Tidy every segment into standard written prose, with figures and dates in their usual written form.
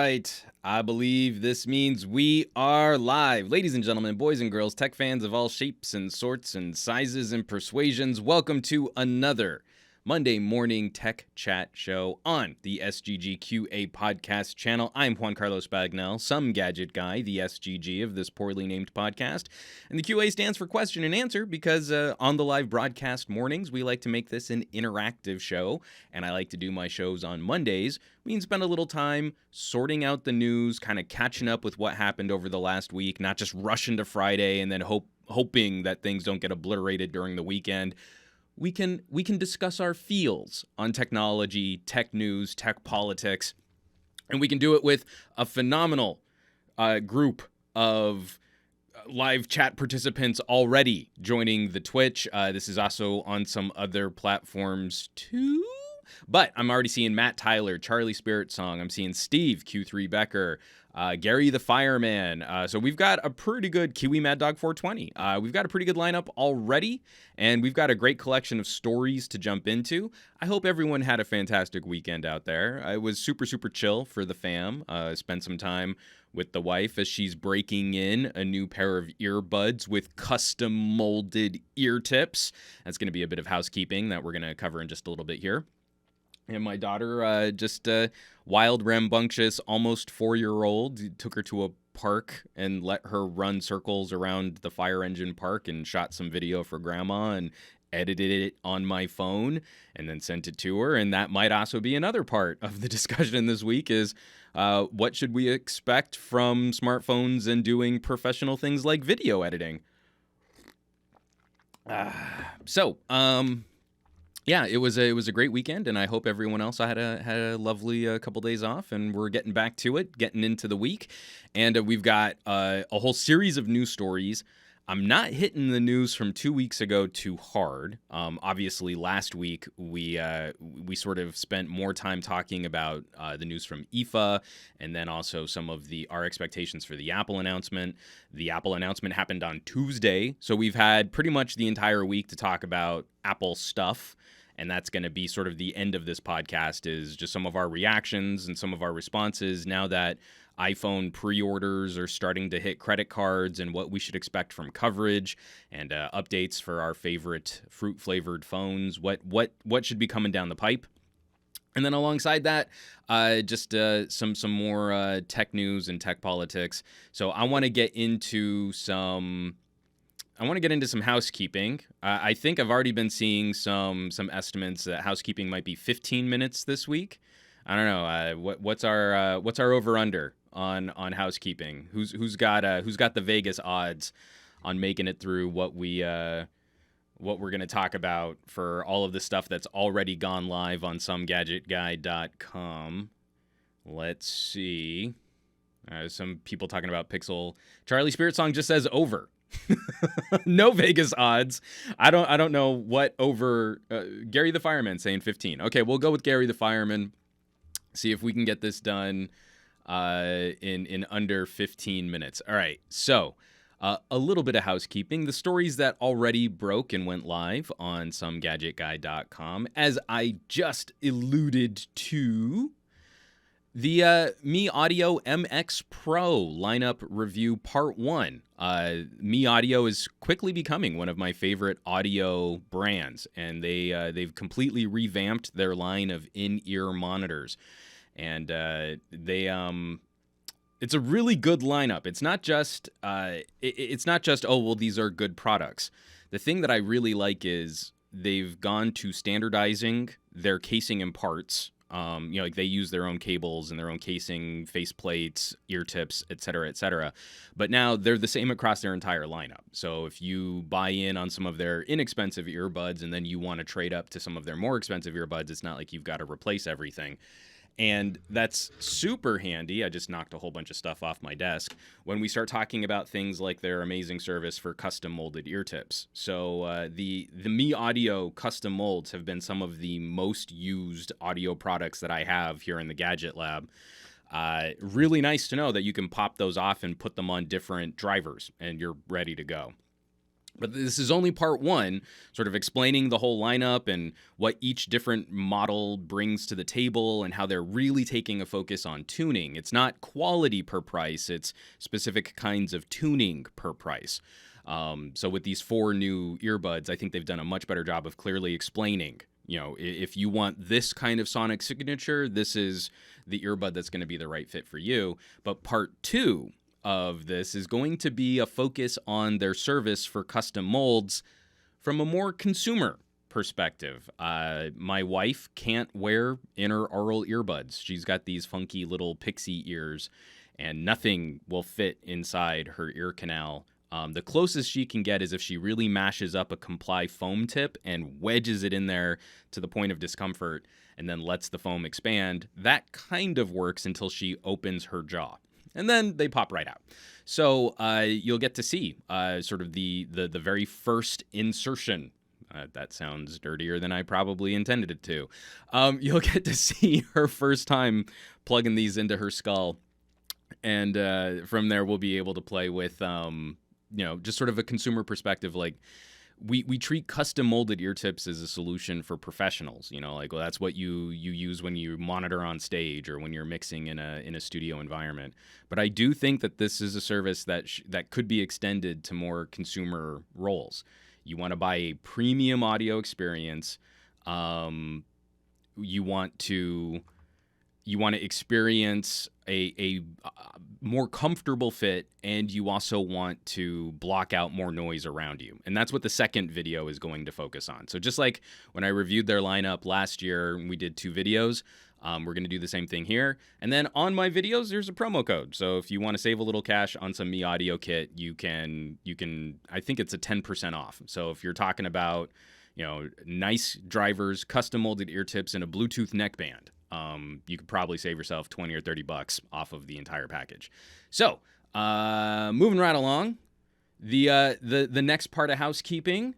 right. I believe this means we are live. Ladies and gentlemen, boys and girls, tech fans of all shapes and sorts and sizes and persuasions, welcome to another Monday morning tech chat show on the SGGQA podcast channel. I'm Juan Carlos Bagnell, SomeGadgetGuy, the SGG of this poorly named podcast. And the QA stands for question and answer because on the live broadcast mornings, we like to make this an interactive show. And I like to do my shows on Mondays. We can spend a little time sorting out the news, kind of catching up with what happened over the last week, not just rushing to Friday and then hoping that things don't get obliterated during the weekend. We can discuss our feels on technology, tech news, tech politics, and we can do it with a phenomenal group of live chat participants already joining the Twitch. This is also on some other platforms too. But I'm already seeing Matt Tyler, Charlie Spirit Song. I'm seeing Steve, Q3 Becker, Gary the Fireman. So we've got a pretty good Kiwi Mad Dog 420. We've got a pretty good lineup already, and we've got a great collection of stories to jump into. I hope everyone had a fantastic weekend out there. It was super, super chill for the fam. Spent some time with the wife as she's breaking in a new pair of earbuds with custom molded ear tips. That's going to be a bit of housekeeping that we're going to cover in just a little bit here. And my daughter, just wild, rambunctious, almost 4-year-old, took her to a park and let her run circles around the fire engine park and shot some video for grandma and edited it on my phone and then sent it to her. And that might also be another part of the discussion this week is what should we expect from smartphones and doing professional things like video editing? Yeah, it was a great weekend, and I hope everyone else had a lovely couple days off, and we're getting back to it, getting into the week, and we've got a whole series of news stories. I'm not hitting the news from 2 weeks ago too hard. Obviously, last week we sort of spent more time talking about the news from IFA, and then also some of our expectations for the Apple announcement. The Apple announcement happened on Tuesday, so we've had pretty much the entire week to talk about Apple stuff. And that's going to be sort of the end of this podcast is just some of our reactions and some of our responses now that iPhone pre-orders are starting to hit credit cards and what we should expect from coverage and updates for our favorite fruit-flavored phones, what should be coming down the pipe. And then alongside that, just some more tech news and tech politics. So I want to get into some housekeeping. I think I've already been seeing some estimates that housekeeping might be 15 minutes this week. I don't know. What's our over under on housekeeping? Who's got the Vegas odds on making it through what we're going to talk about for all of the stuff that's already gone live on SomeGadgetGuy.com. Let's see. Some people talking about Pixel. Charlie Spirit Song just says over. No Vegas odds. I don't know what over. Gary the Fireman saying 15. Okay, we'll go with Gary the Fireman. See if we can get this done in under 15 minutes. All right. So a little bit of housekeeping. The stories that already broke and went live on SomeGadgetGuy.com, as I just alluded to. The Mi Audio MX Pro lineup review part 1. Mi Audio is quickly becoming one of my favorite audio brands, and they've completely revamped their line of in-ear monitors, and it's a really good lineup. It's not just oh well, these are good products. The thing that I really like is they've gone to standardizing their casing and parts. Like they use their own cables and their own casing, face plates, ear tips, et cetera, but now they're the same across their entire lineup. So if you buy in on some of their inexpensive earbuds and then you want to trade up to some of their more expensive earbuds, it's not like you've got to replace everything. And that's super handy. I just knocked a whole bunch of stuff off my desk when we start talking about things like their amazing service for custom molded ear tips. So the Mi Audio custom molds have been some of the most used audio products that I have here in the Gadget Lab. Really nice to know that you can pop those off and put them on different drivers and you're ready to go. But this is only part one, sort of explaining the whole lineup and what each different model brings to the table and how they're really taking a focus on tuning. It's not quality per price, it's specific kinds of tuning per price. So with these 4 new earbuds, I think they've done a much better job of clearly explaining, if you want this kind of sonic signature, this is the earbud that's going to be the right fit for you. But part 2 of this is going to be a focus on their service for custom molds from a more consumer perspective. My wife can't wear intraoral earbuds. She's got these funky little pixie ears, and nothing will fit inside her ear canal. The closest she can get is if she really mashes up a Comply foam tip and wedges it in there to the point of discomfort and then lets the foam expand. That kind of works until she opens her jaw. And then they pop right out. So you'll get to see sort of the very first insertion. That sounds dirtier than I probably intended it to. You'll get to see her first time plugging these into her skull. And from there, we'll be able to play with, just sort of a consumer perspective. Like, we treat custom molded ear tips as a solution for professionals. Well, that's what you use when you monitor on stage or when you're mixing in a studio environment. But I do think that this is a service that could be extended to more consumer roles. You want to buy a premium audio experience. You want to experience a more comfortable fit, and you also want to block out more noise around you. And that's what the second video is going to focus on. So just like when I reviewed their lineup last year, we did 2 videos. We're going to do the same thing here. And then on my videos, there's a promo code. So if you want to save a little cash on some Mi Audio kit, you can, I think it's a 10% off. So if you're talking about, nice drivers, custom molded ear tips, and a Bluetooth neckband, you could probably save yourself $20 or $30 off of the entire package. So, moving right along, the next part of housekeeping.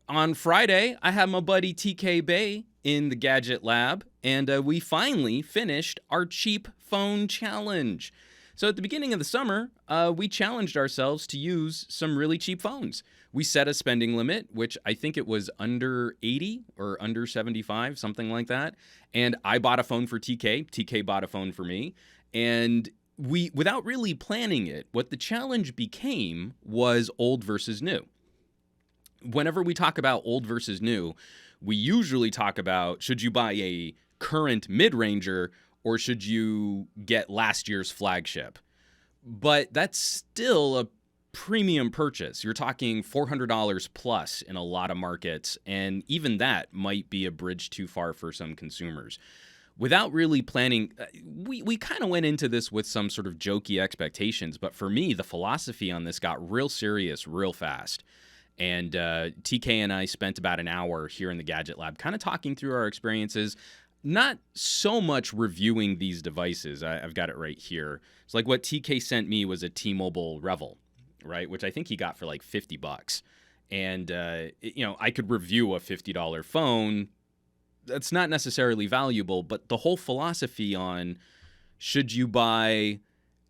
On Friday, I had my buddy TK Bay in the Gadget Lab, and we finally finished our cheap phone challenge. So at the beginning of the summer, we challenged ourselves to use some really cheap phones. We set a spending limit, which I think it was under 80 or under 75, something like that. And I bought a phone for TK. TK bought a phone for me. And we, without really planning it, what the challenge became was old versus new. Whenever we talk about old versus new, we usually talk about, should you buy a current mid-ranger or should you get last year's flagship? But that's still a premium purchase. You're talking $400 plus in a lot of markets, and even that might be a bridge too far for some consumers. Without really planning, we kind of went into this with some sort of jokey expectations, but for me, the philosophy on this got real serious real fast. And TK and I spent about an hour here in the Gadget Lab kind of talking through our experiences, not so much reviewing these devices. I've got it right here. It's like what TK sent me was a T-Mobile Revel, right? Which I think he got for like $50. And, I could review a $50 phone. That's not necessarily valuable, but the whole philosophy on should you buy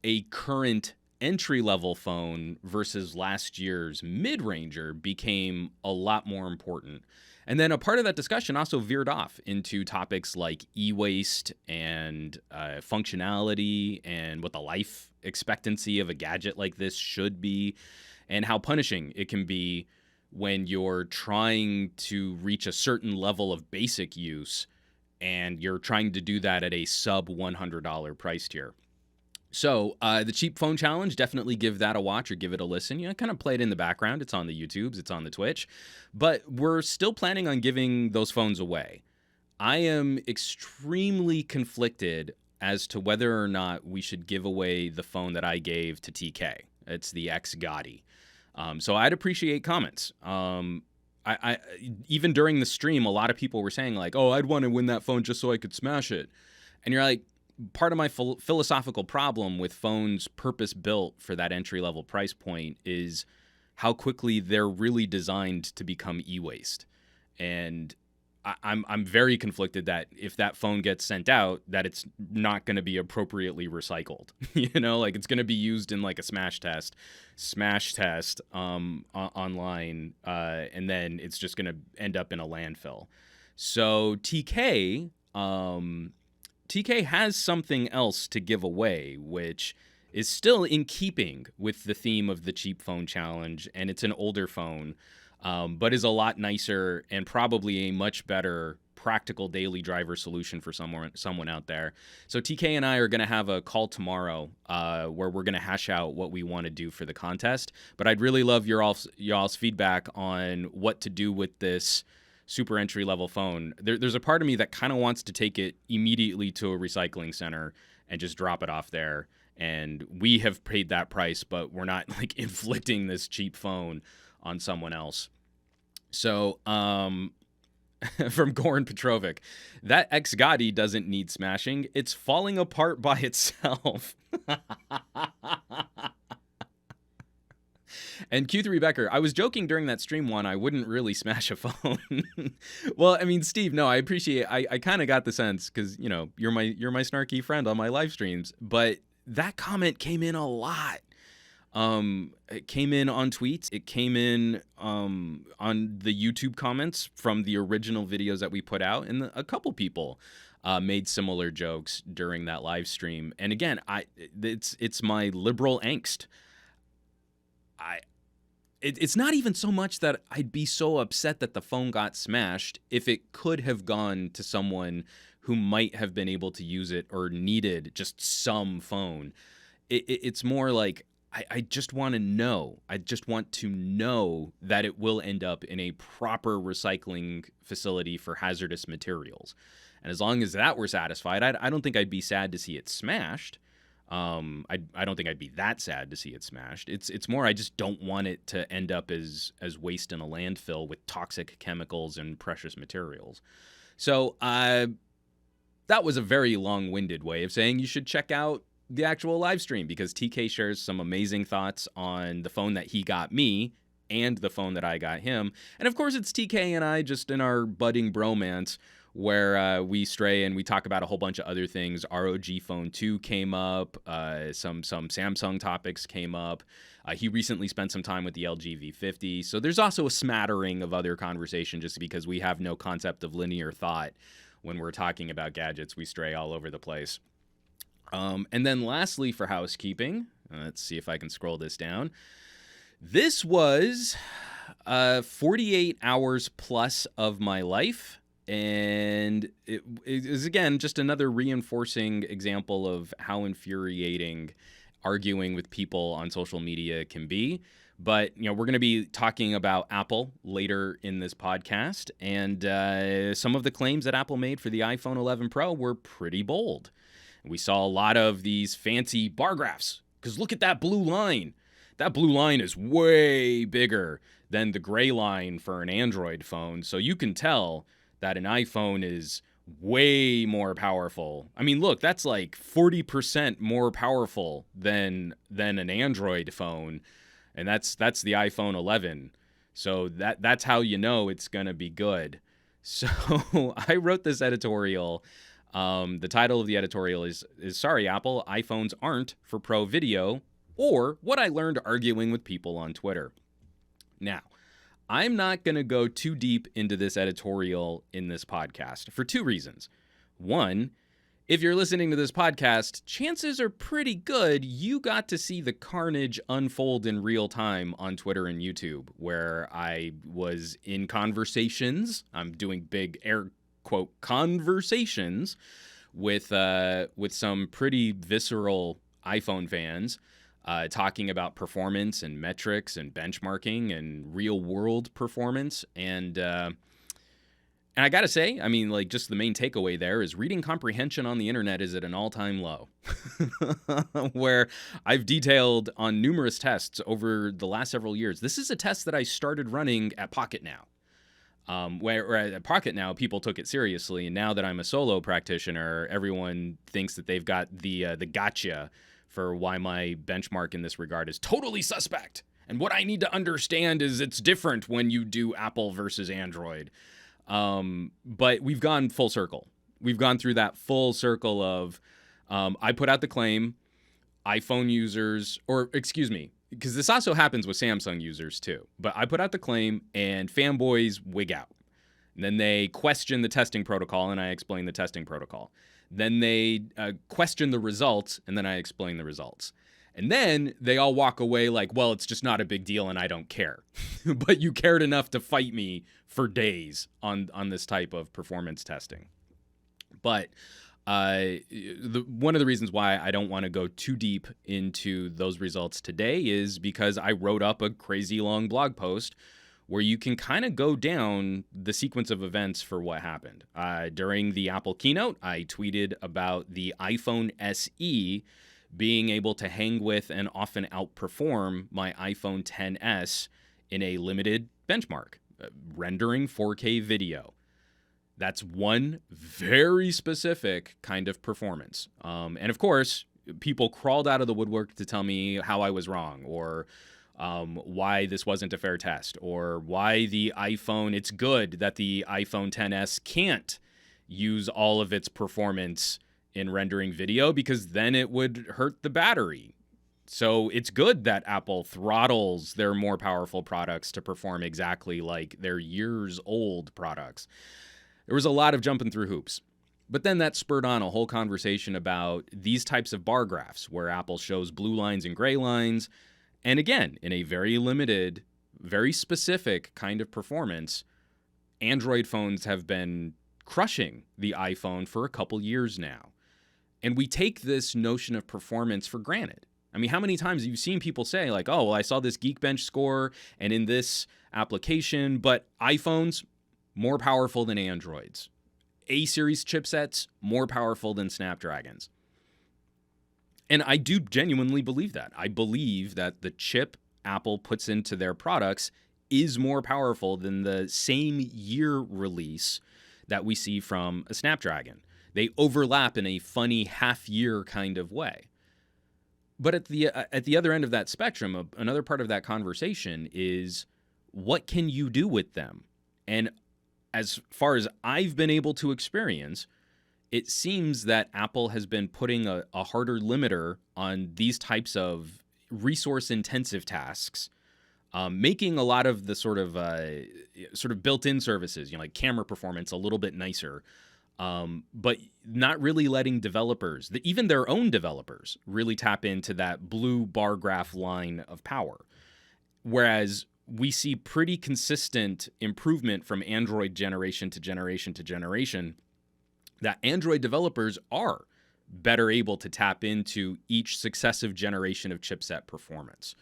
a current entry-level phone versus last year's mid-ranger became a lot more important. And then a part of that discussion also veered off into topics like e-waste and functionality and what the life expectancy of a gadget like this should be and how punishing it can be when you're trying to reach a certain level of basic use and you're trying to do that at a sub $100 price tier. So the cheap phone challenge, definitely give that a watch or give it a listen. Kind of play it in the background. It's on the YouTubes, it's on the Twitch. But we're still planning on giving those phones away. I am extremely conflicted as to whether or not we should give away the phone that I gave to TK. It's the X Gotti. So I'd appreciate comments. I even during the stream, a lot of people were saying like, oh, I'd want to win that phone just so I could smash it. And you're like, part of my philosophical problem with phones purpose-built for that entry-level price point is how quickly they're really designed to become e-waste. And I'm very conflicted that if that phone gets sent out, that it's not going to be appropriately recycled. Like it's going to be used in like a smash test online, and then it's just going to end up in a landfill. So TK has something else to give away, which is still in keeping with the theme of the cheap phone challenge, and it's an older phone. But is a lot nicer and probably a much better practical daily driver solution for someone out there. So TK and I are going to have a call tomorrow where we're going to hash out what we want to do for the contest. But I'd really love y'all's feedback on what to do with this super entry level phone. There's a part of me that kind of wants to take it immediately to a recycling center and just drop it off there. And we have paid that price, but we're not like inflicting this cheap phone on someone else. So, from Goran Petrovic, that ex-Gotti doesn't need smashing. It's falling apart by itself. And Q3 Becker, I was joking during that stream one, I wouldn't really smash a phone. Well, I mean, Steve, no, I appreciate it. I kind of got the sense because, you're my snarky friend on my live streams, but that comment came in a lot. It came in on tweets. It came in on the YouTube comments from the original videos that we put out, and a couple people made similar jokes during that live stream. And again, it's my liberal angst. It's not even so much that I'd be so upset that the phone got smashed if it could have gone to someone who might have been able to use it or needed just some phone. It's more like I just want to know. I just want to know that it will end up in a proper recycling facility for hazardous materials. And as long as that were satisfied, I don't think I'd be sad to see it smashed. I don't think I'd be that sad to see it smashed. It's more I just don't want it to end up as waste in a landfill with toxic chemicals and precious materials. So that was a very long-winded way of saying you should check out the actual live stream because TK shares some amazing thoughts on the phone that he got me and the phone that I got him. And of course, it's TK and I just in our budding bromance where we stray and we talk about a whole bunch of other things. ROG Phone 2 came up. Some Samsung topics came up. He recently spent some time with the LG V50. So there's also a smattering of other conversation just because we have no concept of linear thought when we're talking about gadgets. We stray all over the place. And then lastly, for housekeeping, let's see if I can scroll this down. This was 48 hours plus of my life. And it is, again, just another reinforcing example of how infuriating arguing with people on social media can be. But, we're going to be talking about Apple later in this podcast. And some of the claims that Apple made for the iPhone 11 Pro were pretty bold. We saw a lot of these fancy bar graphs because look at that blue line. That blue line is way bigger than the gray line for an Android phone. So you can tell that an iPhone is way more powerful. I mean, look, that's like 40% more powerful than an Android phone. And that's the iPhone 11. So that's how you know it's going to be good. So I wrote this editorial. The title of the editorial is Sorry, Apple, iPhones aren't for pro video, or what I learned arguing with people on Twitter. Now, I'm not going to go too deep into this editorial in this podcast for two reasons. One, if you're listening to this podcast, chances are pretty good you got to see the carnage unfold in real time on Twitter and YouTube, where I was in conversations. I'm doing big air quote conversations with some pretty visceral iPhone fans talking about performance and metrics and benchmarking and real world performance. And I gotta say, I mean, like, just the main takeaway there is reading comprehension on the internet is at an all-time low, where I've detailed on numerous tests over the last several years. This is a test that I started running at Pocket Now. Where at Pocket Now, people took it seriously, and now that I'm a solo practitioner, everyone thinks that they've got the gotcha for why my benchmark in this regard is totally suspect. And what I need to understand is it's different when you do Apple versus Android. But we've gone full circle. We've gone through that full circle of I put out the claim, iPhone users, or excuse me, because this also happens with Samsung users too. But I put out the claim and fanboys wig out. And then they question the testing protocol and I explain the testing protocol. Then they question the results and then I explain the results. And then they all walk away like, well, it's just not a big deal and I don't care. But you cared enough to fight me for days on this type of performance testing. But one of the reasons why I don't want to go too deep into those results today is because I wrote up a crazy long blog post where you can kind of go down the sequence of events for what happened. During the Apple keynote, I tweeted about the iPhone SE being able to hang with and often outperform my iPhone XS in a limited benchmark, rendering 4K video. That's one very specific kind of performance. And of course, people crawled out of the woodwork to tell me how I was wrong, or why this wasn't a fair test, or why the iPhone, it's good that the iPhone XS can't use all of its performance in rendering video because then it would hurt the battery. So it's good that Apple throttles their more powerful products to perform exactly like their years old products. There was a lot of jumping through hoops. But then that spurred on a whole conversation about these types of bar graphs where Apple shows blue lines and gray lines. And again, in a very limited, very specific kind of performance, Android phones have been crushing the iPhone for a couple years now. And we take this notion of performance for granted. I mean, how many times have you seen people say like, oh, well, I saw this Geekbench score and in this application, but iPhones, more powerful than Androids. A-series chipsets, more powerful than Snapdragons. And I do genuinely believe that. I believe that the chip Apple puts into their products is more powerful than the same year release that we see from a Snapdragon. They overlap in a funny half-year kind of way. But at the other end of that spectrum, another part of that conversation is what can you do with them? And as far as I've been able to experience, it seems that Apple has been putting a harder limiter on these types of resource-intensive tasks, making a lot of the sort of built-in services, like camera performance, a little bit nicer, but not really letting developers, even their own developers, really tap into that blue bar graph line of power. Whereas we see pretty consistent improvement from Android generation to generation to generation, that Android developers are better able to tap into each successive generation of chipset performance.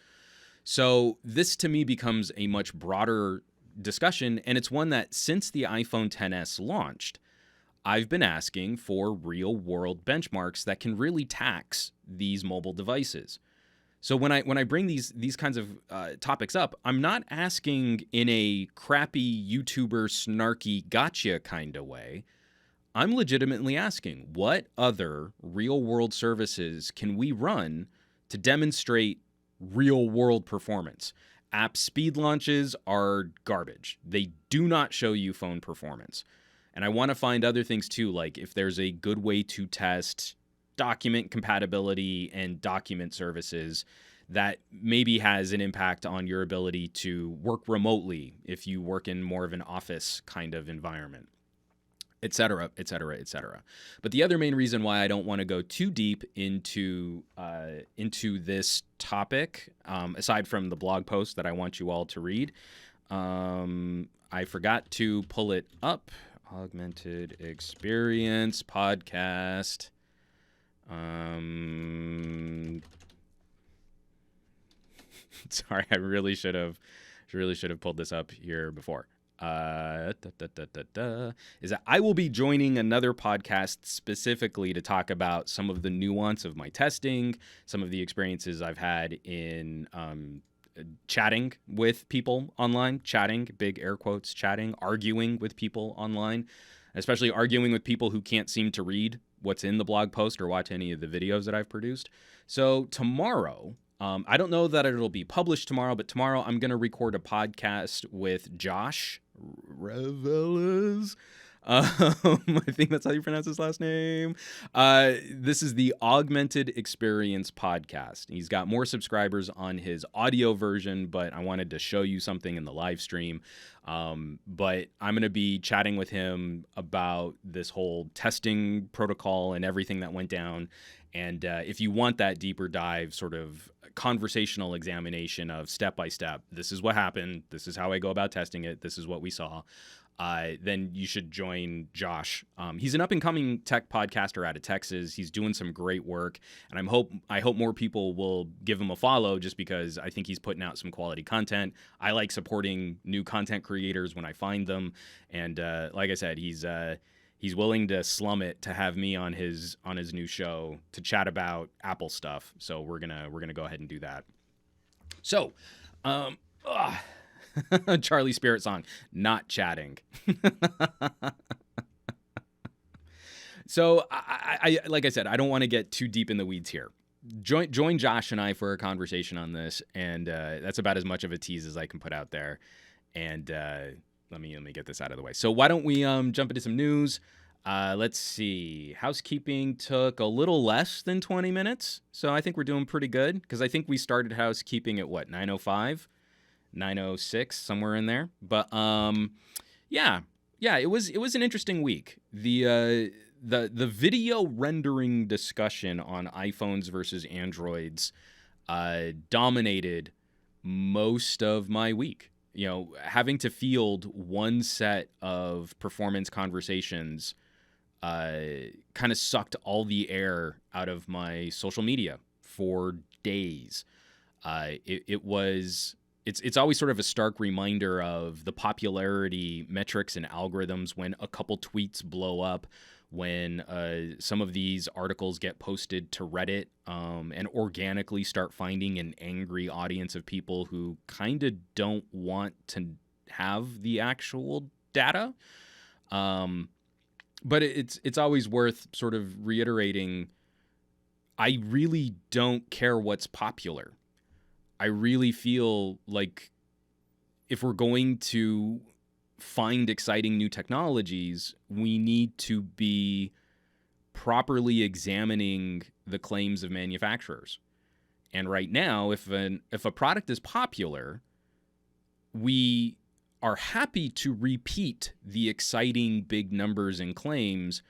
So this to me becomes a much broader discussion, and it's one that since the iPhone XS launched, I've been asking for real-world benchmarks that can really tax these mobile devices. So when I bring these kinds of topics up, I'm not asking in a crappy YouTuber snarky gotcha kind of way. I'm legitimately asking, what other real-world services can we run to demonstrate real-world performance? App speed launches are garbage. They do not show you phone performance. And I want to find other things too, like if there's a good way to test document compatibility and document services that maybe has an impact on your ability to work remotely if you work in more of an office kind of environment, et cetera, et cetera, et cetera. But the other main reason why I don't want to go too deep into this topic, aside from the blog post that I want you all to read, I forgot to pull it up. Augmented Experience Podcast. Sorry, I really should have pulled this up here before. Is that I will be joining another podcast specifically to talk about some of the nuance of my testing, some of the experiences I've had in chatting with people online, big air quotes, arguing with people online, especially arguing with people who can't seem to read what's in the blog post or watch any of the videos that I've produced. So tomorrow, I don't know that it'll be published tomorrow, but tomorrow I'm going to record a podcast with Josh Reveles. I think that's how you pronounce his last name. This is the Augmented Experience podcast. He's got more subscribers on his audio version, but I wanted to show you something in the live stream. But I'm going to be chatting with him about this whole testing protocol and everything that went down. And if you want that deeper dive, sort of conversational examination of step by step, this is what happened, this is how I go about testing it, this is what we saw, then you should join Josh. He's an up-and-coming tech podcaster out of Texas. He's doing some great work, and I hope more people will give him a follow, just because I think he's putting out some quality content. I like supporting new content creators when I find them, and like I said, he's willing to slum it to have me on his new show to chat about Apple stuff. So we're gonna go ahead and do that. So, Charlie Spirit song, not chatting. So I like I said, I don't want to get too deep in the weeds here. Join Josh and I for a conversation on this, and that's about as much of a tease as I can put out there. And let me get this out of the way. So why don't we jump into some news? Let's see. Housekeeping took a little less than 20 minutes, so I think we're doing pretty good, because I think we started housekeeping at what, 9:05, 9:06, somewhere in there. But yeah, it was an interesting week. The video rendering discussion on iPhones versus Androids dominated most of my week. You know, having to field one set of performance conversations kind of sucked all the air out of my social media for days. It's always sort of a stark reminder of the popularity metrics and algorithms when a couple tweets blow up, when some of these articles get posted to Reddit and organically start finding an angry audience of people who kind of don't want to have the actual data. But it's always worth sort of reiterating, I really don't care what's popular. I really feel like if we're going to find exciting new technologies, we need to be properly examining the claims of manufacturers. And right now, if a product is popular, we are happy to repeat the exciting big numbers and claims,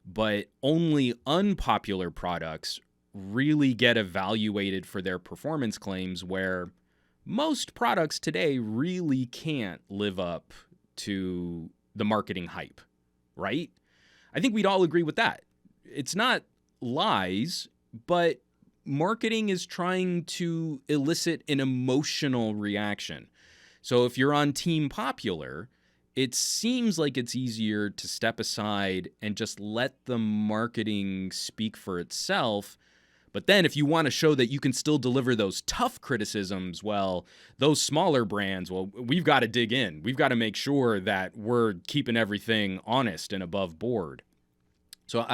but only unpopular products really get evaluated for their performance claims, where most products today really can't live up to the marketing hype, right? I think we'd all agree with that. It's not lies, but marketing is trying to elicit an emotional reaction. So if you're on Team Popular, it seems like it's easier to step aside and just let the marketing speak for itself. But then if you want to show that you can still deliver those tough criticisms, well, those smaller brands, well, we've got to dig in. We've got to make sure that we're keeping everything honest and above board. So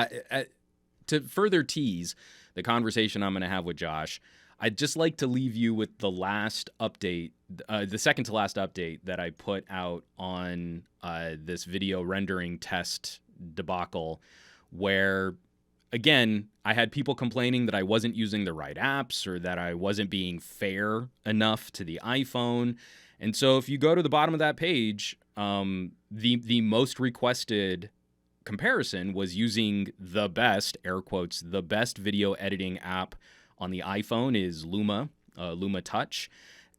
to further tease the conversation I'm going to have with Josh, I'd just like to leave you with the last update, the second to last update that I put out on this video rendering test debacle, where, again, I had people complaining that I wasn't using the right apps or that I wasn't being fair enough to the iPhone. And so if you go to the bottom of that page, the most requested comparison was using the best, air quotes, the best video editing app on the iPhone is Luma Touch.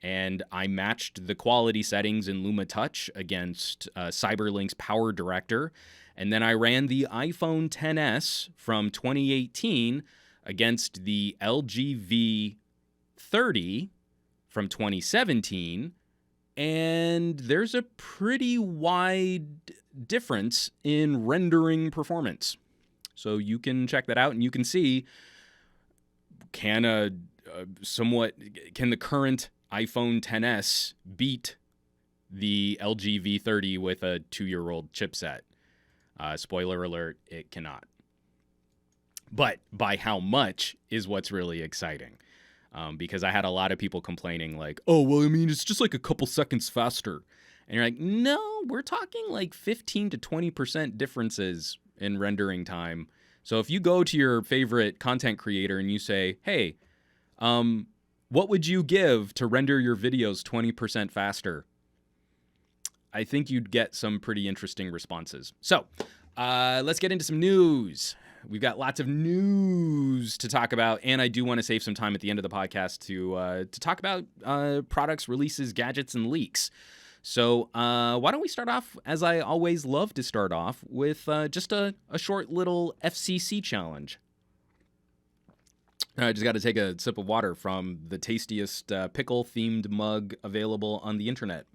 And I matched the quality settings in Luma Touch against Cyberlink's Power Director. And then I ran the iPhone XS from 2018 against the LG V30 from 2017. And there's a pretty wide difference in rendering performance. So you can check that out and you can see, can the current iPhone XS beat the LG V30 with a 2-year-old chipset? Spoiler alert, it cannot. But by how much is what's really exciting. Because I had a lot of people complaining like, oh, well, I mean, it's just like a couple seconds faster. And you're like, no, we're talking like 15 to 20% differences in rendering time. So if you go to your favorite content creator and you say, hey, what would you give to render your videos 20% faster? I think you'd get some pretty interesting responses. So let's get into some news. We've got lots of news to talk about, and I do want to save some time at the end of the podcast to talk about products, releases, gadgets, and leaks. So why don't we start off, as I always love to start off, with just a short little FCC challenge. I just got to take a sip of water from the tastiest pickle-themed mug available on the internet,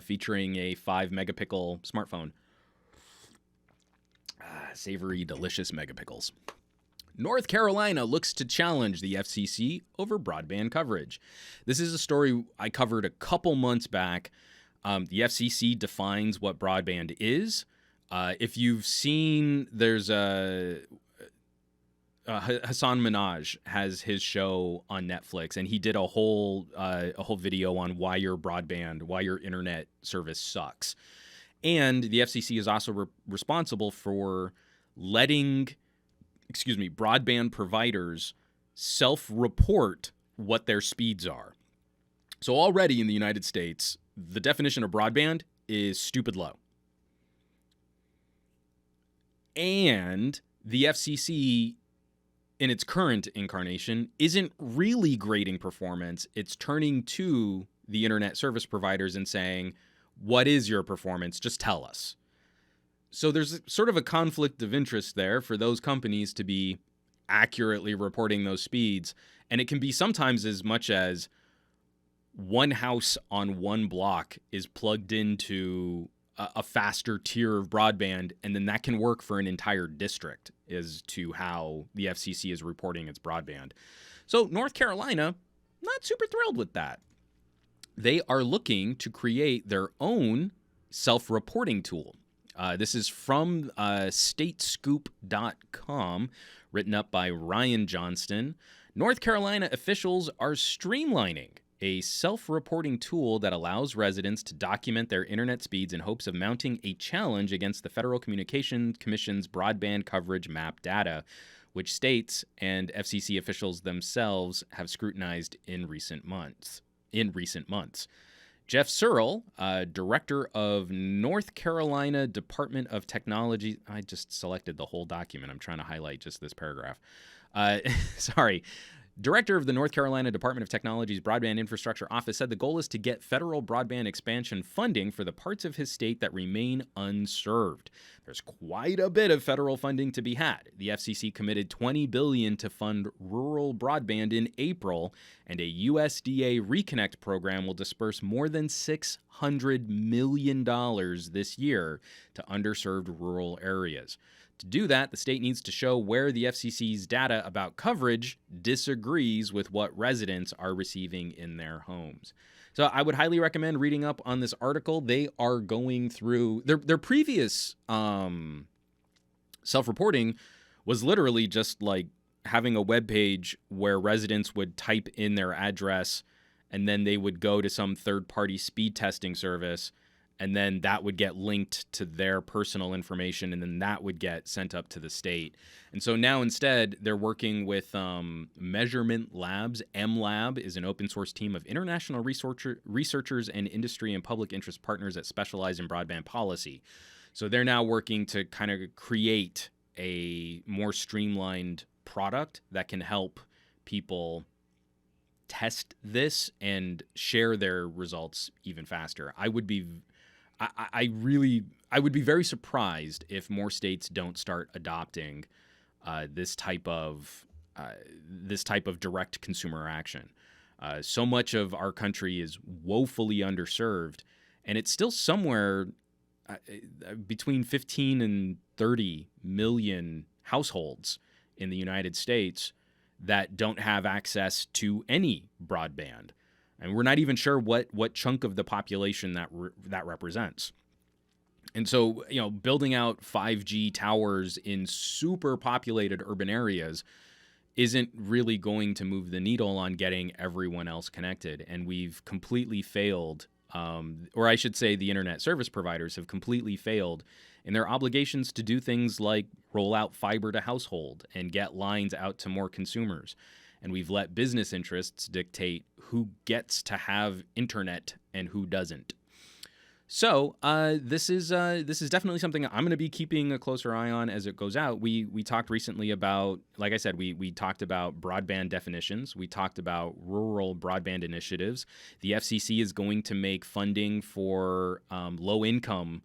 featuring a 5-megapixel smartphone. Savory, delicious megapickles. North Carolina looks to challenge the FCC over broadband coverage. This is a story I covered a couple months back. The FCC defines what broadband is. If you've seen, there's Hassan Minhaj has his show on Netflix, and he did a whole video on why your internet service sucks. And the FCC is also responsible for letting, broadband providers self-report what their speeds are. So already in the United States, the definition of broadband is stupid low. And the FCC, in its current incarnation, isn't really grading performance. It's turning to the internet service providers and saying, what is your performance? Just tell us. So there's sort of a conflict of interest there for those companies to be accurately reporting those speeds. And it can be sometimes as much as one house on one block is plugged into a faster tier of broadband, and then that can work for an entire district as to how the FCC is reporting its broadband. So North Carolina, not super thrilled with that. They are looking to create their own self-reporting tool. This is from statescoop.com, written up by Ryan Johnston. North Carolina officials are streamlining a self-reporting tool that allows residents to document their internet speeds in hopes of mounting a challenge against the Federal Communications Commission's broadband coverage map data, which states and FCC officials themselves have scrutinized in recent months. Jeff Searle, director of North Carolina Department of Technology. I just selected the whole document. I'm trying to highlight just this paragraph. Director of the North Carolina Department of Technology's Broadband Infrastructure Office said the goal is to get federal broadband expansion funding for the parts of his state that remain unserved. There's quite a bit of federal funding to be had. The FCC committed $20 billion to fund rural broadband in April, and a USDA Reconnect program will disperse more than $600 million this year to underserved rural areas. To do that, the state needs to show where the FCC's data about coverage disagrees with what residents are receiving in their homes. So I would highly recommend reading up on this article. They are going through their previous self-reporting was literally just like having a web page where residents would type in their address and then they would go to some third-party speed testing service, and then that would get linked to their personal information, and then that would get sent up to the state. And so now instead, they're working with Measurement Labs. MLab is an open source team of international researchers and industry and public interest partners that specialize in broadband policy. So they're now working to kind of create a more streamlined product that can help people test this and share their results even faster. I would be very surprised if more states don't start adopting this type of direct consumer action. So much of our country is woefully underserved, and it's still somewhere between 15 and 30 million households in the United States that don't have access to any broadband. And we're not even sure what chunk of the population that represents. And so, building out 5G towers in super populated urban areas isn't really going to move the needle on getting everyone else connected. And we've completely failed or I should say the internet service providers have completely failed in their obligations to do things like roll out fiber to household and get lines out to more consumers. And we've let business interests dictate who gets to have internet and who doesn't. So this is definitely something I'm going to be keeping a closer eye on as it goes out. We talked recently about, like I said, we talked about broadband definitions. We talked about rural broadband initiatives. The FCC is going to make funding for low-income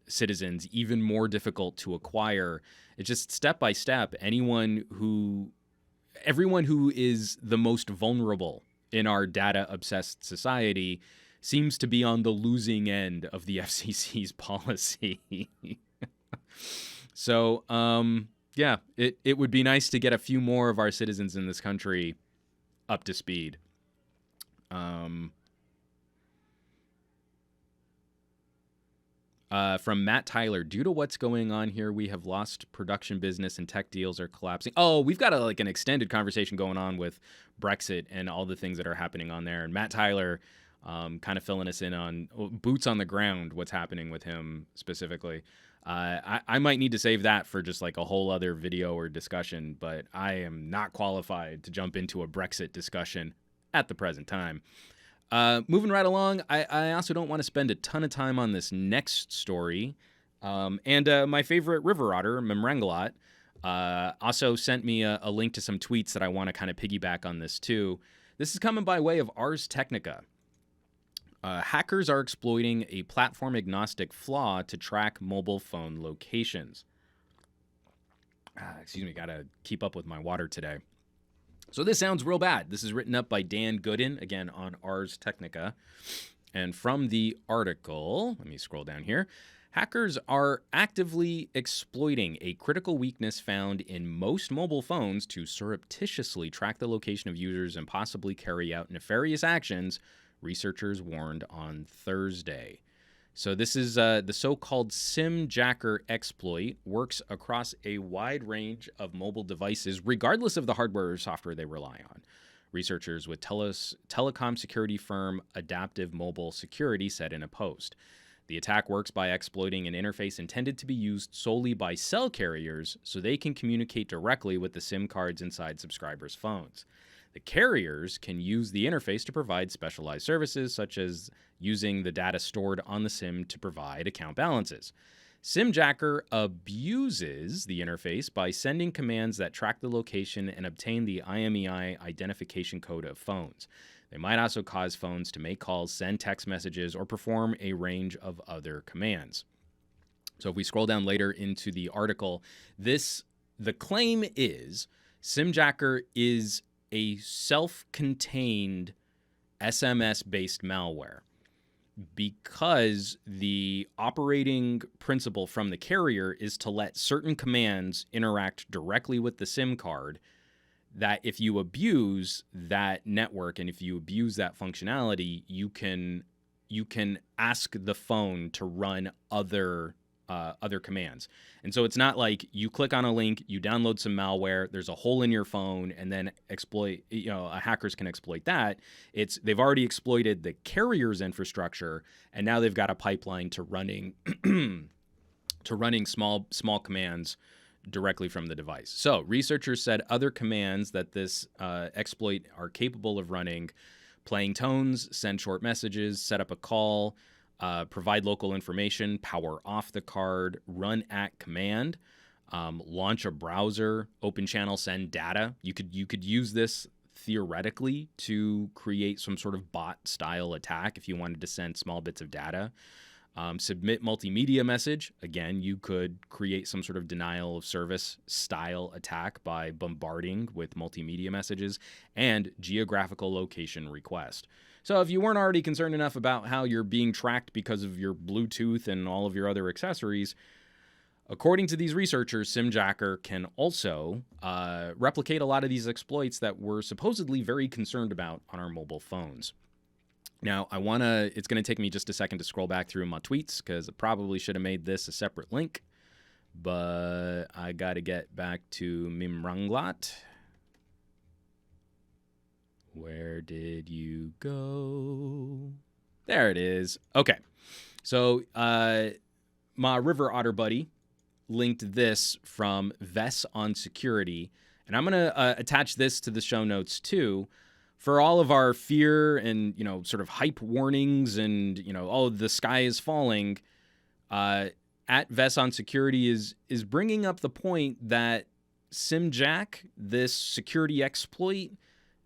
citizens even more difficult to acquire. It's just step by step. Everyone who is the most vulnerable in our data-obsessed society seems to be on the losing end of the FCC's policy. So, yeah, it would be nice to get a few more of our citizens in this country up to speed. From Matt Tyler, due to what's going on here, we have lost production business and tech deals are collapsing. Oh, we've got an extended conversation going on with Brexit and all the things that are happening on there. And Matt Tyler kind of filling us in on boots on the ground, what's happening with him specifically. I might need to save that for just like a whole other video or discussion, but I am not qualified to jump into a Brexit discussion at the present time. Moving right along, I also don't want to spend a ton of time on this next story. And my favorite river otter, Memrangalot, also sent me a link to some tweets that I want to kind of piggyback on this too. This is coming by way of Ars Technica. Hackers are exploiting a platform-agnostic flaw to track mobile phone locations. Excuse me, gotta keep up with my water today. So this sounds real bad. This is written up by Dan Gooden, again on Ars Technica. And from the article, let me scroll down here. Hackers are actively exploiting a critical weakness found in most mobile phones to surreptitiously track the location of users and possibly carry out nefarious actions, researchers warned on Thursday. So this is the so-called SIM jacker exploit works across a wide range of mobile devices, regardless of the hardware or software they rely on. Researchers with telecom security firm Adaptive Mobile Security said in a post. The attack works by exploiting an interface intended to be used solely by cell carriers so they can communicate directly with the SIM cards inside subscribers' phones. The carriers can use the interface to provide specialized services, such as using the data stored on the SIM to provide account balances. SimJacker abuses the interface by sending commands that track the location and obtain the IMEI identification code of phones. They might also cause phones to make calls, send text messages, or perform a range of other commands. So if we scroll down later into the article, the claim is SimJacker is a self-contained SMS-based malware because the operating principle from the carrier is to let certain commands interact directly with the SIM card, that if you abuse that network and if you abuse that functionality, you can ask the phone to run other commands. And so it's not like you click on a link, you download some malware, there's a hole in your phone, and then hackers can exploit that. They've already exploited the carrier's infrastructure, and now they've got a pipeline to running small commands directly from the device. So researchers said other commands that this exploit are capable of running: playing tones, send short messages, set up a call, provide local information, power off the card, run at command, launch a browser, open channel, send data. You could use this theoretically to create some sort of bot-style attack if you wanted to send small bits of data. Submit multimedia message. Again, you could create some sort of denial of service style attack by bombarding with multimedia messages, and geographical location request. So if you weren't already concerned enough about how you're being tracked because of your Bluetooth and all of your other accessories, according to these researchers, SimJacker can also replicate a lot of these exploits that we're supposedly very concerned about on our mobile phones. Now, it's going to take me just a second to scroll back through my tweets because I probably should have made this a separate link, but I got to get back to Memrangalot. Where did you go? There it is. Okay. So my River Otter buddy linked this from Vess on Security, and I'm going to attach this to the show notes too. For all of our fear and, sort of hype warnings and, oh, the sky is falling, at Vess on Security is bringing up the point that SimJack, this security exploit,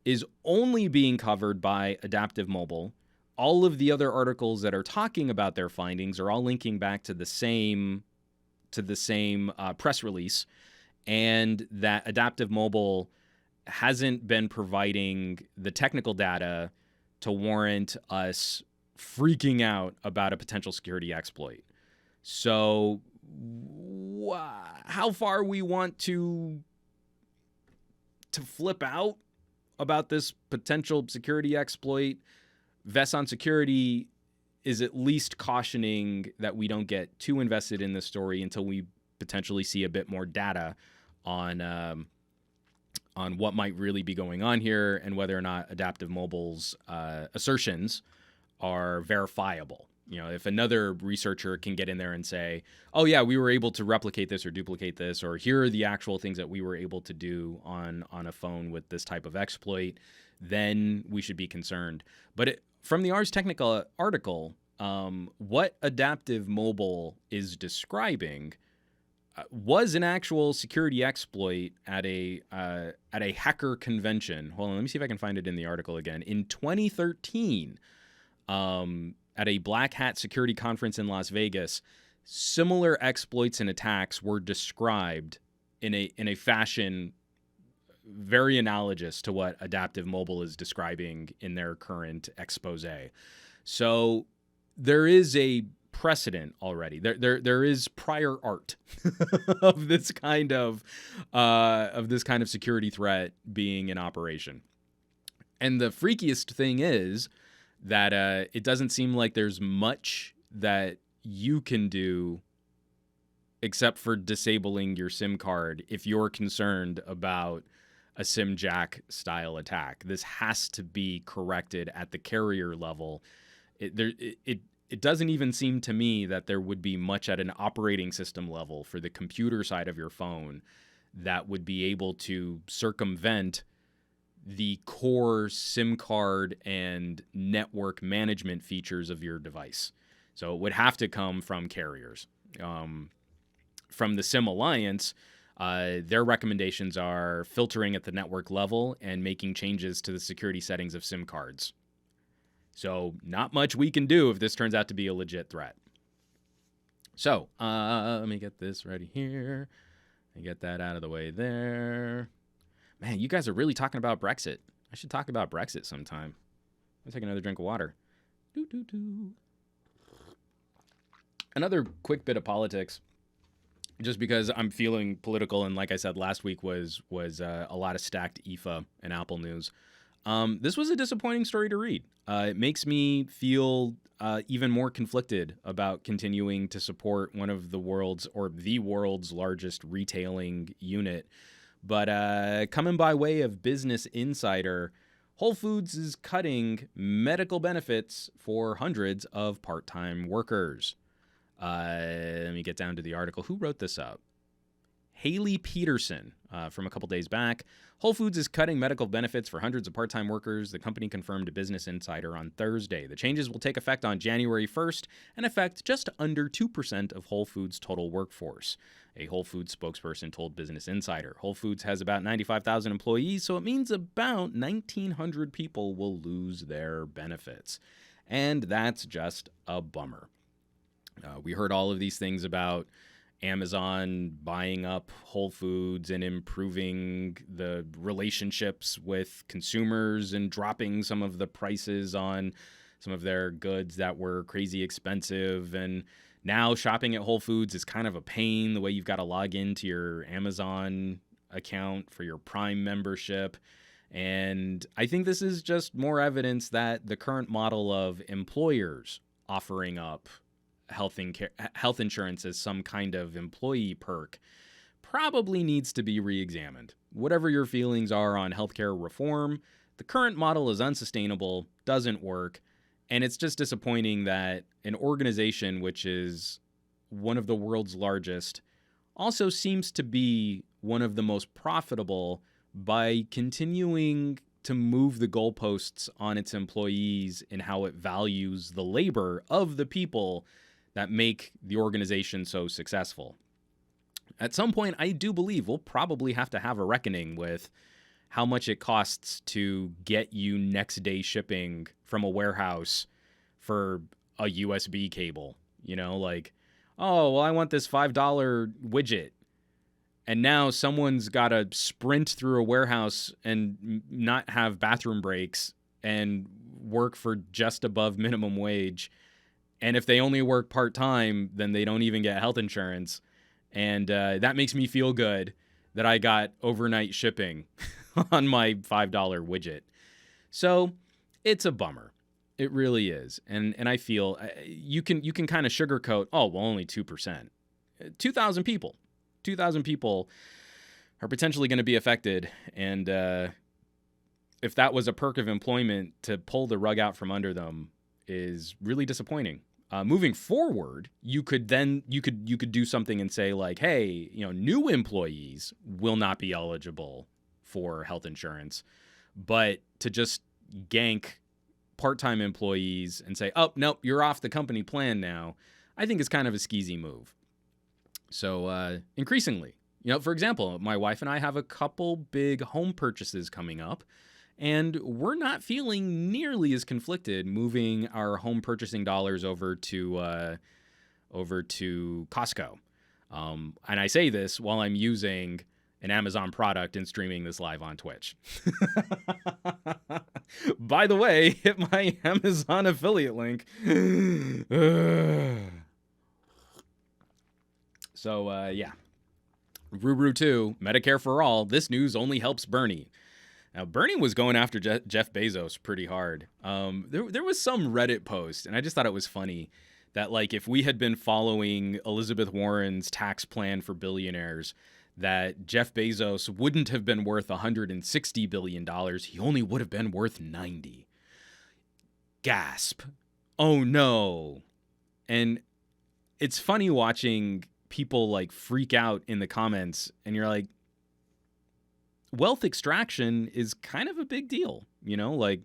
is only being covered by Adaptive Mobile. All of the other articles that are talking about their findings are all linking back to the same press release, and that Adaptive Mobile hasn't been providing the technical data to warrant us freaking out about a potential security exploit. So how far we want to flip out about this potential security exploit, Vess on Security is at least cautioning that we don't get too invested in this story until we potentially see a bit more data on what might really be going on here and whether or not Adaptive Mobile's assertions are verifiable. If another researcher can get in there and say, oh yeah, we were able to replicate this or duplicate this, or here are the actual things that we were able to do on a phone with this type of exploit, then we should be concerned. But from the Ars Technica article, what Adaptive Mobile is describing was an actual security exploit at a hacker convention. Hold on, let me see if I can find it in the article again. In 2013, at a black hat security conference in Las Vegas, similar exploits and attacks were described in a fashion very analogous to what Adaptive Mobile is describing in their current expose. So there is a precedent already. There is prior art of this kind of security threat being in operation. And the freakiest thing is that it doesn't seem like there's much that you can do except for disabling your SIM card if you're concerned about a SimJack style attack. This has to be corrected at the carrier level. It doesn't even seem to me that there would be much at an operating system level for the computer side of your phone that would be able to circumvent the core SIM card and network management features of your device. So it would have to come from carriers. From the Sim Alliance, their recommendations are filtering at the network level and making changes to the security settings of SIM cards. So not much we can do if this turns out to be a legit threat. So let me get this ready here and get that out of the way there. Man, you guys are really talking about Brexit. I should talk about Brexit sometime. I'll take another drink of water. Another quick bit of politics, just because I'm feeling political, and like I said, last week was a lot of stacked IFA and Apple news. This was a disappointing story to read. It makes me feel even more conflicted about continuing to support one of the world's largest retailing unit. But coming by way of Business Insider, Whole Foods is cutting medical benefits for hundreds of part-time workers. Let me get down to the article. Who wrote this up? Haley Peterson from a couple days back. Whole Foods is cutting medical benefits for hundreds of part-time workers, the company confirmed to Business Insider on Thursday. The changes will take effect on January 1st and affect just under 2% of Whole Foods' total workforce. A Whole Foods spokesperson told Business Insider. Whole Foods has about 95,000 employees, so it means about 1,900 people will lose their benefits. And that's just a bummer. We heard all of these things about Amazon buying up Whole Foods and improving the relationships with consumers and dropping some of the prices on some of their goods that were crazy expensive. And now shopping at Whole Foods is kind of a pain, the way you've got to log into your Amazon account for your Prime membership. And I think this is just more evidence that the current model of employers offering up health insurance as some kind of employee perk probably needs to be re-examined. Whatever your feelings are on healthcare reform, the current model is unsustainable, doesn't work, And it's just disappointing that an organization which is one of the world's largest also seems to be one of the most profitable by continuing to move the goalposts on its employees in how it values the labor of the people that make the organization so successful. At some point, I do believe we'll probably have to have a reckoning with how much it costs to get you next day shipping from a warehouse for a USB cable. You know, like, oh, well, I want this $5 widget. And now someone's got to sprint through a warehouse and not have bathroom breaks and work for just above minimum wage. And if they only work part-time, then they don't even get health insurance. And that makes me feel good that I got overnight shipping on my $5 widget. So it's a bummer. It really is. And I feel you can kind of sugarcoat, oh, well, only 2%. 2,000 people. 2,000 people are potentially going to be affected. And if that was a perk of employment, to pull the rug out from under them is really disappointing. Moving forward, you could do something and say like, hey, new employees will not be eligible for health insurance, but to just gank part-time employees and say, oh, nope, you're off the company plan now, I think is kind of a skeezy move. So increasingly, for example, my wife and I have a couple big home purchases coming up, and we're not feeling nearly as conflicted moving our home purchasing dollars over to Costco. And I say this while I'm using an Amazon product and streaming this live on Twitch. By the way, hit my Amazon affiliate link. So, yeah. Ruru 2, Medicare for all. This news only helps Bernie. Now, Bernie was going after Jeff Bezos pretty hard. There was some Reddit post, and I just thought it was funny that, like, if we had been following Elizabeth Warren's tax plan for billionaires, that Jeff Bezos wouldn't have been worth $160 billion. He only would have been worth 90. Gasp. Oh, no. And it's funny watching people, like, freak out in the comments, and you're like, wealth extraction is kind of a big deal, like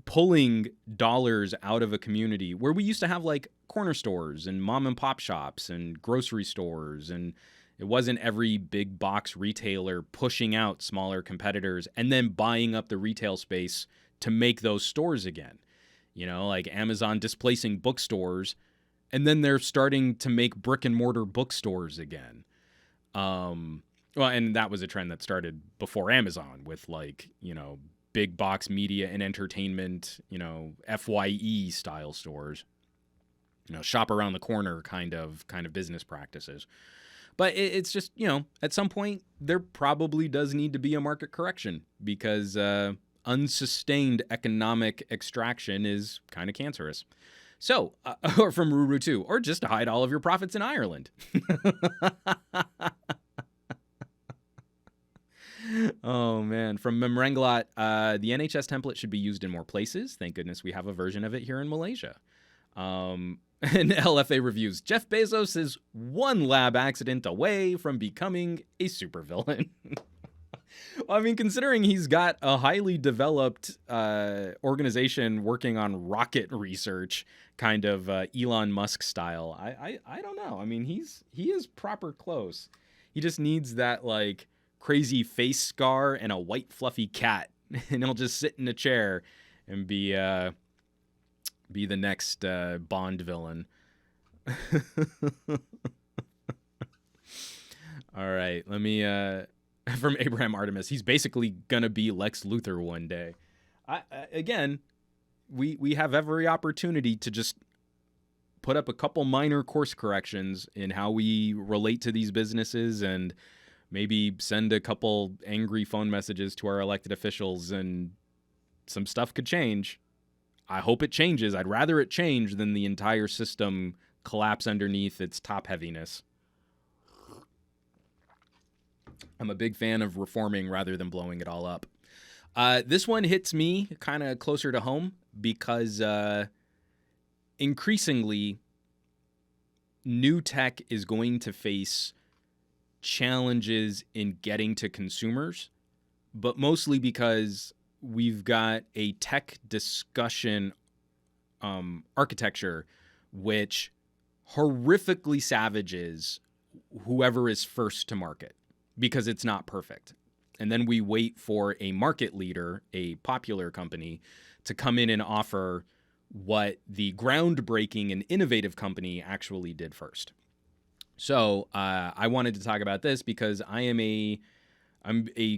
pulling dollars out of a community where we used to have like corner stores and mom and pop shops and grocery stores, and it wasn't every big box retailer pushing out smaller competitors and then buying up the retail space to make those stores again. Like Amazon displacing bookstores, and then they're starting to make brick and mortar bookstores again. Well, and that was a trend that started before Amazon with like, big box media and entertainment, FYE style stores, shop around the corner kind of business practices. But it's just, at some point there probably does need to be a market correction because unsustained economic extraction is kind of cancerous. So, or from Ruru 2, or just to hide all of your profits in Ireland. Oh, man. From Memrenglat, the NHS template should be used in more places. Thank goodness we have a version of it here in Malaysia. And LFA reviews, Jeff Bezos is one lab accident away from becoming a supervillain. Well, I mean, considering he's got a highly developed organization working on rocket research, kind of Elon Musk style, I don't know. I mean, he is proper close. He just needs that, like, crazy face scar and a white fluffy cat, and he'll just sit in a chair and be the next Bond villain. All right, let me from Abraham Artemis, he's basically gonna be Lex Luthor one day. Again, we have every opportunity to just put up a couple minor course corrections in how we relate to these businesses, and maybe send a couple angry phone messages to our elected officials, and some stuff could change. I hope it changes. I'd rather it change than the entire system collapse underneath its top heaviness. I'm a big fan of reforming rather than blowing it all up. This one hits me kind of closer to home because increasingly new tech is going to face challenges in getting to consumers, but mostly because we've got a tech discussion architecture which horrifically savages whoever is first to market because it's not perfect. And then we wait for a market leader, a popular company, to come in and offer what the groundbreaking and innovative company actually did first. So I wanted to talk about this because I'm a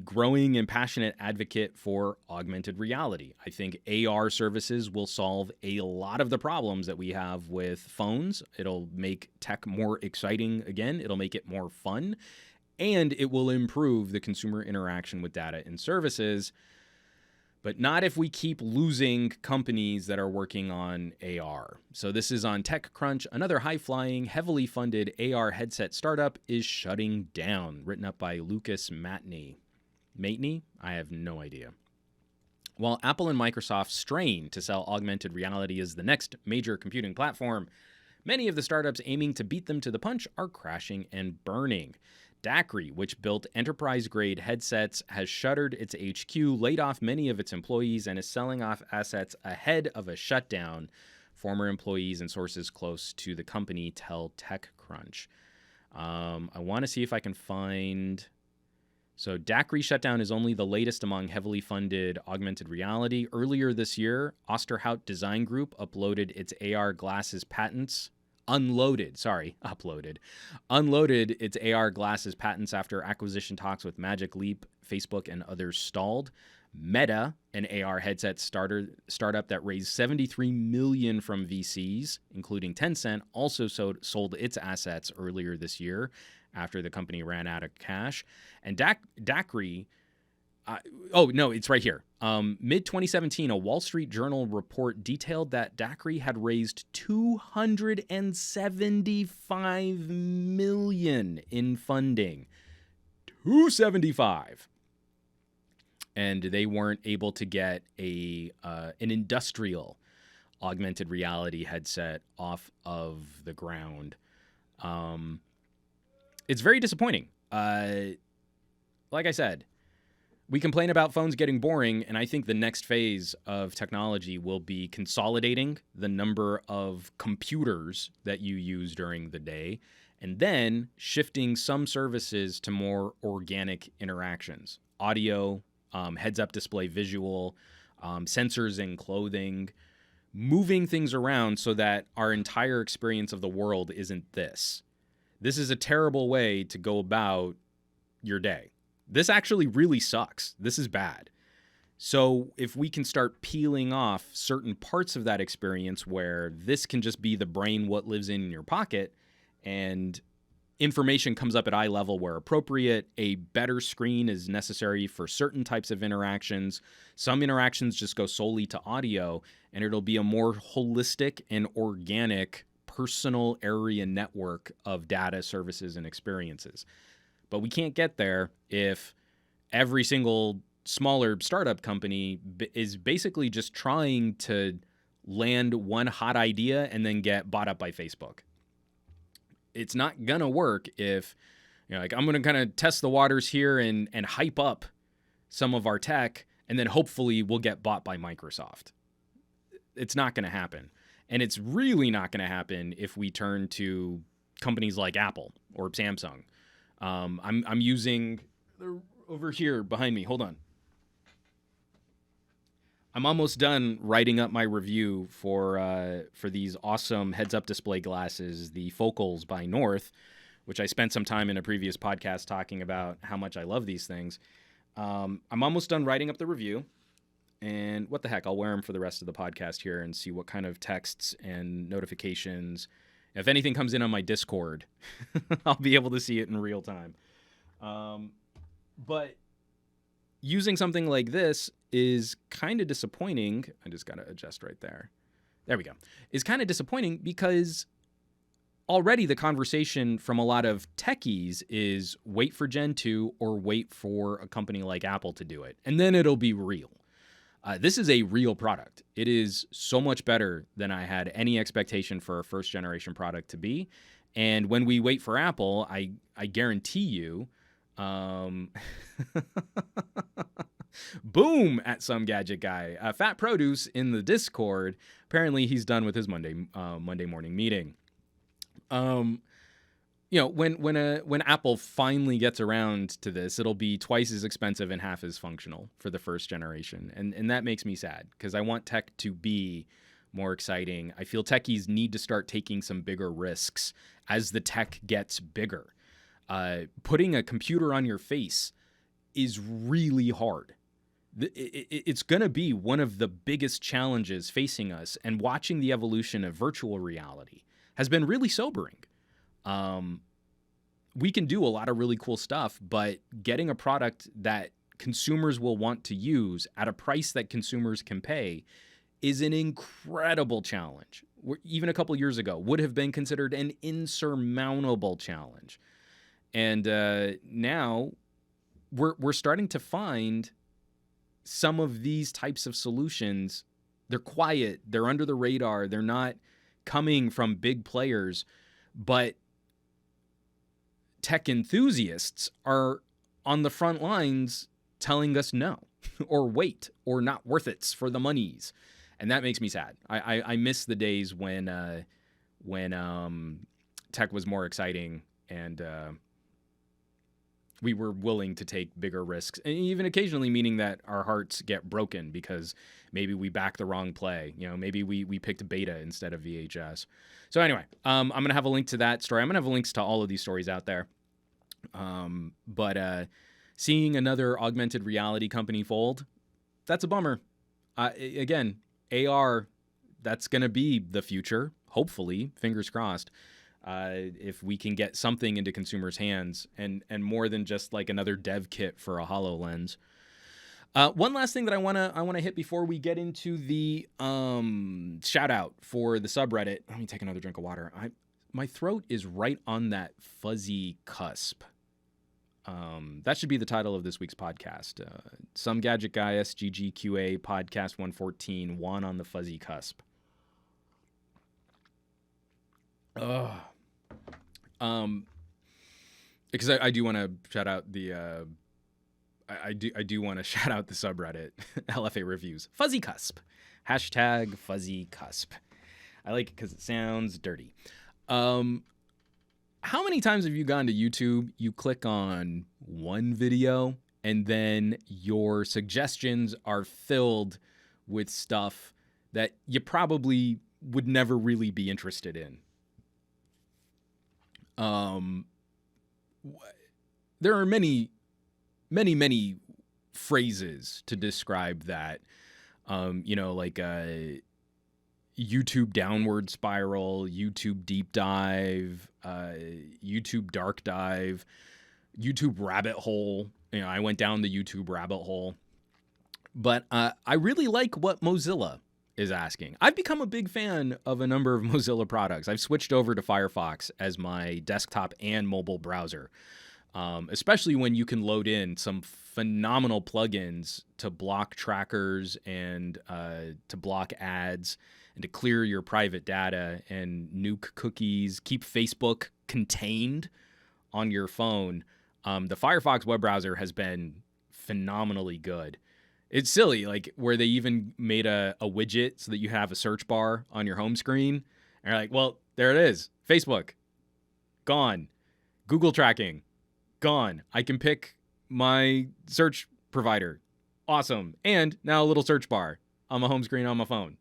growing and passionate advocate for augmented reality. I think AR services will solve a lot of the problems that we have with phones. It'll make tech more exciting again. It'll make it more fun. And it will improve the consumer interaction with data and services. But not if we keep losing companies that are working on AR. So this is on TechCrunch. Another high-flying, heavily funded AR headset startup is shutting down. Written up by Lucas Matney. Matney? I have no idea. While Apple and Microsoft strain to sell augmented reality as the next major computing platform, many of the startups aiming to beat them to the punch are crashing and burning. Dacry, which built enterprise-grade headsets, has shuttered its HQ, laid off many of its employees, and is selling off assets ahead of a shutdown, former employees and sources close to the company tell TechCrunch. I want to see if I can find... So Dacry shutdown is only the latest among heavily funded augmented reality. Earlier this year, Osterhout Design Group uploaded its AR glasses patents... Unloaded its AR glasses patents after acquisition talks with Magic Leap, Facebook, and others stalled. Meta, an AR headset startup that raised $73 million from VCs, including Tencent, also sold its assets earlier this year after the company ran out of cash. And Dacry... it's right here. Mid-2017, a Wall Street Journal report detailed that Dacry had raised $275 million in funding. $275. And they weren't able to get an industrial augmented reality headset off of the ground. It's very disappointing. Like I said, we complain about phones getting boring, and I think the next phase of technology will be consolidating the number of computers that you use during the day, and then shifting some services to more organic interactions. Audio, heads-up display visual, sensors in clothing, moving things around so that our entire experience of the world isn't this. This is a terrible way to go about your day. This actually really sucks. This is bad. So if we can start peeling off certain parts of that experience where this can just be the brain, what lives in your pocket, and information comes up at eye level where appropriate, a better screen is necessary for certain types of interactions. Some interactions just go solely to audio, and it'll be a more holistic and organic personal area network of data, services, and experiences. But we can't get there if every single smaller startup company is basically just trying to land one hot idea and then get bought up by Facebook. It's not going to work if, I'm going to kind of test the waters here and hype up some of our tech, and then hopefully we'll get bought by Microsoft. It's not going to happen. And it's really not going to happen if we turn to companies like Apple or Samsung. I'm using over here behind me. Hold on. I'm almost done writing up my review for these awesome heads-up display glasses, the Focals by North, which I spent some time in a previous podcast talking about how much I love these things. I'm almost done writing up the review, and what the heck, I'll wear them for the rest of the podcast here and see what kind of texts and notifications. If anything comes in on my Discord, I'll be able to see it in real time. But using something like this is kind of disappointing. I just got to adjust right there. There we go. Is kind of disappointing because already the conversation from a lot of techies is wait for Gen 2 or wait for a company like Apple to do it. And then it'll be real. This is a real product. It is so much better than I had any expectation for a first generation product to be. And when we wait for Apple, I guarantee you, boom at SomeGadgetGuy. Fat Produce in the Discord. Apparently he's done with his Monday morning meeting. When Apple finally gets around to this, it'll be twice as expensive and half as functional for the first generation. And that makes me sad because I want tech to be more exciting. I feel techies need to start taking some bigger risks as the tech gets bigger. Putting a computer on your face is really hard. It's going to be one of the biggest challenges facing us, and watching the evolution of virtual reality has been really sobering. We can do a lot of really cool stuff, but getting a product that consumers will want to use at a price that consumers can pay is an incredible challenge. Even a couple years ago would have been considered an insurmountable challenge. And now we're starting to find some of these types of solutions. They're quiet, they're under the radar, they're not coming from big players, but tech enthusiasts are on the front lines telling us no, or wait, or not worth it for the monies. And that makes me sad. I miss the days when tech was more exciting and we were willing to take bigger risks, and even occasionally meaning that our hearts get broken because maybe we backed the wrong play. Maybe we picked beta instead of VHS. So anyway, I'm going to have a link to that story. I'm going to have links to all of these stories out there. But seeing another augmented reality company fold, that's a bummer. Again, AR, that's going to be the future, hopefully, fingers crossed. If we can get something into consumers' hands and more than just like another dev kit for a HoloLens. One last thing that I want to hit before we get into the shout out for the subreddit. Let me take another drink of water. My throat is right on that fuzzy cusp. That should be the title of this week's podcast. Some Gadget Guy, SGGQA, podcast 114, Juan on the fuzzy cusp. Because I do want to shout out the I do want to shout out the subreddit LFA reviews. Fuzzy cusp. Hashtag fuzzy cusp. I like it because it sounds dirty. How many times have you gone to YouTube, you click on one video, and then your suggestions are filled with stuff that you probably would never really be interested in? There are many phrases to describe that. Like YouTube downward spiral, YouTube deep dive, YouTube dark dive, YouTube rabbit hole. I went down the YouTube rabbit hole. But I really like what Mozilla is asking. I've become a big fan of a number of Mozilla products. I've switched over to Firefox as my desktop and mobile browser, especially when you can load in some phenomenal plugins to block trackers and to block ads and to clear your private data and nuke cookies, keep Facebook contained on your phone. The Firefox web browser has been phenomenally good. It's silly, like where they even made a widget so that you have a search bar on your home screen. And you're like, well, there it is. Facebook, gone. Google tracking, gone. I can pick my search provider. Awesome. And now a little search bar on my home screen on my phone.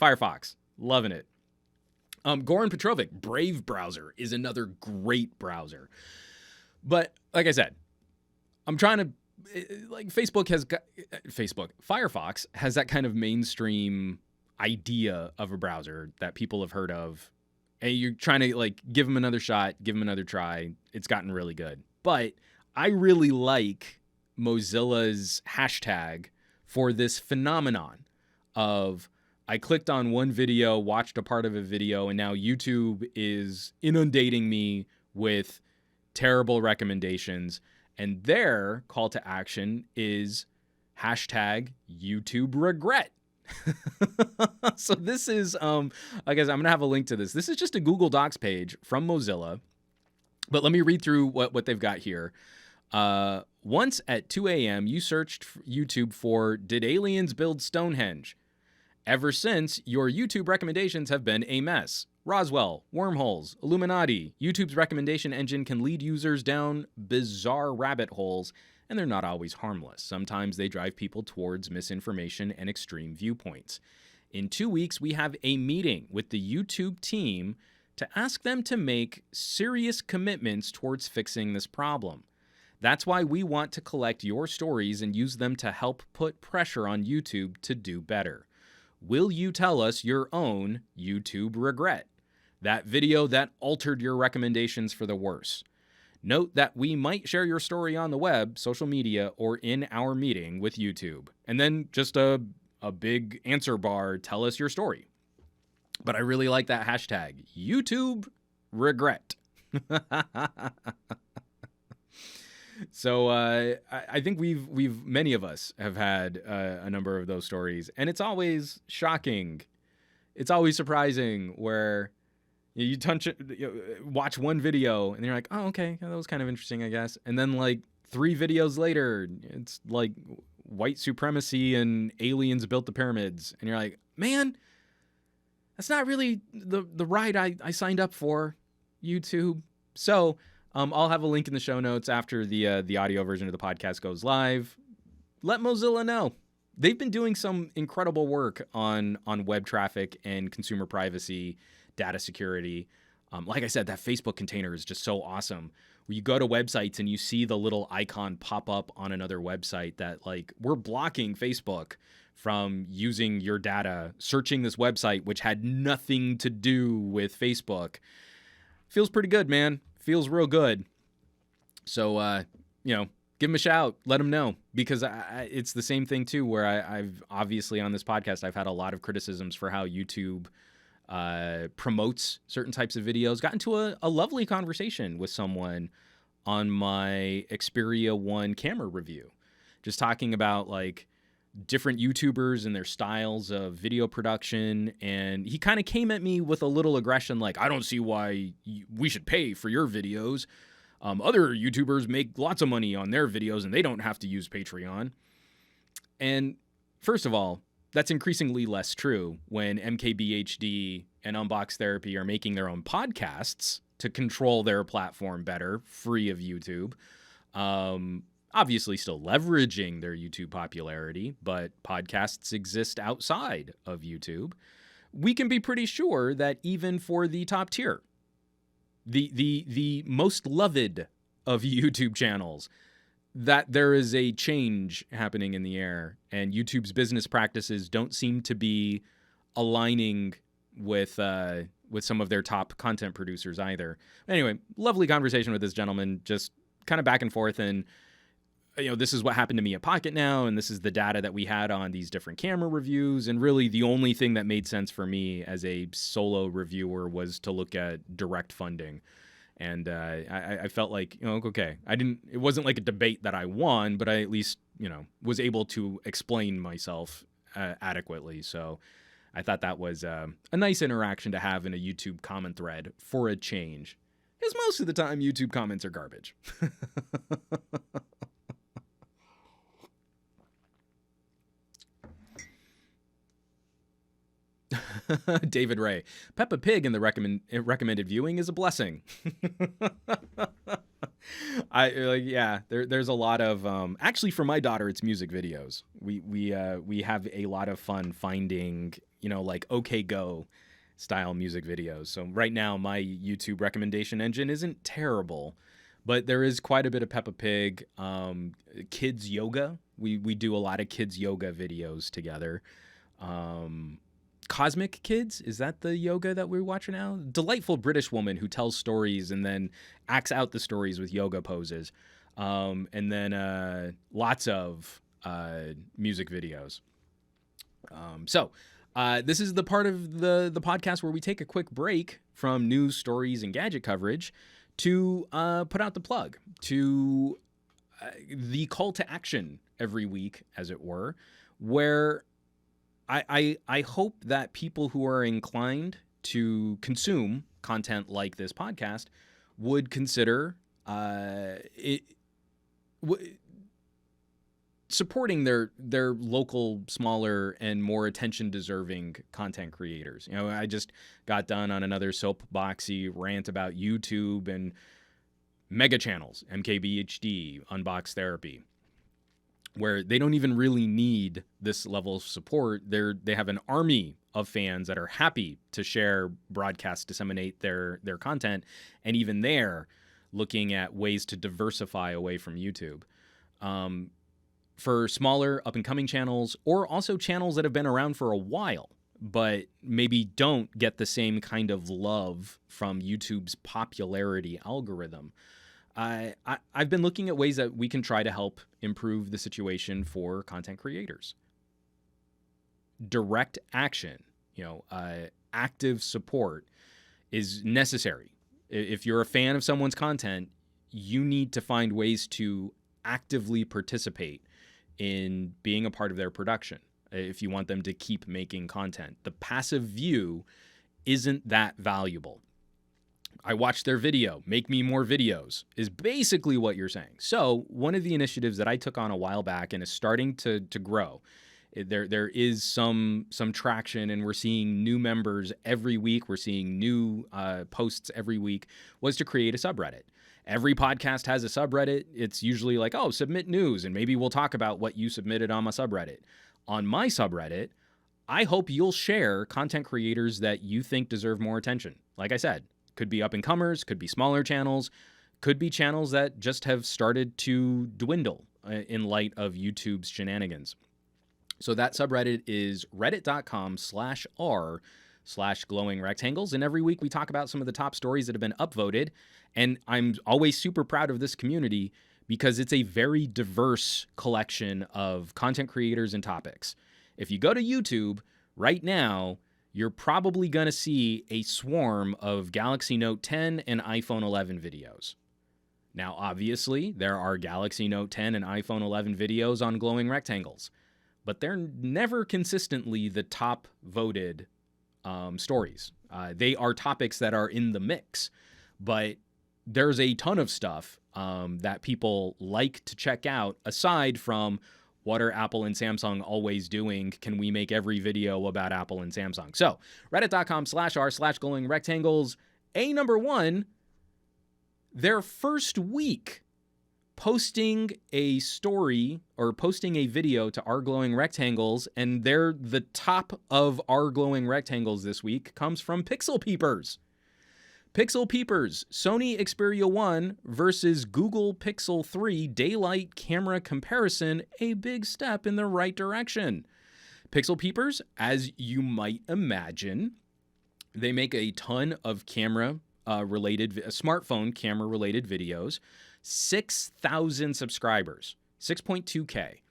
Firefox, loving it. Goran Petrovic, Brave browser is another great browser. But like I said, I'm trying to, like Firefox has that kind of mainstream idea of a browser that people have heard of. And you're trying to like give them another shot, give them another try. It's gotten really good. But I really like Mozilla's hashtag for this phenomenon of I clicked on one video, watched a part of a video, and now YouTube is inundating me with terrible recommendations. And their call to action is hashtag YouTube regret. So this is, I guess I'm going to have a link to this. This is just a Google Docs page from Mozilla, but let me read through what they've got here. Once at 2 a.m., you searched YouTube for, did aliens build Stonehenge? Ever since, your YouTube recommendations have been a mess. Roswell, wormholes, Illuminati. YouTube's recommendation engine can lead users down bizarre rabbit holes, and they're not always harmless. Sometimes they drive people towards misinformation and extreme viewpoints. In 2 weeks, we have a meeting with the YouTube team to ask them to make serious commitments towards fixing this problem. That's why we want to collect your stories and use them to help put pressure on YouTube to do better. Will you tell us your own YouTube regret? That video that altered your recommendations for the worse. Note that we might share your story on the web, social media, or in our meeting with YouTube. And then just a big answer bar, tell us your story. But I really like that hashtag, YouTube regret. So I think we've many of us have had a number of those stories, and it's always shocking. It's always surprising where you watch one video and you're like, oh, okay, that was kind of interesting, I guess. And then like 3 videos later, it's like white supremacy and aliens built the pyramids, and you're like, man, that's not really the ride I signed up for, YouTube. So I'll have a link in the show notes after the audio version of the podcast goes live. Let Mozilla know. They've been doing some incredible work on web traffic and consumer privacy, data security. Like I said, that Facebook container is just so awesome. Where you go to websites and you see the little icon pop up on another website that like, we're blocking Facebook from using your data, searching this website, which had nothing to do with Facebook. Feels pretty good, man. Feels real good. So, give them a shout. Let them know, because it's the same thing too, where I've obviously on this podcast, I've had a lot of criticisms for how YouTube promotes certain types of videos. Got into a lovely conversation with someone on my Xperia 1 camera review, just talking about like different YouTubers and their styles of video production. And he kind of came at me with a little aggression, like, I don't see why we should pay for your videos. Other YouTubers make lots of money on their videos and they don't have to use Patreon. And first of all, that's increasingly less true when MKBHD and Unbox Therapy are making their own podcasts to control their platform better, free of YouTube. Obviously still leveraging their YouTube popularity, but podcasts exist outside of YouTube. We can be pretty sure that even for the top tier, the most loved of YouTube channels, that there is a change happening in the air, and YouTube's business practices don't seem to be aligning with some of their top content producers either. Anyway, lovely conversation with this gentleman, just kind of back and forth, and this is what happened to me at Pocket Now, and this is the data that we had on these different camera reviews. And really the only thing that made sense for me as a solo reviewer was to look at direct funding. And I felt like, okay, it wasn't like a debate that I won, but I at least, was able to explain myself adequately. So I thought that was a nice interaction to have in a YouTube comment thread for a change. Because most of the time YouTube comments are garbage. David Ray, Peppa Pig in the recommended viewing is a blessing. There's a lot of actually for my daughter, it's music videos. We have a lot of fun finding like OK Go style music videos. So right now my YouTube recommendation engine isn't terrible, but there is quite a bit of Peppa Pig. Kids yoga, we do a lot of kids yoga videos together. Cosmic Kids, is that the yoga that we're watching now? Delightful British woman who tells stories and then acts out the stories with yoga poses. And then lots of music videos. So this is the part of the podcast where we take a quick break from news, stories, and gadget coverage to put out the plug to the call to action every week, as it were, where I hope that people who are inclined to consume content like this podcast would consider supporting their local, smaller, and more attention-deserving content creators. You know, I just got done on another soapboxy rant about YouTube and mega channels, MKBHD, Unbox Therapy, where they don't even really need this level of support. They have an army of fans that are happy to share, broadcast, disseminate their content, and even they're looking at ways to diversify away from YouTube. For smaller up-and-coming channels, or also channels that have been around for a while, but maybe don't get the same kind of love from YouTube's popularity algorithm, I've been looking at ways that we can try to help improve the situation for content creators. Direct action, active support is necessary. If you're a fan of someone's content, you need to find ways to actively participate in being a part of their production if you want them to keep making content. The passive view isn't that valuable. I watched their video, make me more videos, is basically what you're saying. So one of the initiatives that I took on a while back and is starting to grow, there is some traction, and we're seeing new members every week. We're seeing new posts every week, was to create a subreddit. Every podcast has a subreddit. It's usually like, oh, submit news, and maybe we'll talk about what you submitted on my subreddit. On my subreddit, I hope you'll share content creators that you think deserve more attention. Like I said, could be up-and-comers, could be smaller channels, could be channels that just have started to dwindle in light of YouTube's shenanigans. So that subreddit is reddit.com/r/glowing-rectangles. And every week we talk about some of the top stories that have been upvoted. And I'm always super proud of this community because it's a very diverse collection of content creators and topics. If you go to YouTube right now, you're probably going to see a swarm of Galaxy Note 10 and iPhone 11 videos. Now, obviously, there are Galaxy Note 10 and iPhone 11 videos on glowing rectangles, but they're never consistently the top voted stories. They are topics that are in the mix, but there's a ton of stuff that people like to check out aside from what are Apple and Samsung always doing? Can we make every video about Apple and Samsung? So reddit.com/r/glowing-rectangles, number one, their first week posting a story or posting a video to our glowing rectangles, and they're the top of our glowing rectangles this week, comes from Pixel Peepers. Pixel Peepers, Sony Xperia 1 versus Google Pixel 3 daylight camera comparison, a big step in the right direction. Pixel Peepers, as you might imagine, they make a ton of smartphone camera-related videos. 6,000 subscribers, 6.2K.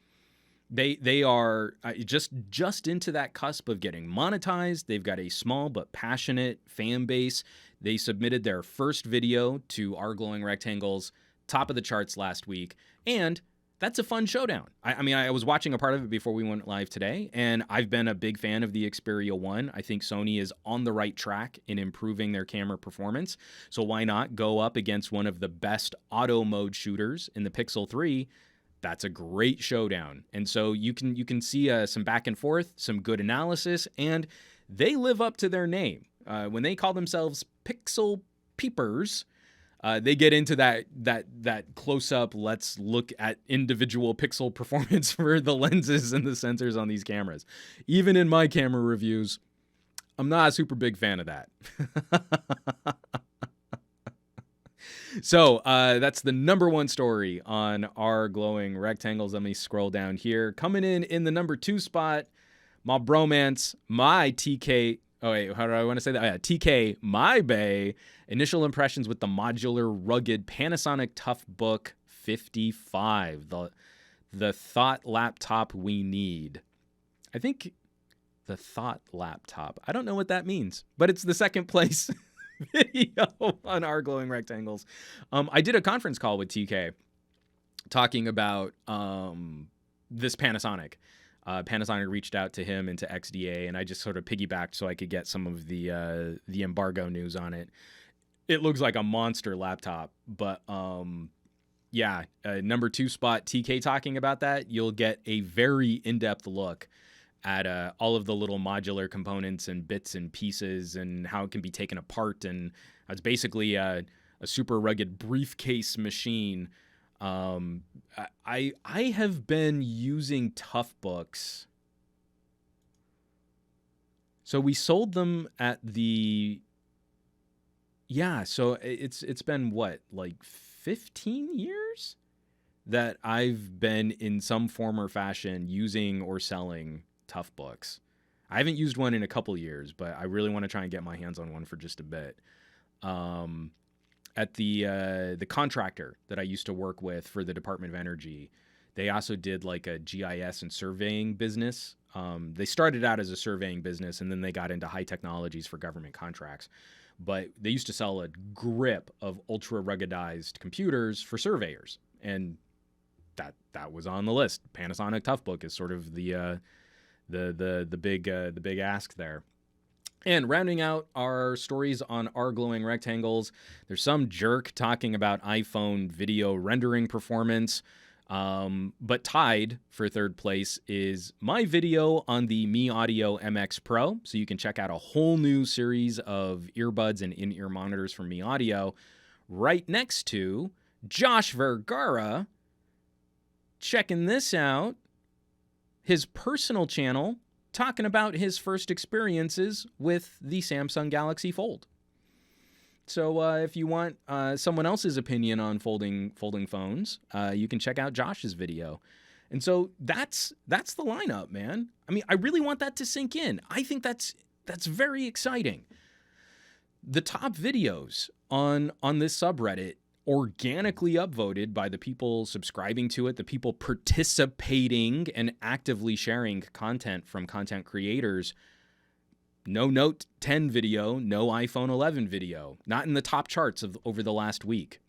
They are just into that cusp of getting monetized. They've got a small but passionate fan base. They submitted their first video to our glowing rectangles, top of the charts last week, and that's a fun showdown. I was watching a part of it before we went live today, and I've been a big fan of the Xperia 1. I think Sony is on the right track in improving their camera performance, so why not go up against one of the best auto mode shooters in the Pixel 3? That's a great showdown. And so you can see some back and forth, some good analysis, and they live up to their name. When they call themselves Pixel Peepers, they get into that close-up, let's look at individual pixel performance for the lenses and the sensors on these cameras. Even in my camera reviews, I'm not a super big fan of that. So that's the number one story on our glowing rectangles. Let me scroll down here. Coming in the number 2 spot, my bromance, my TK. Oh, wait, how do I want to say that? Oh, yeah, TK, my bae. Initial impressions with the modular, rugged Panasonic Toughbook 55. The thought laptop we need. I think the thought laptop. I don't know what that means, but it's the second place video on our glowing rectangles. I did a conference call with TK talking about this Panasonic. Panasonic reached out to him and to XDA, and I just sort of piggybacked so I could get some of the embargo news on it. It looks like a monster laptop, but yeah, number 2 spot, TK talking about that. You'll get a very in-depth look at all of the little modular components and bits and pieces and how it can be taken apart. And it's basically a super rugged briefcase machine. I have been using Toughbooks. So we sold them at the... Yeah, so it's been what, like 15 years that I've been in some form or fashion using or selling Toughbooks. I haven't used one in a couple years, but I really want to try and get my hands on one for just a bit. At the contractor that I used to work with for the Department of Energy, they also did like a GIS and surveying business. They started out as a surveying business, and then they got into high technologies for government contracts. But they used to sell a grip of ultra ruggedized computers for surveyors, and that was on the list. Panasonic Toughbook is sort of the big ask there. And rounding out our stories on our glowing rectangles, there's some jerk talking about iPhone video rendering performance. But tied for third place is my video on the Mi Audio MX Pro. So you can check out a whole new series of earbuds and in-ear monitors from Mi Audio right next to Josh Vergara checking this out, his personal channel, talking about his first experiences with the Samsung Galaxy Fold. So if you want someone else's opinion on folding phones, you can check out Josh's video. And so that's the lineup, man. I mean, I really want that to sink in. I think that's very exciting. The top videos on this subreddit, organically upvoted by the people subscribing to it, the people participating and actively sharing content from content creators. No Note 10 video, no iPhone 11 video, not in the top charts of over the last week.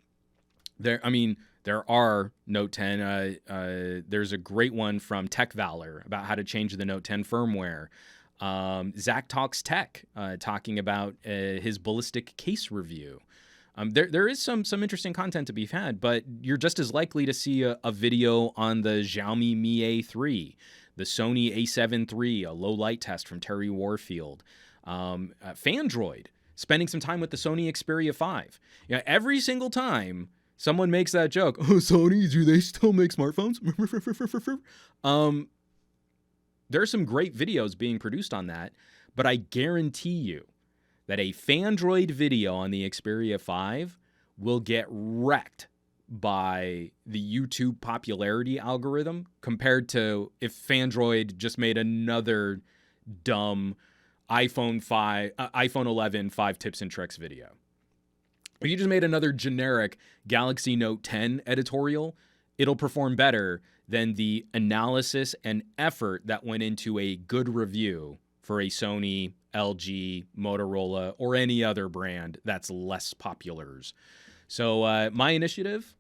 There are Note 10. There's a great one from Tech Valor about how to change the Note 10 firmware. Zach Talks Tech talking about his ballistic case review. There is some interesting content to be had, but you're just as likely to see a video on the Xiaomi Mi A3, the Sony A7 III, a low light test from Terry Warfield, Fandroid, spending some time with the Sony Xperia 5. You know, every single time someone makes that joke, oh, Sony, do they still make smartphones? There are some great videos being produced on that, but I guarantee you that a Fandroid video on the Xperia 5 will get wrecked by the YouTube popularity algorithm compared to if Fandroid just made another dumb iPhone 11 5 tips and tricks video. If you just made another generic Galaxy Note 10 editorial, it'll perform better than the analysis and effort that went into a good review for a Sony, LG, Motorola, or any other brand that's less populars. So my initiative,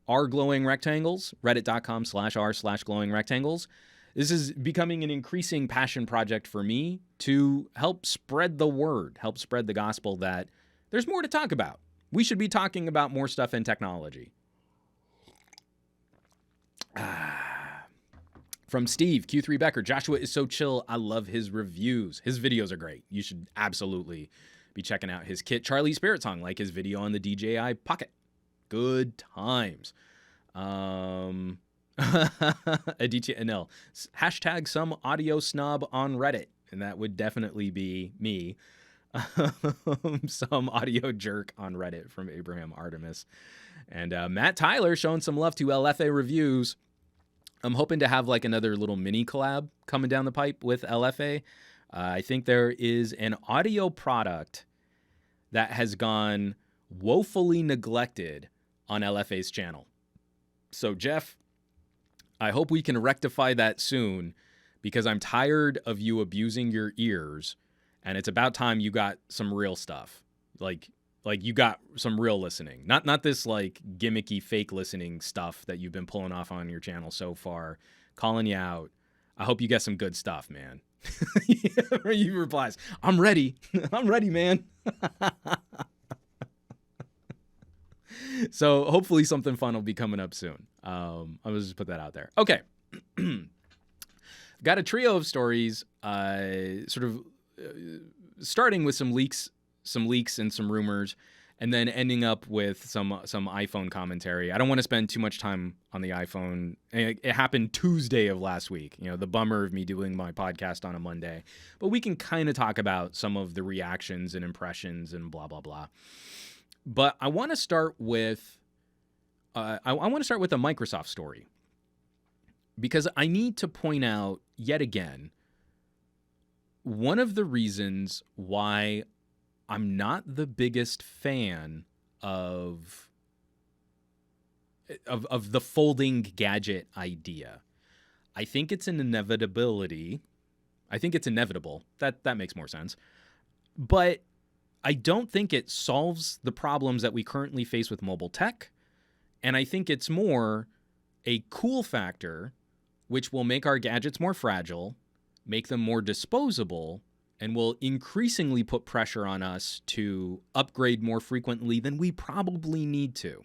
R Glowing Rectangles, reddit.com/r/glowing rectangles. This is becoming an increasing passion project for me to help spread the word, help spread the gospel that there's more to talk about. We should be talking about more stuff in technology. From Steve, Q3 Becker, Joshua is so chill. I love his reviews. His videos are great. You should absolutely be checking out his kit. Charlie Spirit Song, like his video on the DJI Pocket. Good times. Aditya Anil, hashtag some audio snob on Reddit. And that would definitely be me. Some audio jerk on Reddit from Abraham Artemis. And Matt Tyler showing some love to LFA reviews. I'm hoping to have like another little mini collab coming down the pipe with LFA. I think there is an audio product that has gone woefully neglected on LFA's channel. So Jeff, I hope we can rectify that soon because I'm tired of you abusing your ears and it's about time you got some real stuff. Like you got some real listening. Not this like gimmicky fake listening stuff that you've been pulling off on your channel so far. calling you out. I hope you get some good stuff, man. He replies, I'm ready. I'm ready, man. So hopefully something fun will be coming up soon. I'll just put that out there. Okay. Got a trio of stories, starting with some leaks and some rumors, and then ending up with some iPhone commentary. I don't want to spend too much time on the iPhone. It happened Tuesday of last week, the bummer of me doing my podcast on a Monday. But we can kind of talk about some of the reactions and impressions and blah, blah, blah. But I want to start with a Microsoft story, because I need to point out yet again one of the reasons why I'm not the biggest fan of the folding gadget idea. I think it's an inevitability. I think it's inevitable. That makes more sense. But I don't think it solves the problems that we currently face with mobile tech. And I think it's more a cool factor, which will make our gadgets more fragile, make them more disposable, and will increasingly put pressure on us to upgrade more frequently than we probably need to.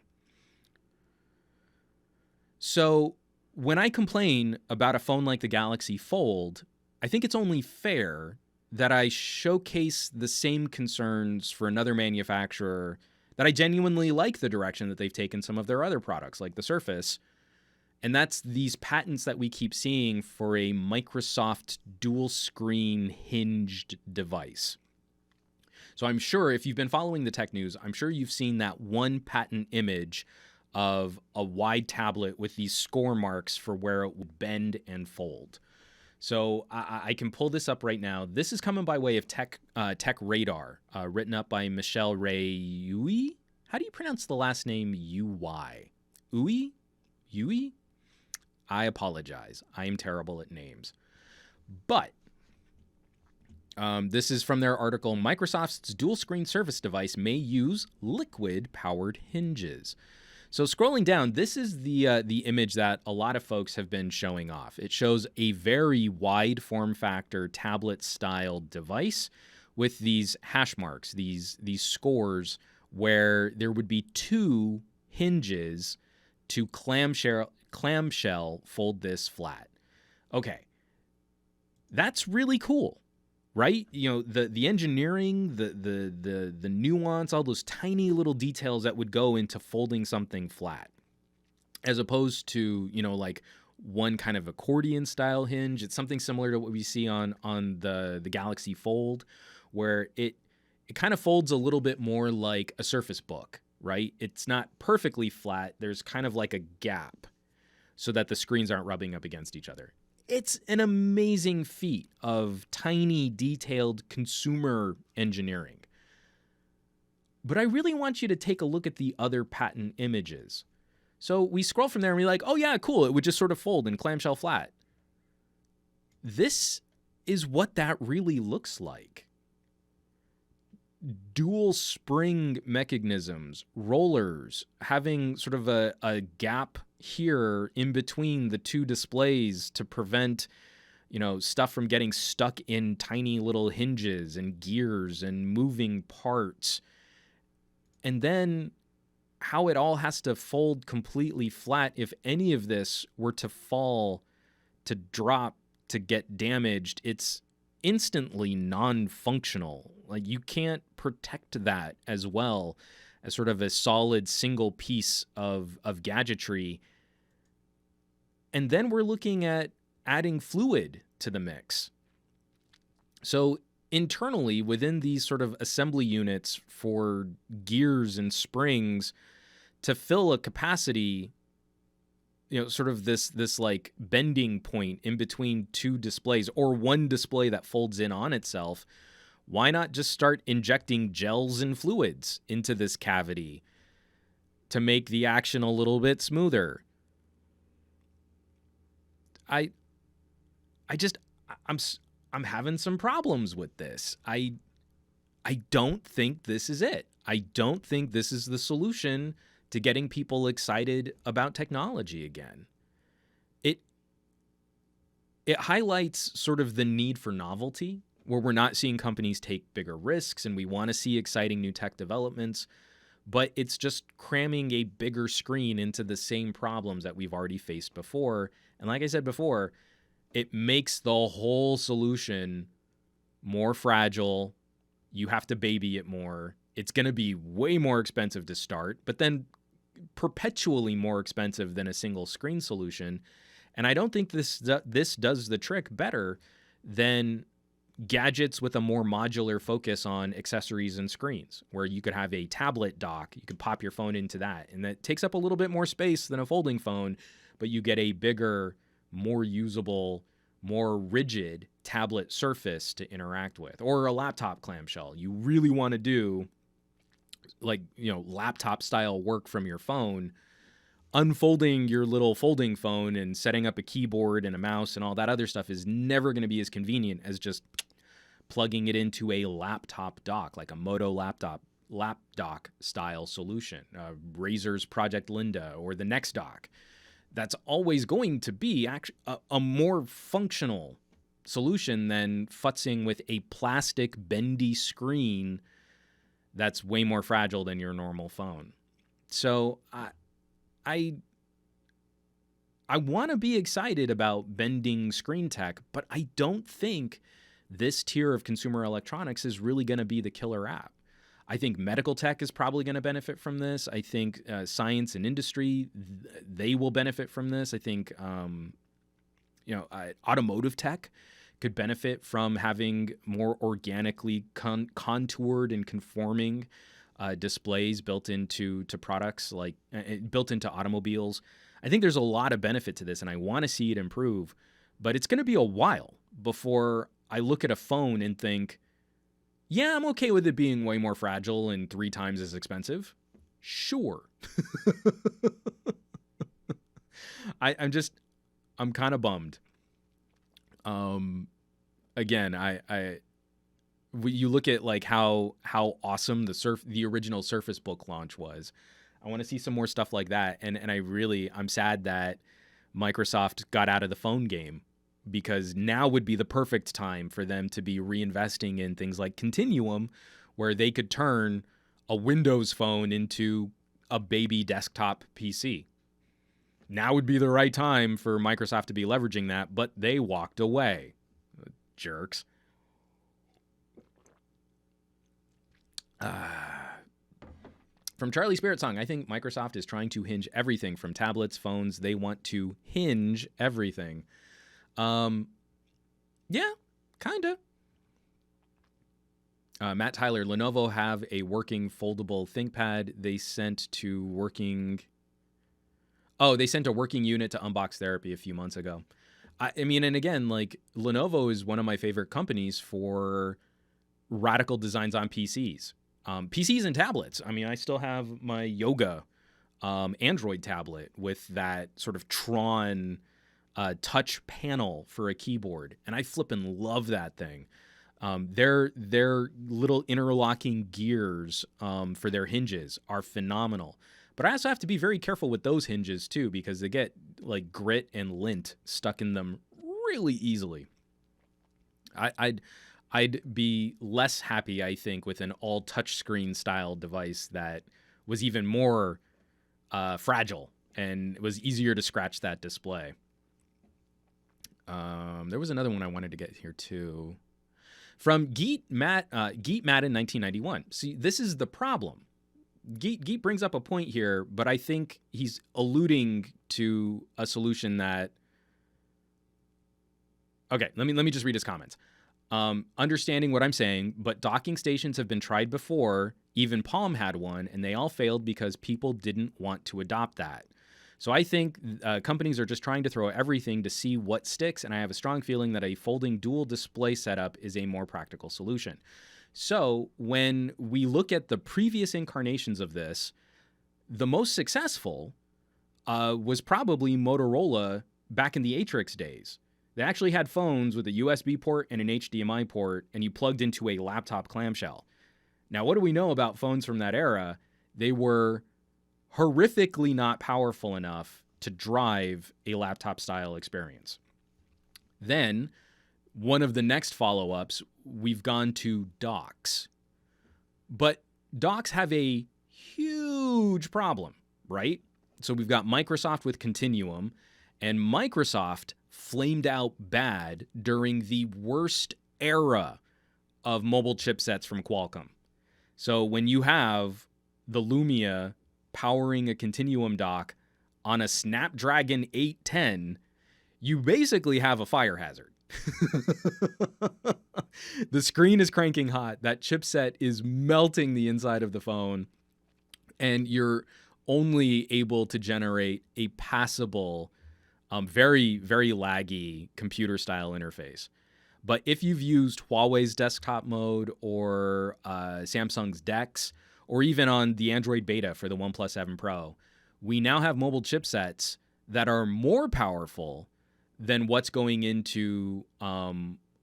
So when I complain about a phone like the Galaxy Fold, I think it's only fair that I showcase the same concerns for another manufacturer that I genuinely like the direction that they've taken some of their other products, like the Surface. And that's these patents that we keep seeing for a Microsoft dual screen hinged device. So I'm sure if you've been following the tech news, I'm sure you've seen that one patent image of a wide tablet with these score marks for where it would bend and fold. So I can pull this up right now. This is coming by way of Tech Radar, written up by Michelle Ray Uy. How do you pronounce the last name Uy? Uy? Uy? I apologize. I am terrible at names. But this is from their article, Microsoft's dual screen Surface device may use liquid-powered hinges. So scrolling down, this is the image that a lot of folks have been showing off. It shows a very wide form factor tablet-style device with these hash marks, these scores where there would be two hinges to clamshell fold this flat. Okay, that's really cool. Right? The engineering, the nuance, all those tiny little details that would go into folding something flat, as opposed to, like one kind of accordion style hinge. It's something similar to what we see on the Galaxy Fold, where it kind of folds a little bit more like a Surface Book, right? It's not perfectly flat. There's kind of like a gap so that the screens aren't rubbing up against each other. It's an amazing feat of tiny, detailed consumer engineering. But I really want you to take a look at the other patent images. So we scroll from there and we're like, oh yeah, cool. It would just sort of fold and clamshell flat. This is what that really looks like. Dual spring mechanisms, rollers, having sort of a gap here in between the two displays to prevent, stuff from getting stuck in tiny little hinges and gears and moving parts. And then how it all has to fold completely flat if any of this were to fall, to drop, to get damaged. It's instantly non-functional. Like, you can't protect that as well as sort of a solid single piece of gadgetry. And then we're looking at adding fluid to the mix. So internally, within these sort of assembly units for gears and springs, to fill a capacity, sort of this like bending point in between two displays, or one display that folds in on itself, why not just start injecting gels and fluids into this cavity to make the action a little bit smoother? I'm having some problems with this. I don't think this is it. I don't think this is the solution to getting people excited about technology again. it highlights sort of the need for novelty, where we're not seeing companies take bigger risks and we want to see exciting new tech developments, but it's just cramming a bigger screen into the same problems that we've already faced before. And like I said before, it makes the whole solution more fragile. You have to baby it more. It's going to be way more expensive to start, but then perpetually more expensive than a single screen solution. And I don't think this does the trick better than gadgets with a more modular focus on accessories and screens, where you could have a tablet dock. You could pop your phone into that, and that takes up a little bit more space than a folding phone, but you get a bigger, more usable, more rigid tablet surface to interact with, or a laptop clamshell. You really want to do laptop style work from your phone. Unfolding your little folding phone and setting up a keyboard and a mouse and all that other stuff is never going to be as convenient as just plugging it into a laptop dock, like a Moto lap dock style solution, Razer's Project Linda or the Next Dock. That's always going to be a more functional solution than futzing with a plastic bendy screen that's way more fragile than your normal phone. So I want to be excited about bending screen tech, but I don't think this tier of consumer electronics is really going to be the killer app. I think medical tech is probably going to benefit from this. I think science and industry, they will benefit from this. I think automotive tech could benefit from having more organically contoured and conforming displays built into products, like built into automobiles. I think there's a lot of benefit to this, and I want to see it improve. But it's going to be a while before I look at a phone and think, yeah, I'm okay with it being way more fragile and 3 times as expensive. Sure. I'm kind of bummed. Again, you look at like how awesome the original Surface Book launch was. I want to see some more stuff like that. And I'm sad that Microsoft got out of the phone game, because now would be the perfect time for them to be reinvesting in things like Continuum, where they could turn a Windows phone into a baby desktop PC. Now would be the right time for Microsoft to be leveraging that, but they walked away. Jerks. From Charlie Spirit Song, I think Microsoft is trying to hinge everything from tablets, phones. They want to hinge everything. Yeah, kinda. Matt Tyler, Lenovo have a working foldable ThinkPad. They sent a working unit to Unbox Therapy a few months ago. I mean, and again, like, Lenovo is one of my favorite companies for radical designs on PCs. PCs and tablets. I mean, I still have my Yoga Android tablet with that sort of Tron touch panel for a keyboard, and I flippin' love that thing. Their little interlocking gears for their hinges are phenomenal. But I also have to be very careful with those hinges too, because they get like grit and lint stuck in them really easily. I'd be less happy, I think, with an all touchscreen style device that was even more fragile and it was easier to scratch that display. There was another one I wanted to get here too. From Geet Matt in 1991. See, this is the problem. Geet brings up a point here, but I think he's alluding to a solution that... Okay, let me just read his comments. Understanding what I'm saying, but docking stations have been tried before. Even Palm had one, and they all failed because people didn't want to adopt that. So I think companies are just trying to throw everything to see what sticks, and I have a strong feeling that a folding dual display setup is a more practical solution. So when we look at the previous incarnations of this, the most successful was probably Motorola back in the Atrix days. They actually had phones with a USB port and an HDMI port, and you plugged into a laptop clamshell. Now, what do we know about phones from that era? They were horrifically not powerful enough to drive a laptop-style experience. Then one of the next follow-ups, we've gone to docks. But docks have a huge problem, right? So we've got Microsoft with Continuum, and Microsoft flamed out bad during the worst era of mobile chipsets from Qualcomm. So when you have the Lumia powering a Continuum dock on a Snapdragon 810, you basically have a fire hazard. The screen is cranking hot. That chipset is melting the inside of the phone, and you're only able to generate a passable, very, very laggy computer-style interface. But if you've used Huawei's desktop mode or Samsung's DeX, or even on the Android beta for the OnePlus 7 Pro, we now have mobile chipsets that are more powerful than what's going into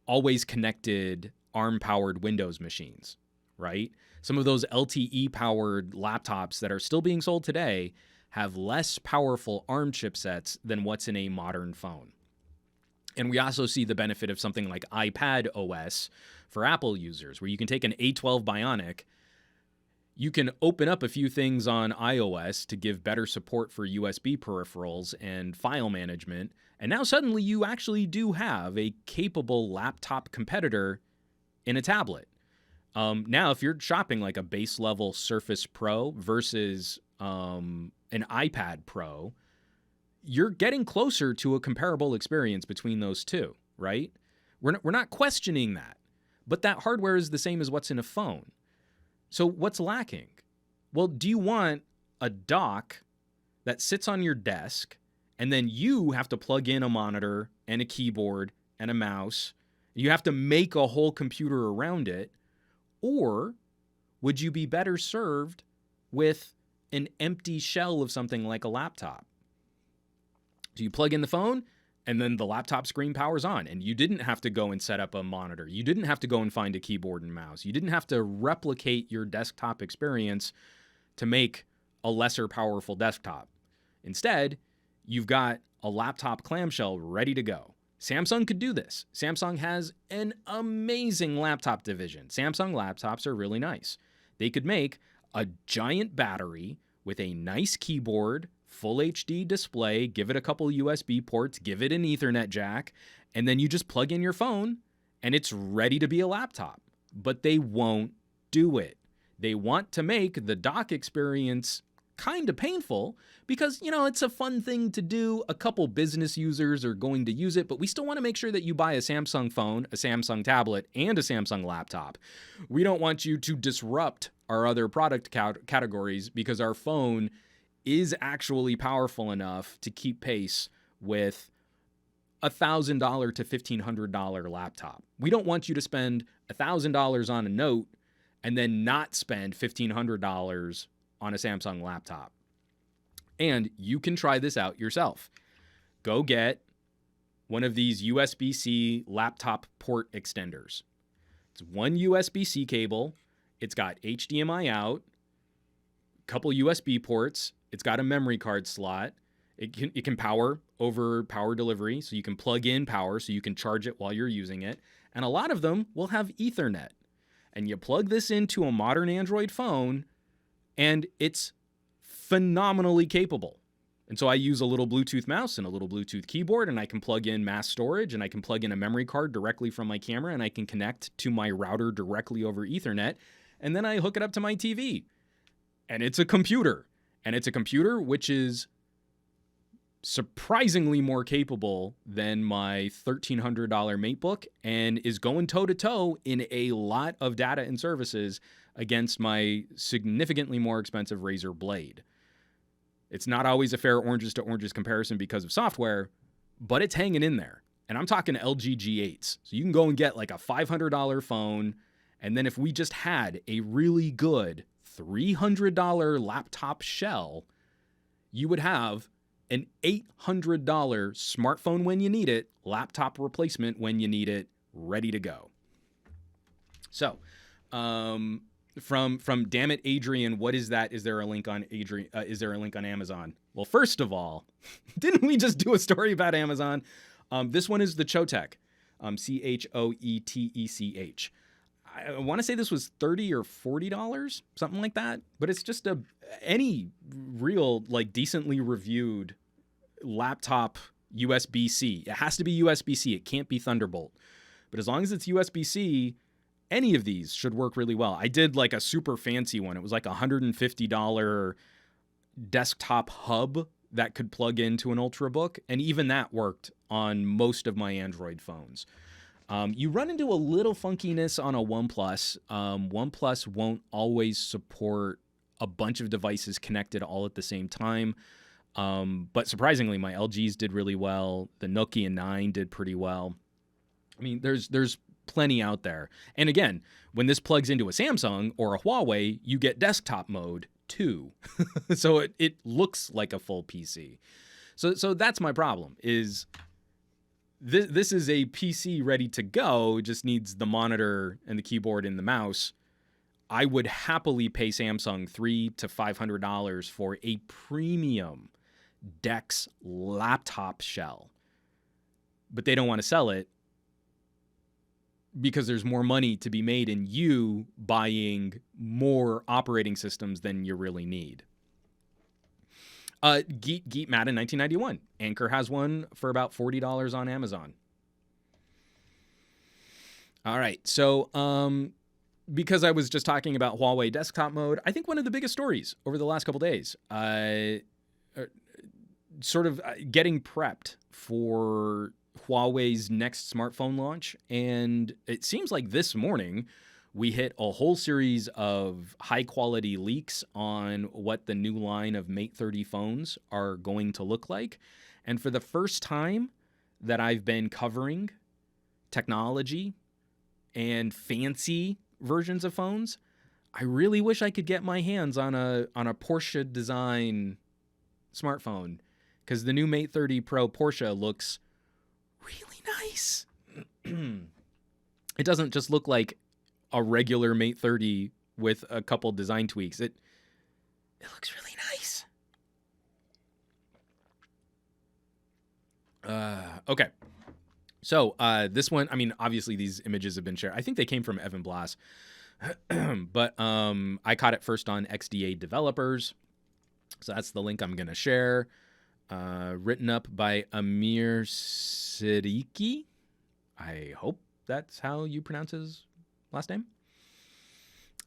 always connected ARM-powered Windows machines, right? Some of those LTE-powered laptops that are still being sold today have less powerful ARM chipsets than what's in a modern phone. And we also see the benefit of something like iPad OS for Apple users, where you can take an A12 Bionic, you can open up a few things on iOS to give better support for USB peripherals and file management, and now suddenly you actually do have a capable laptop competitor in a tablet. Now, if you're shopping like a base level Surface Pro versus an iPad Pro, you're getting closer to a comparable experience between those two, right? We're not questioning that, but that hardware is the same as what's in a phone. So what's lacking? Well, do you want a dock that sits on your desk and then you have to plug in a monitor and a keyboard and a mouse? You have to make a whole computer around it. Or would you be better served with an empty shell of something like a laptop? So you plug in the phone, and then the laptop screen powers on, and you didn't have to go and set up a monitor. You didn't have to go and find a keyboard and mouse. You didn't have to replicate your desktop experience to make a lesser powerful desktop. Instead, you've got a laptop clamshell ready to go. Samsung could do this. Samsung has an amazing laptop division. Samsung laptops are really nice. They could make a giant battery with a nice keyboard, full HD display, give it a couple USB ports, give it an Ethernet jack, and then you just plug in your phone and it's ready to be a laptop. But they won't do it. They want to make the dock experience kind of painful because, it's a fun thing to do. A couple business users are going to use it, but we still want to make sure that you buy a Samsung phone, a Samsung tablet, and a Samsung laptop. We don't want you to disrupt our other product categories because our phone is actually powerful enough to keep pace with a $1,000 to $1,500 laptop. We don't want you to spend $1,000 on a Note and then not spend $1,500 on a Samsung laptop. And you can try this out yourself. Go get one of these USB-C laptop port extenders. It's one USB-C cable. It's got HDMI out, a couple USB ports. It's got a memory card slot. It can power over power delivery, so you can plug in power so you can charge it while you're using it. And a lot of them will have Ethernet. And you plug this into a modern Android phone, and it's phenomenally capable. And so I use a little Bluetooth mouse and a little Bluetooth keyboard, and I can plug in mass storage, and I can plug in a memory card directly from my camera, and I can connect to my router directly over Ethernet, and then I hook it up to my TV. And it's a computer. And it's a computer which is surprisingly more capable than my $1,300 MateBook and is going toe-to-toe in a lot of data and services against my significantly more expensive Razer Blade. It's not always a fair oranges to oranges comparison because of software, but it's hanging in there. And I'm talking LG G8s. So you can go and get like a $500 phone, and then if we just had a really good $300 laptop shell, you would have an $800 smartphone when you need it, laptop replacement when you need it, ready to go. So, from Damn It Adrian, what is that? Is there a link on Amazon? Well, first of all, didn't we just do a story about Amazon? This one is the Choetech, Choetech. I want to say this was $30 or $40, something like that. But it's just any real, like, decently reviewed laptop USB-C. It has to be USB-C. It can't be Thunderbolt. But as long as it's USB-C, any of these should work really well. I did like a super fancy one. It was like a $150 desktop hub that could plug into an Ultrabook. And even that worked on most of my Android phones. You run into a little funkiness on a OnePlus. OnePlus won't always support a bunch of devices connected all at the same time. But surprisingly, my LGs did really well. The Nokia 9 did pretty well. I mean, there's plenty out there. And again, when this plugs into a Samsung or a Huawei, you get desktop mode too. So it looks like a full PC. So that's my problem is this is a PC ready to go, just needs the monitor and the keyboard and the mouse. I would happily pay Samsung $300 to $500 for a premium DeX laptop shell. But they don't want to sell it because there's more money to be made in you buying more operating systems than you really need. Geet Mate in 1991. Anker has one for about $40 on Amazon. All right, so because I was just talking about Huawei desktop mode, I think one of the biggest stories over the last couple days, sort of getting prepped for Huawei's next smartphone launch. And it seems like this morning we hit a whole series of high-quality leaks on what the new line of Mate 30 phones are going to look like. And for the first time that I've been covering technology and fancy versions of phones, I really wish I could get my hands on a Porsche design smartphone, because the new Mate 30 Pro Porsche looks really nice. It doesn't just look like a regular Mate 30 with a couple design tweaks. It looks really nice. Okay. So this one, I mean, obviously these images have been shared. I think they came from Evan Blass. But I caught it first on XDA Developers. So that's the link I'm going to share. Written up by Amir Siddiqui. I hope that's how you pronounce his last name.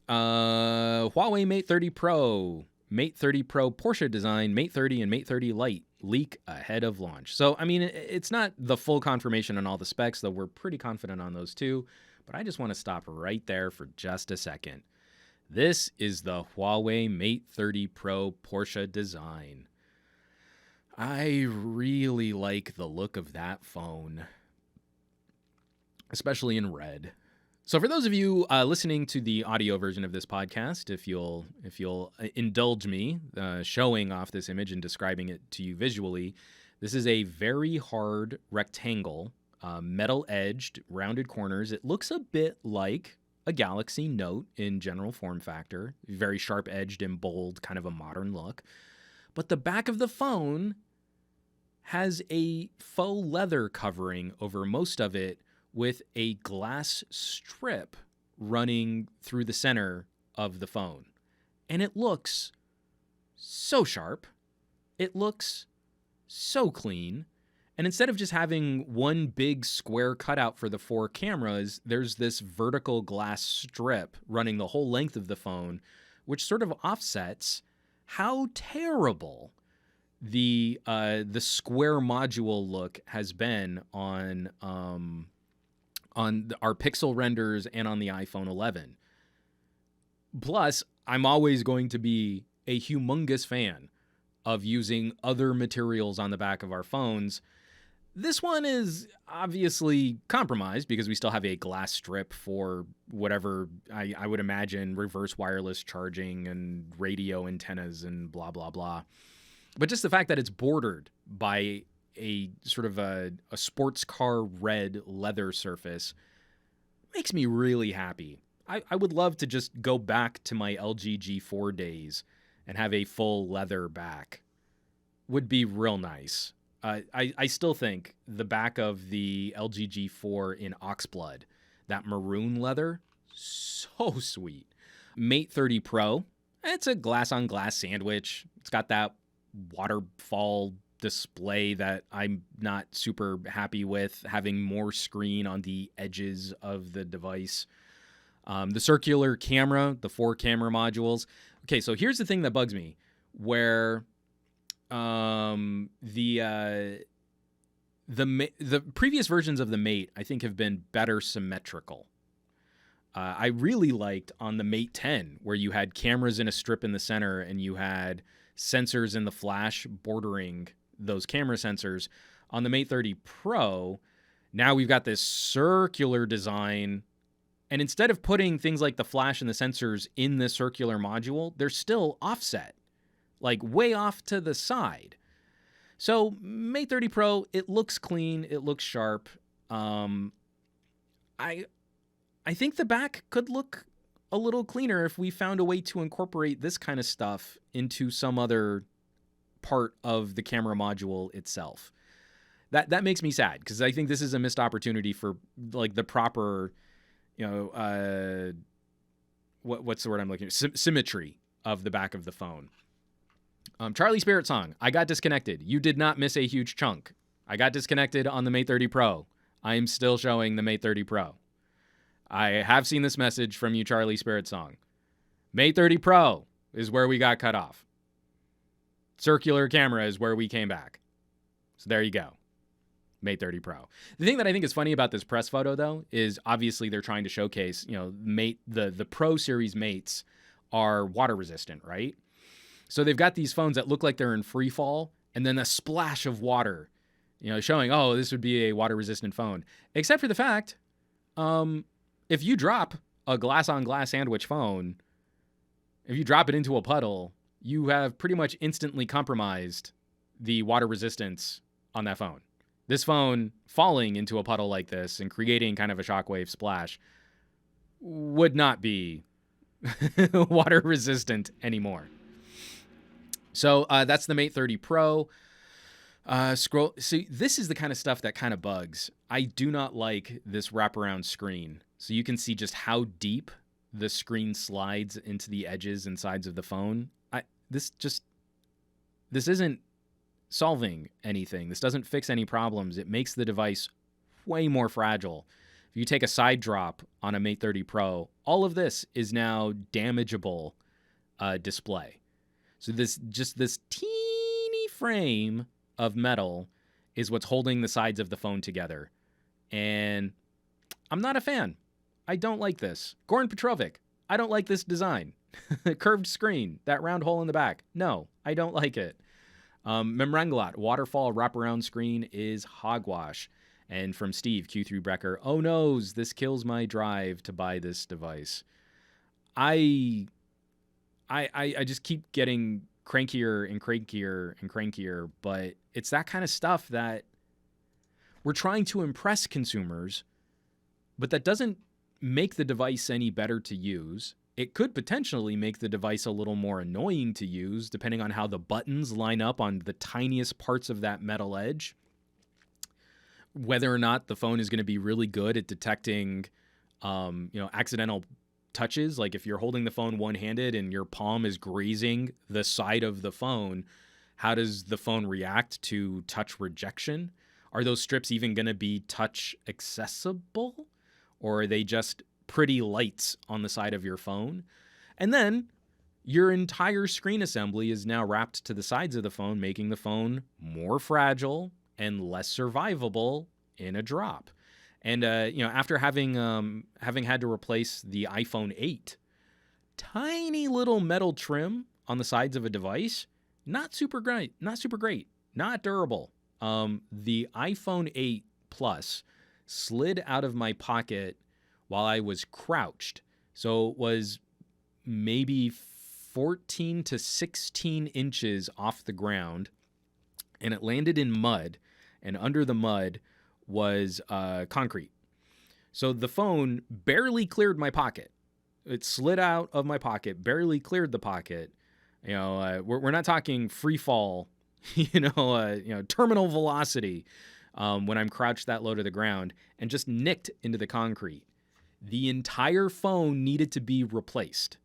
Huawei Mate 30 Pro, Mate 30 Pro Porsche design, Mate 30 and Mate 30 Lite leak ahead of launch. So, I mean, it's not the full confirmation on all the specs, though we're pretty confident on those too. But I just want to stop right there for just a second. This is the Huawei Mate 30 Pro Porsche design. I really like the look of that phone, especially in red. So for those of you listening to the audio version of this podcast, if you'll indulge me showing off this image and describing it to you visually, this is a very hard rectangle, metal-edged, rounded corners. It looks a bit like a Galaxy Note in general form factor, very sharp-edged and bold, kind of a modern look. But the back of the phone has a faux leather covering over most of it, with a glass strip running through the center of the phone. And it looks so sharp. It looks so clean. And instead of just having one big square cutout for the four cameras, there's this vertical glass strip running the whole length of the phone, which sort of offsets how terrible the square module look has been on our Pixel renders and on the iPhone 11. Plus, I'm always going to be a humongous fan of using other materials on the back of our phones. This one is obviously compromised because we still have a glass strip for whatever, I would imagine, reverse wireless charging and radio antennas and blah, blah, blah. But just the fact that it's bordered by a sort of a sports car red leather surface makes me really happy. I would love to just go back to my LG G4 days and have a full leather back. Would be real nice. I still think the back of the LG G4 in Oxblood, that maroon leather, so sweet. Mate 30 Pro, it's a glass-on-glass sandwich. It's got that waterfall display that I'm not super happy with, having more screen on the edges of the device. The circular camera, the 4 camera modules. Okay, so here's the thing that bugs me, where the previous versions of the Mate, I think, have been better symmetrical. I really liked on the Mate 10, where you had cameras in a strip in the center and you had sensors in the flash bordering those camera sensors. On the Mate 30 Pro, now we've got this circular design. And instead of putting things like the flash and the sensors in the circular module, they're still offset, like way off to the side. So Mate 30 Pro, it looks clean. It looks sharp. I think the back could look a little cleaner if we found a way to incorporate this kind of stuff into some other part of the camera module itself. That makes me sad, because I think this is a missed opportunity for like the proper, what's the word I'm looking for? Symmetry of the back of the phone. Charlie Spirit Song, I got disconnected. You did not miss a huge chunk. I got disconnected on the Mate 30 Pro. I am still showing the Mate 30 Pro. I have seen this message from you, Charlie Spirit Song. Mate 30 Pro is where we got cut off. Circular camera is where we came back. So there you go. Mate 30 Pro. The thing that I think is funny about this press photo, though, is obviously they're trying to showcase, Mate, the Pro series Mates are water resistant, right? So they've got these phones that look like they're in free fall, and then a splash of water, showing, oh, this would be a water resistant phone. Except for the fact, if you drop a glass-on-glass sandwich phone, if you drop it into a puddle, you have pretty much instantly compromised the water resistance on that phone. This phone falling into a puddle like this and creating kind of a shockwave splash would not be water resistant anymore. So that's the Mate 30 Pro. See, this is the kind of stuff that kind of bugs. I do not like this wraparound screen. So you can see just how deep the screen slides into the edges and sides of the phone. This isn't solving anything. This doesn't fix any problems. It makes the device way more fragile. If you take a side drop on a Mate 30 Pro, all of this is now damageable display. So this teeny frame of metal is what's holding the sides of the phone together. And I'm not a fan. I don't like this. Goran Petrovic, I don't like this design. Curved screen, that round hole in the back. No, I don't like it. Memrangalat, waterfall wraparound screen is hogwash. And from Steve, Q3 Brecker, oh noes, this kills my drive to buy this device. I just keep getting crankier and crankier and crankier, but it's that kind of stuff that we're trying to impress consumers, but that doesn't make the device any better to use. It could potentially make the device a little more annoying to use, depending on how the buttons line up on the tiniest parts of that metal edge. Whether or not the phone is going to be really good at detecting, accidental touches. Like if you're holding the phone one-handed and your palm is grazing the side of the phone, how does the phone react to touch rejection? Are those strips even going to be touch accessible? Or are they just pretty lights on the side of your phone? And then your entire screen assembly is now wrapped to the sides of the phone, making the phone more fragile and less survivable in a drop. And, after having had to replace the iPhone 8, tiny little metal trim on the sides of a device, not super great, not durable. The iPhone 8 Plus slid out of my pocket while I was crouched. So it was maybe 14 to 16 inches off the ground, and it landed in mud, and under the mud was concrete. So the phone barely cleared my pocket. It slid out of my pocket, barely cleared the pocket. We're not talking free fall terminal velocity when I'm crouched that low to the ground, and just nicked into the concrete. The entire phone needed to be replaced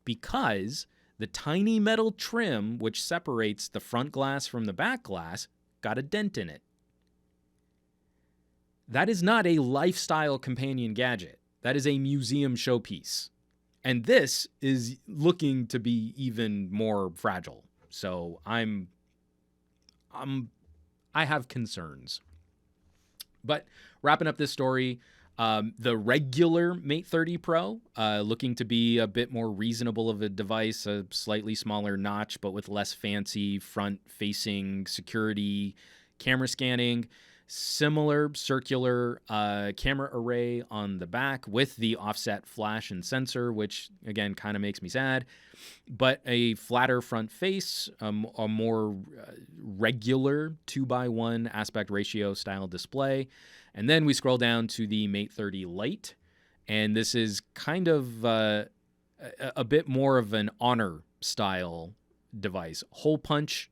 because the tiny metal trim which separates the front glass from the back glass got a dent in it. That is not a lifestyle companion gadget. That is a museum showpiece. And this is looking to be even more fragile. So I have concerns. But wrapping up this story, the regular Mate 30 Pro, looking to be a bit more reasonable of a device, a slightly smaller notch, but with less fancy front-facing security camera scanning. Similar circular camera array on the back with the offset flash and sensor, which, again, kind of makes me sad. But a flatter front face, a more regular 2:1 aspect ratio style display. And then we scroll down to the Mate 30 Lite. And this is kind of a bit more of an Honor style device. Hole punch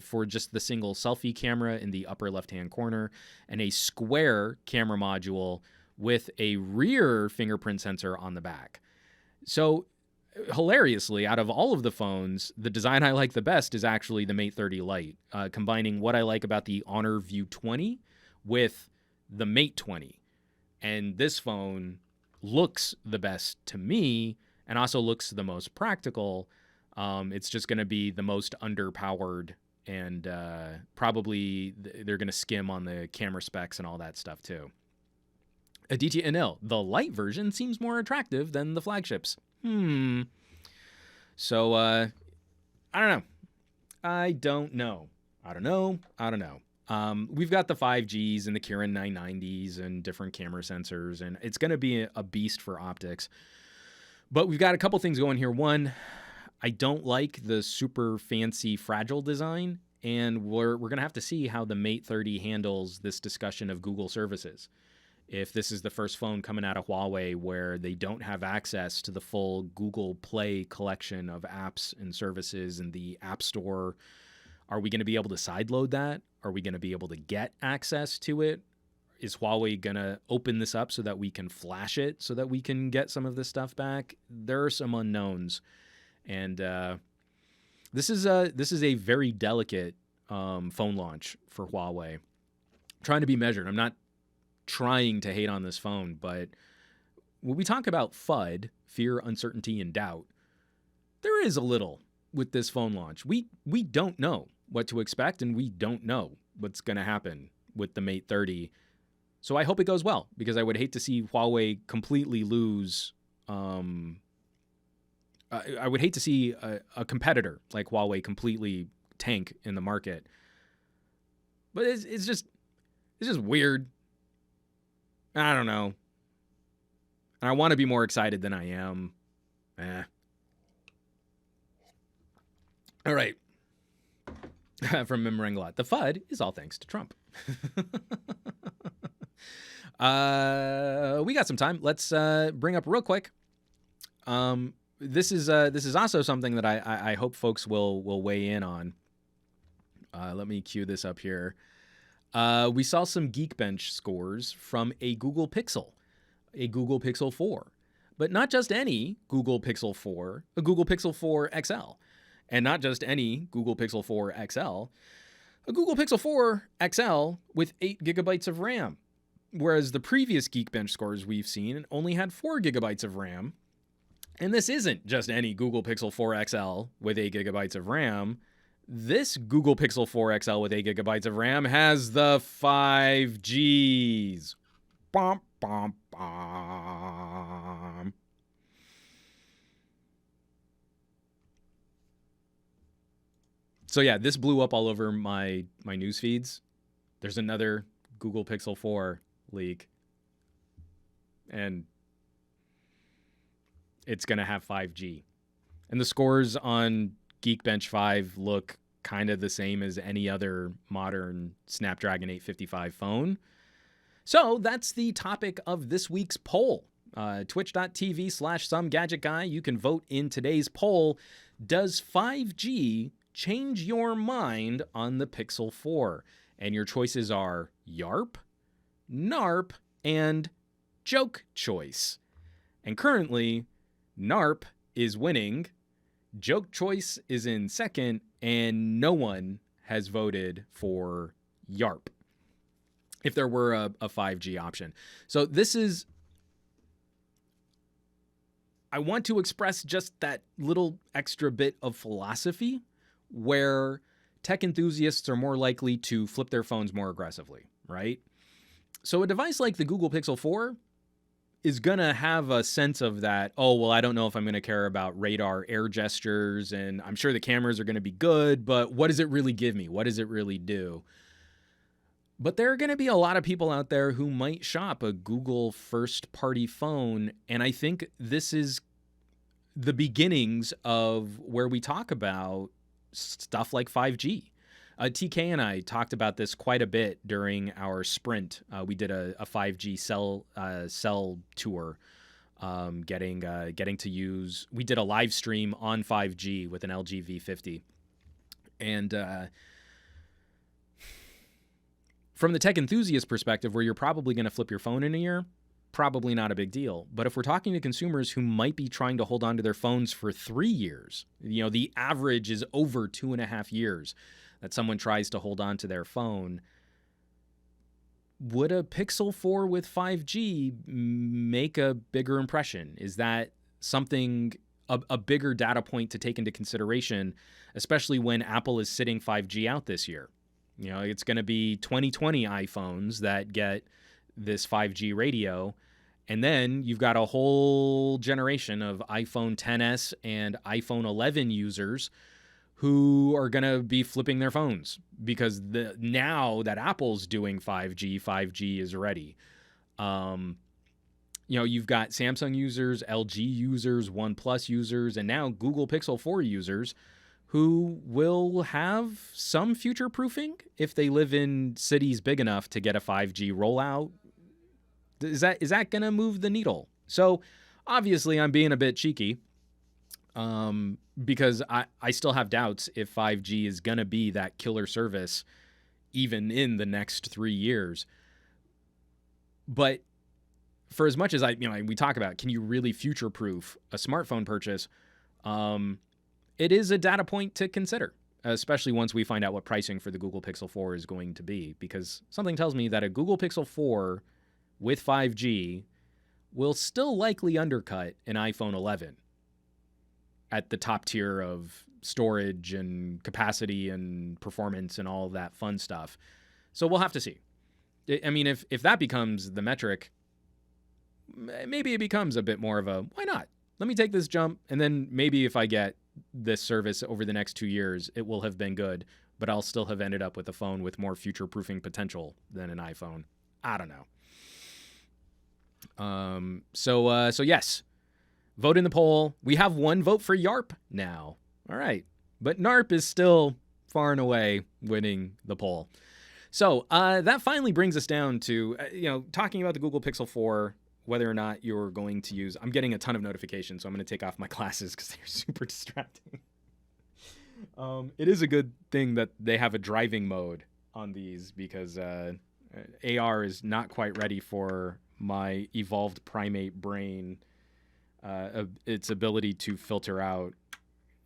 for just the single selfie camera in the upper left-hand corner, and a square camera module with a rear fingerprint sensor on the back. So, hilariously, out of all of the phones, the design I like the best is actually the Mate 30 Lite, combining what I like about the Honor View 20 with the Mate 20. And this phone looks the best to me and also looks the most practical. It's just going to be the most underpowered, and probably they're going to skim on the camera specs and all that stuff too. Aditya Anil, the light version seems more attractive than the flagships. So, I don't know. We've got the 5Gs and the Kirin 990s and different camera sensors, and it's going to be a beast for optics. But we've got a couple things going here. One, I don't like the super fancy fragile design, and we're going to have to see how the Mate 30 handles this discussion of Google services. If this is the first phone coming out of Huawei where they don't have access to the full Google Play collection of apps and services and the App Store, are we going to be able to sideload that? Are we going to be able to get access to it? Is Huawei going to open this up so that we can flash it, so that we can get some of this stuff back? There are some unknowns. And this is a very delicate phone launch for Huawei. I'm trying to be measured. I'm not trying to hate on this phone, but when we talk about FUD, fear, uncertainty, and doubt, there is a little with this phone launch. We don't know what to expect, and we don't know what's going to happen with the Mate 30. So I hope it goes well, because I would hate to see Huawei completely lose. I would hate to see a competitor like Huawei completely tank in the market. But it's just weird. I don't know. And I want to be more excited than I am. All right. From Mimranglot. The FUD is all thanks to Trump. We got some time. Let's bring up real quick. This is also something that I hope folks will weigh in on. Let me cue this up here. We saw some Geekbench scores from a Google Pixel 4. But not just any Google Pixel 4, a Google Pixel 4 XL. And not just any Google Pixel 4 XL, a Google Pixel 4 XL with 8 gigabytes of RAM. Whereas the previous Geekbench scores we've seen only had 4 gigabytes of RAM. And this isn't just any Google Pixel 4 XL with 8 gigabytes of RAM. This Google Pixel 4 XL with 8 gigabytes of RAM has the 5Gs. Bom, bom, bom. So yeah, this blew up all over my news feeds. There's another Google Pixel 4 leak. And it's going to have 5G. And the scores on Geekbench 5 look kind of the same as any other modern Snapdragon 855 phone. So that's the topic of this week's poll. Twitch.tv/SomeGadgetGuy. You can vote in today's poll. Does 5G change your mind on the Pixel 4. And your choices are YARP, NARP, and Joke Choice. And currently, NARP is winning, Joke Choice is in second, and no one has voted for YARP if there were a 5G option. So this is, I want to express just that little extra bit of philosophy where tech enthusiasts are more likely to flip their phones more aggressively, right? So a device like the Google Pixel 4 is going to have a sense of that, oh, well, I don't know if I'm going to care about radar air gestures, and I'm sure the cameras are going to be good, but what does it really give me? What does it really do? But there are going to be a lot of people out there who might shop a Google first-party phone, and I think this is the beginnings of where we talk about stuff like 5G. TK and I talked about this quite a bit during our sprint. We did a 5G cell tour, getting to use. We did a live stream on 5G with an LG V50, and from the tech enthusiast perspective, where you're probably going to flip your phone in a year, probably not a big deal. But if we're talking to consumers who might be trying to hold on to their phones for 3 years, the average is over 2.5 years that someone tries to hold on to their phone, would a Pixel 4 with 5G make a bigger impression? Is that something, a bigger data point to take into consideration, especially when Apple is sitting 5G out this year? It's going to be 2020 iPhones that get this 5G radio. And then you've got a whole generation of iPhone XS and iPhone 11 users who are going to be flipping their phones because now that Apple's doing 5G is ready. You've got Samsung users, LG users, OnePlus users, and now Google Pixel 4 users who will have some future proofing if they live in cities big enough to get a 5G rollout. Is that going to move the needle? So obviously I'm being a bit cheeky because I still have doubts if 5G is going to be that killer service even in the next 3 years. But for as much as we talk about, can you really future-proof a smartphone purchase? It is a data point to consider, especially once we find out what pricing for the Google Pixel 4 is going to be, because something tells me that a Google Pixel 4 with 5G will still likely undercut an iPhone 11 at the top tier of storage and capacity and performance and all of that fun stuff. So we'll have to see. I mean, if that becomes the metric, maybe it becomes a bit more of a, why not? Let me take this jump, and then maybe if I get this service over the next 2 years, it will have been good, but I'll still have ended up with a phone with more future-proofing potential than an iPhone. I don't know. So yes, vote in the poll. We have one vote for YARP now. All right. But NARP is still far and away winning the poll. So that finally brings us down to, talking about the Google Pixel 4, whether or not you're going to use. I'm getting a ton of notifications, so I'm going to take off my glasses because they're super distracting. It is a good thing that they have a driving mode on these because AR is not quite ready for my evolved primate brain, its ability to filter out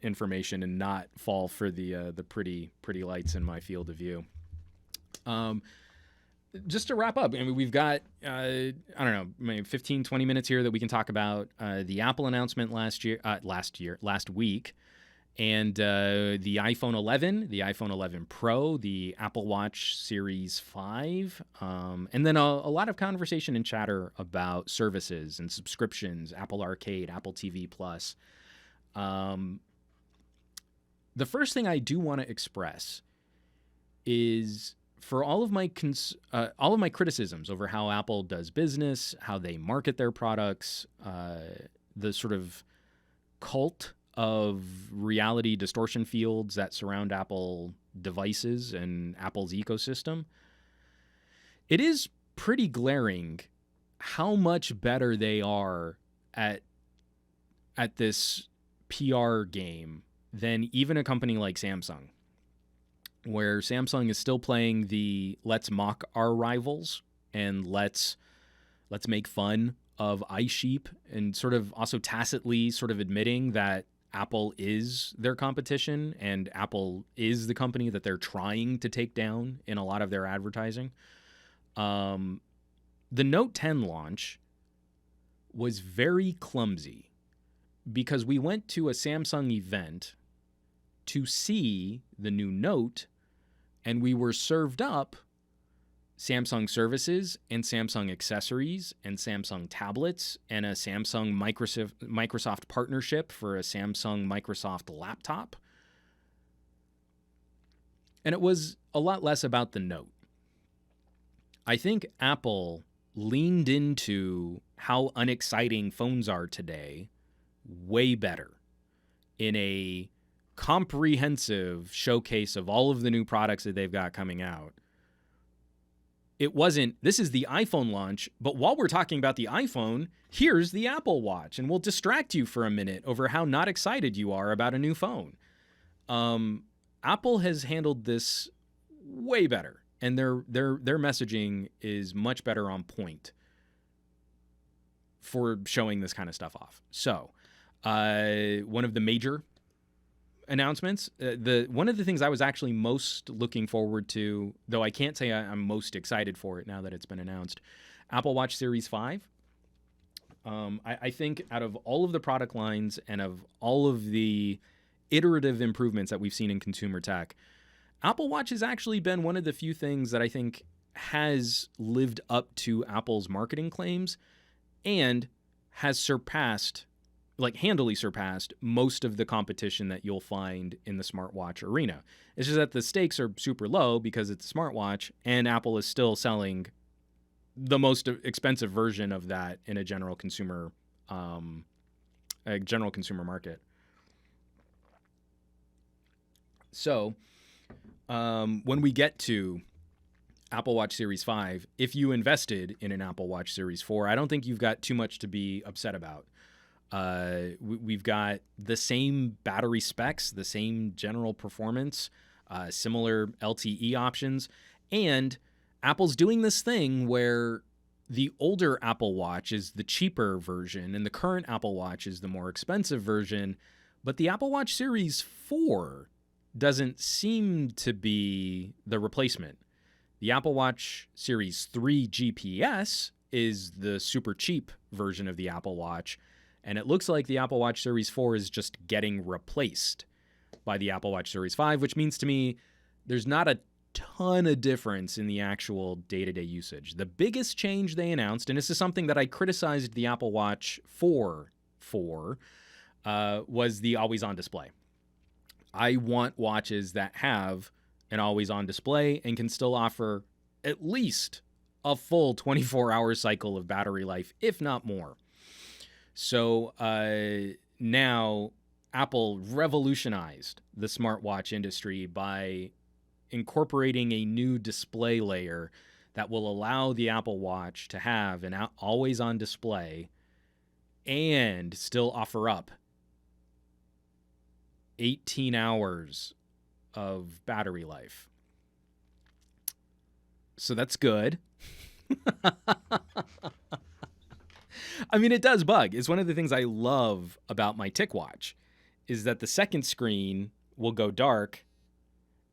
information and not fall for the pretty lights in my field of view. Just to wrap up, we've got, maybe 15, 20 minutes here that we can talk about the Apple announcement last week, and the iPhone 11, the iPhone 11 Pro, the Apple Watch Series 5, and then a lot of conversation and chatter about services and subscriptions, Apple Arcade, Apple TV Plus. The first thing I do want to express is, for all of my criticisms over how Apple does business, how they market their products, the sort of cult of reality distortion fields that surround Apple devices and Apple's ecosystem, it is pretty glaring how much better they are at this PR game than even a company like Samsung, where Samsung is still playing the let's mock our rivals and let's make fun of iSheep, and sort of also tacitly sort of admitting that Apple is their competition and Apple is the company that they're trying to take down in a lot of their advertising. The Note 10 launch was very clumsy because we went to a Samsung event to see the new Note, and we were served up Samsung services and Samsung accessories and Samsung tablets and a Samsung Microsoft partnership for a Samsung Microsoft laptop. And it was a lot less about the Note. I think Apple leaned into how unexciting phones are today way better in a comprehensive showcase of all of the new products that they've got coming out. It wasn't, this is the iPhone launch, but while we're talking about the iPhone, here's the Apple Watch, and we'll distract you for a minute over how not excited you are about a new phone. Apple has handled this way better, and their messaging is much better on point for showing this kind of stuff off. So, one of the major announcements, one of the things I was actually most looking forward to, though I can't say I'm most excited for it now that it's been announced, Apple Watch Series 5. I think out of all of the product lines and of all of the iterative improvements that we've seen in consumer tech, Apple Watch has actually been one of the few things that I think has lived up to Apple's marketing claims and has handily surpassed most of the competition that you'll find in the smartwatch arena. It's just that the stakes are super low because it's a smartwatch, and Apple is still selling the most expensive version of that in a general consumer market. So, when we get to Apple Watch Series 5, if you invested in an Apple Watch Series 4, I don't think you've got too much to be upset about. We've got the same battery specs, the same general performance, similar LTE options, and Apple's doing this thing where the older Apple Watch is the cheaper version and the current Apple Watch is the more expensive version, but the Apple Watch Series 4 doesn't seem to be the replacement. The Apple Watch Series 3 GPS is the super cheap version of the Apple Watch, and it looks like the Apple Watch Series 4 is just getting replaced by the Apple Watch Series 5, which means to me there's not a ton of difference in the actual day-to-day usage. The biggest change they announced, and this is something that I criticized the Apple Watch 4 for, was the always-on display. I want watches that have an always-on display and can still offer at least a full 24-hour cycle of battery life, if not more. So now Apple revolutionized the smartwatch industry by incorporating a new display layer that will allow the Apple Watch to have an always-on display and still offer up 18 hours of battery life. So that's good. I mean, it does bug. It's one of the things I love about my TicWatch is that the second screen will go dark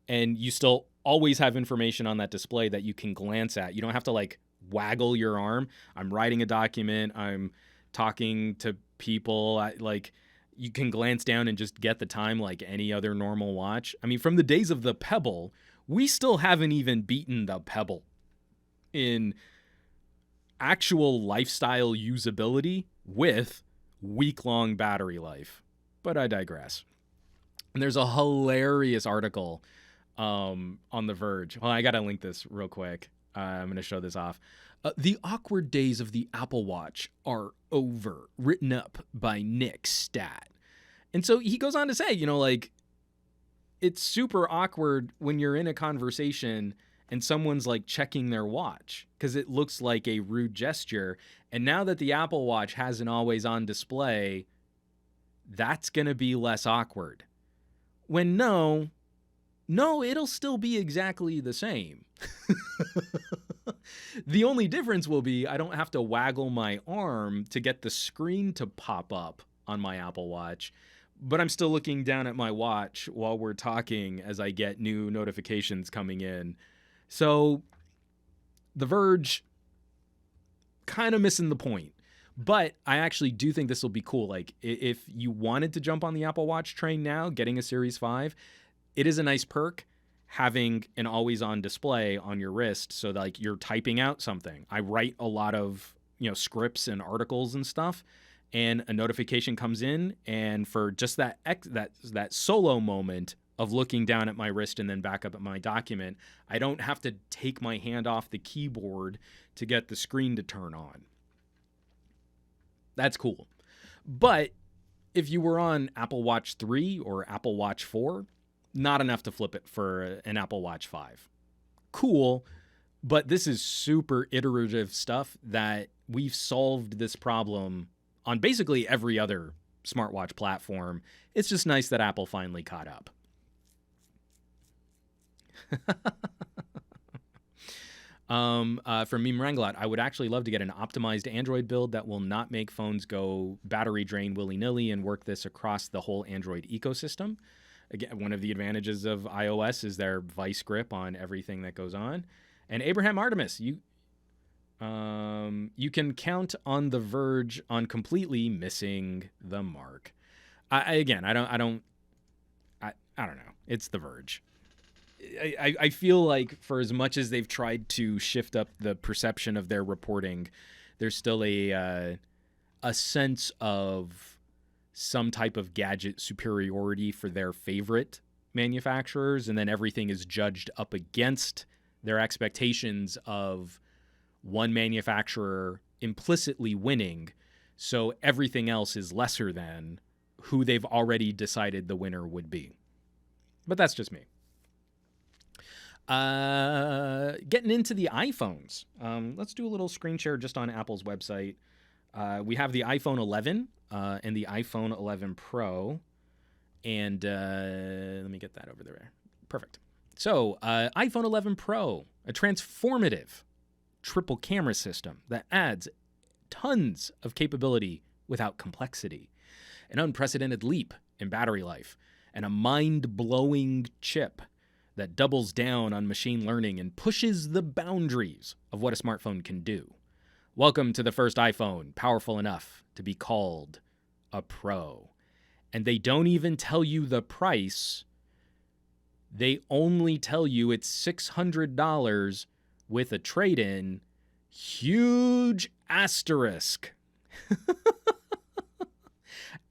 and you still always have information on that display that you can glance at. You don't have to like waggle your arm. I'm writing a document. I'm talking to people. You can glance down and just get the time like any other normal watch. I mean, from the days of the Pebble, we still haven't even beaten the Pebble in actual lifestyle usability with week-long battery life. But I digress. And there's a hilarious article on The Verge. Well, I got to link this real quick. I'm going to show this off. The awkward days of the Apple Watch are over, written up by Nick Stat. And so he goes on to say, it's super awkward when you're in a conversation and someone's like checking their watch because it looks like a rude gesture. And now that the Apple Watch has an always on display, that's going to be less awkward. When no, it'll still be exactly the same. The only difference will be I don't have to waggle my arm to get the screen to pop up on my Apple Watch, but I'm still looking down at my watch while we're talking as I get new notifications coming in. So The Verge, kind of missing the point. But I actually do think this will be cool. Like, if you wanted to jump on the Apple Watch train now, getting a Series 5, it is a nice perk having an always-on display on your wrist, so that, like, you're typing out something. I write a lot of, scripts and articles and stuff, and a notification comes in, and for just that solo moment of looking down at my wrist and then back up at my document, I don't have to take my hand off the keyboard to get the screen to turn on. That's cool. But if you were on Apple Watch 3 or Apple Watch 4, not enough to flip it for an Apple Watch 5. Cool, but this is super iterative stuff that we've solved this problem on basically every other smartwatch platform. It's just nice that Apple finally caught up. From Meme Wranglot, I would actually love to get an optimized Android build that will not make phones go battery drain willy-nilly and work this across the whole Android ecosystem. Again, one of the advantages of iOS is their vice grip on everything that goes on. And Abraham Artemis, you can count on The Verge on completely missing the mark. I don't know. It's The Verge. I feel like for as much as they've tried to shift up the perception of their reporting, there's still a sense of some type of gadget superiority for their favorite manufacturers, and then everything is judged up against their expectations of one manufacturer implicitly winning, so everything else is lesser than who they've already decided the winner would be. But that's just me. Getting into the iPhones. Let's do a little screen share just on Apple's website. We have the iPhone 11 and the iPhone 11 Pro. And let me get that over there. Perfect. So, iPhone 11 Pro, a transformative triple camera system that adds tons of capability without complexity, an unprecedented leap in battery life, and a mind-blowing chip that doubles down on machine learning and pushes the boundaries of what a smartphone can do. Welcome to the first iPhone, powerful enough to be called a Pro. And they don't even tell you the price. They only tell you it's $600 with a trade-in. Huge asterisk.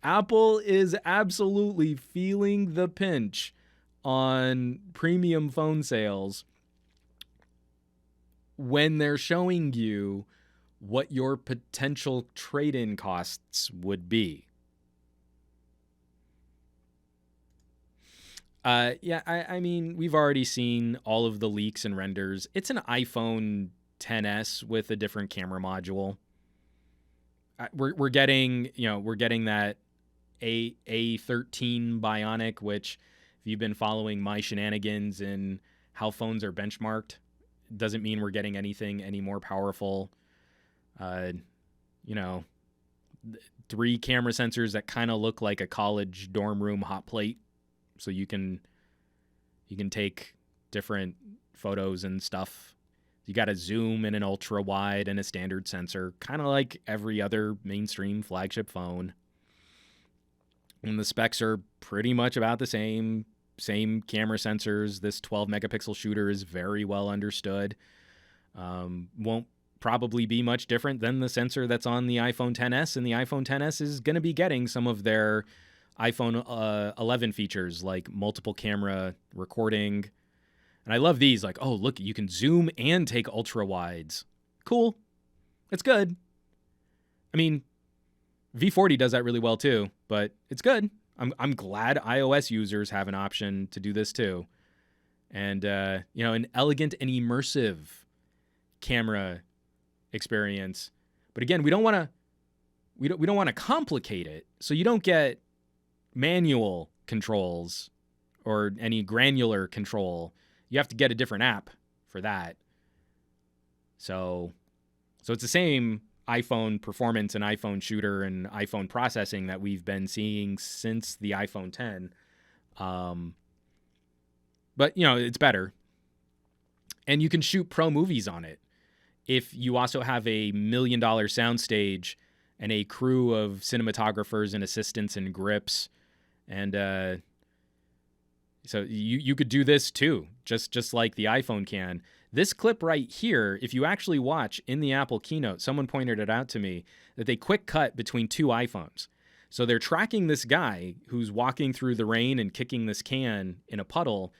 Apple is absolutely feeling the pinch on premium phone sales when they're showing you what your potential trade-in costs would be. I mean, we've already seen all of the leaks and renders. It's an iPhone XS with a different camera module. We're getting that A13 Bionic, which, if you've been following my shenanigans and how phones are benchmarked, doesn't mean we're getting anything any more powerful. 3 camera sensors that kind of look like a college dorm room hot plate, so you can take different photos and stuff. You got a zoom and an ultra wide and a standard sensor, kind of like every other mainstream flagship phone. And the specs are pretty much about the same camera sensors. This 12 megapixel shooter is very well understood. Won't probably be much different than the sensor that's on the iPhone XS, and the iPhone XS is going to be getting some of their iPhone 11 features, like multiple camera recording. And I love these, like, oh, look, you can zoom and take ultra wides. Cool. It's good. I mean, V40 does that really well too, but it's good. I'm glad iOS users have an option to do this too. And an elegant and immersive camera experience. But again, we don't want to complicate it, so you don't get manual controls or any granular control, you have to get a different app for that. So it's the same iPhone performance and iPhone shooter and iPhone processing that we've been seeing since the iPhone 10. But, it's better. And you can shoot pro movies on it if you also have a $1 million soundstage and a crew of cinematographers and assistants and grips. And so you could do this too, just like the iPhone can. This clip right here, if you actually watch in the Apple keynote, someone pointed it out to me, that they quick cut between two iPhones. So they're tracking this guy who's walking through the rain and kicking this can in a puddle.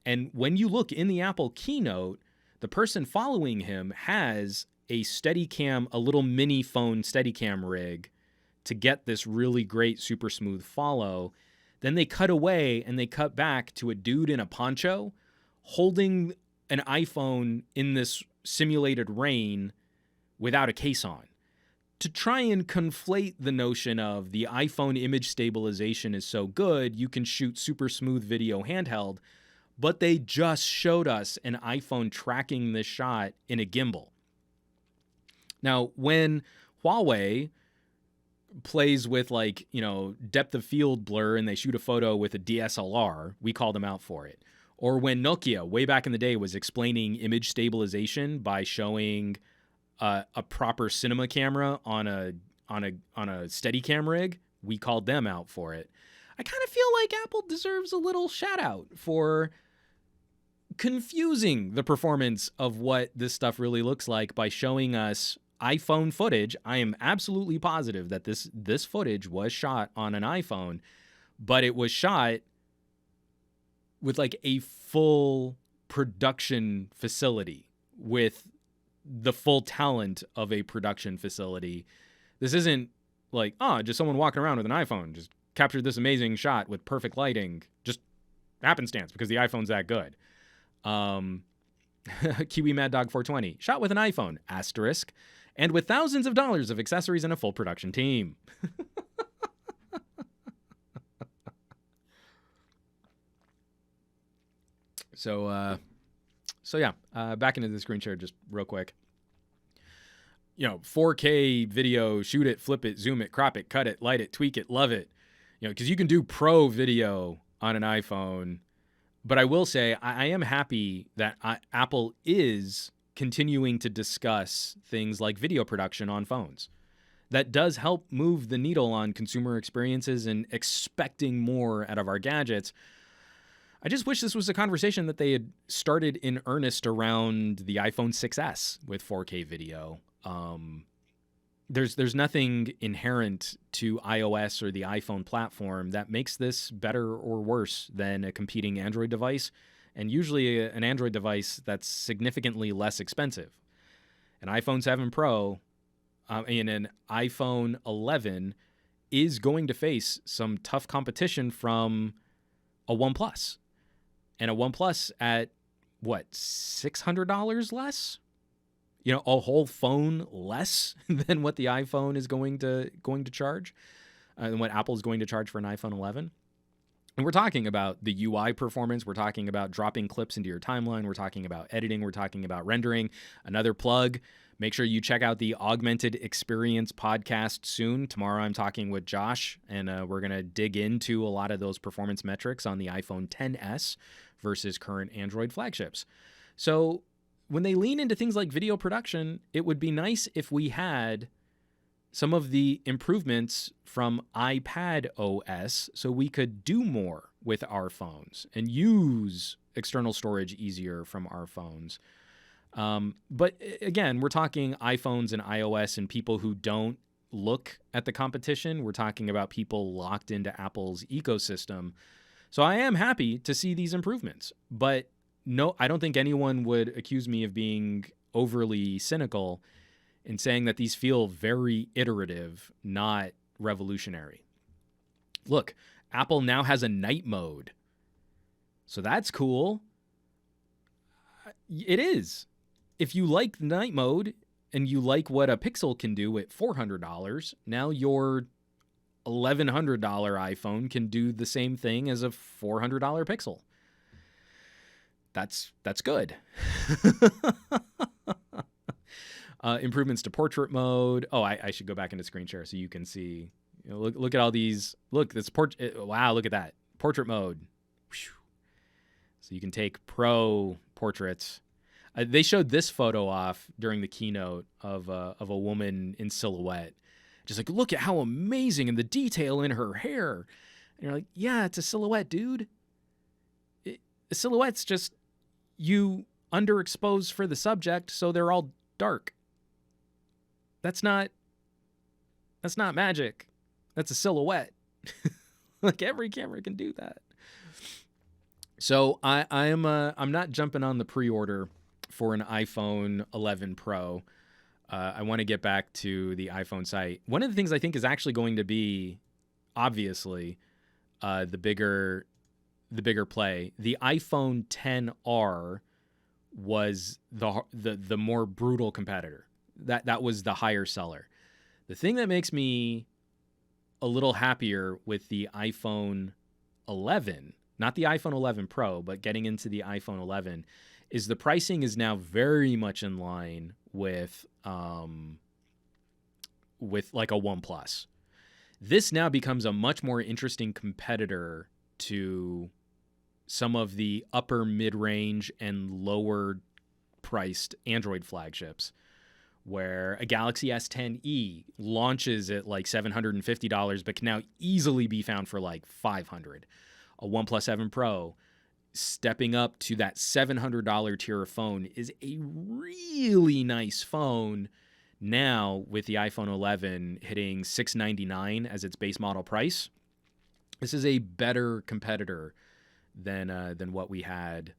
And when you look in the Apple keynote, the person following him has a Steadicam, a little mini phone Steadicam rig to get this really great super smooth follow. Then they cut away and they cut back to a dude in a poncho holding an iPhone in this simulated rain without a case on, to try and conflate the notion of the iPhone image stabilization is so good, you can shoot super smooth video handheld, but they just showed us an iPhone tracking this shot in a gimbal. Now, when Huawei plays with depth of field blur and they shoot a photo with a DSLR, we call them out for it. Or when Nokia, way back in the day, was explaining image stabilization by showing a proper cinema camera on a Steadicam rig, we called them out for it. I kind of feel like Apple deserves a little shout out for confusing the performance of what this stuff really looks like by showing us iPhone footage. I am absolutely positive that this footage was shot on an iPhone, but it was shot with a full production facility with the full talent of a production facility. This isn't just someone walking around with an iPhone just captured this amazing shot with perfect lighting, just happenstance because the iPhone's that good. Kiwi Mad Dog 420 shot with an iPhone asterisk and with thousands of dollars of accessories and a full production team. So yeah, back into the screen share just real quick. 4K video, shoot it, flip it, zoom it, crop it, cut it, light it, tweak it, love it. Because you can do pro video on an iPhone. But I will say I am happy that Apple is continuing to discuss things like video production on phones. That does help move the needle on consumer experiences and expecting more out of our gadgets. I just wish this was a conversation that they had started in earnest around the iPhone 6S with 4K video. There's nothing inherent to iOS or the iPhone platform that makes this better or worse than a competing Android device, and usually an Android device that's significantly less expensive. An iPhone 7 Pro and an iPhone 11 is going to face some tough competition from a OnePlus. And a OnePlus at, $600 less? A whole phone less than what the iPhone is going to charge, and what Apple is going to charge for an iPhone 11. And we're talking about the UI performance. We're talking about dropping clips into your timeline. We're talking about editing. We're talking about rendering. Another plug, make sure you check out the Augmented Experience podcast soon. Tomorrow I'm talking with Josh, and we're going to dig into a lot of those performance metrics on the iPhone XS versus current Android flagships. So when they lean into things like video production, it would be nice if we had some of the improvements from iPad OS so we could do more with our phones and use external storage easier from our phones. But again, we're talking iPhones and iOS and people who don't look at the competition. We're talking about people locked into Apple's ecosystem. So I am happy to see these improvements, but no, I don't think anyone would accuse me of being overly cynical in saying that these feel very iterative, not revolutionary. Look, Apple now has a night mode. So that's cool. It is. If you like night mode and you like what a Pixel can do at $400, now your $1,100 iPhone can do the same thing as a $400 Pixel. That's good. Improvements to portrait mode. Oh, I should go back into screen share so you can see. You know, look at all these. Look, this wow, look at that portrait mode. Whew. So you can take pro portraits. They showed this photo off during the keynote of a woman in silhouette. Just like, look at how amazing and the detail in her hair. And you're like, yeah, it's a silhouette, dude. A silhouette's just you underexposed for the subject, so they're all dark. That's not magic. That's a silhouette. Like every camera can do that. So I'm not jumping on the pre-order for an iPhone 11 Pro. I want to get back to the iPhone site. One of the things I think is actually going to be, obviously, the bigger play. The iPhone XR was the more brutal competitor. That was the higher seller. The thing that makes me a little happier with the iPhone 11, not the iPhone 11 Pro, but getting into the iPhone 11, is the pricing is now very much in line with like a OnePlus. This now becomes a much more interesting competitor to some of the upper mid-range and lower priced Android flagships, where a Galaxy S10e launches at like $750 but can now easily be found for like $500. A OnePlus 7 Pro stepping up to that $700 tier of phone is a really nice phone now, with the iPhone 11 hitting $699 as its base model price. This is a better competitor than what we had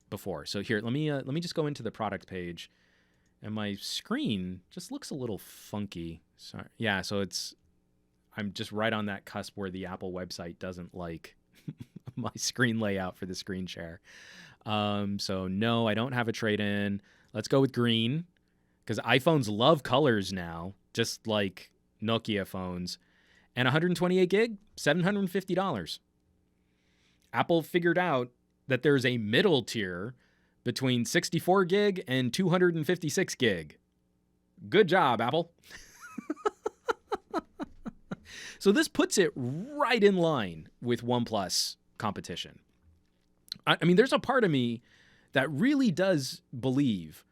before. So here, let me just go into the product page, and my screen just looks a little funky. Sorry. Yeah, so I'm just right on that cusp where the Apple website doesn't like my screen layout for the screen share. So no, I don't have a trade-in. Let's go with green, because iPhones love colors now, just like Nokia phones. And 128 gig, $750. Apple figured out that there's a middle tier between 64 gig and 256 gig. Good job, Apple. So this puts it right in line with OnePlus competition. I mean, there's a part of me that really does believe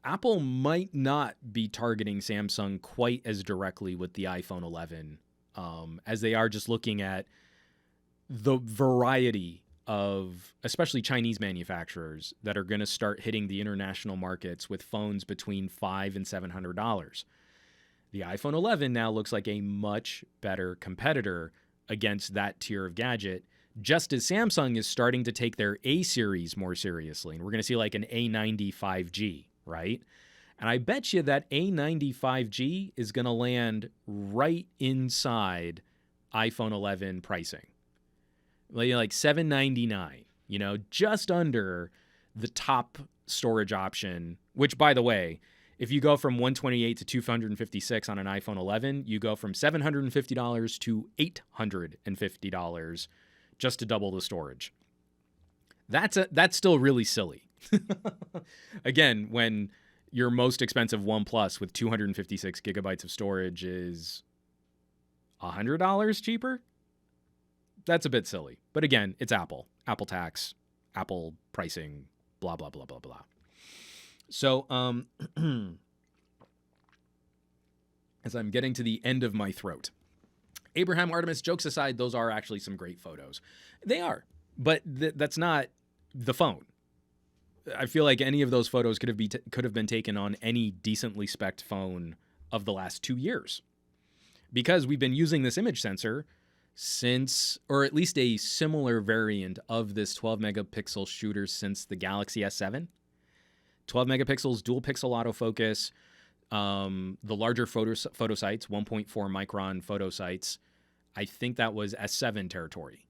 Apple might not be targeting Samsung quite as directly with the iPhone 11 as they are just looking at the variety of, especially Chinese manufacturers, that are going to start hitting the international markets with phones between $500 and $700. The iPhone 11 now looks like a much better competitor against that tier of gadget, just as Samsung is starting to take their A series more seriously. And we're going to see like an A90 5G, right? And I bet you that A90 5G is going to land right inside iPhone 11 pricing. Like $799, just under the top storage option, which, by the way, if you go from 128 to 256 on an iPhone 11, you go from $750 to $850 just to double the storage. That's still really silly. Again, when your most expensive OnePlus with 256 gigabytes of storage is $100 cheaper, that's a bit silly. But again, it's Apple. Apple tax, Apple pricing, blah, blah, blah, blah, blah. So, as I'm getting to the end of my throat, Abraham Artemis, jokes aside, those are actually some great photos. They are, but that's not the phone. I feel like any of those photos could have been taken on any decently spec'd phone of the last 2 years, because we've been using this image sensor since, or at least a similar variant of this 12 megapixel shooter since the Galaxy S7. 12 megapixels, dual pixel autofocus, the larger photo sites, 1.4 micron photo sites. I think that was S7 territory.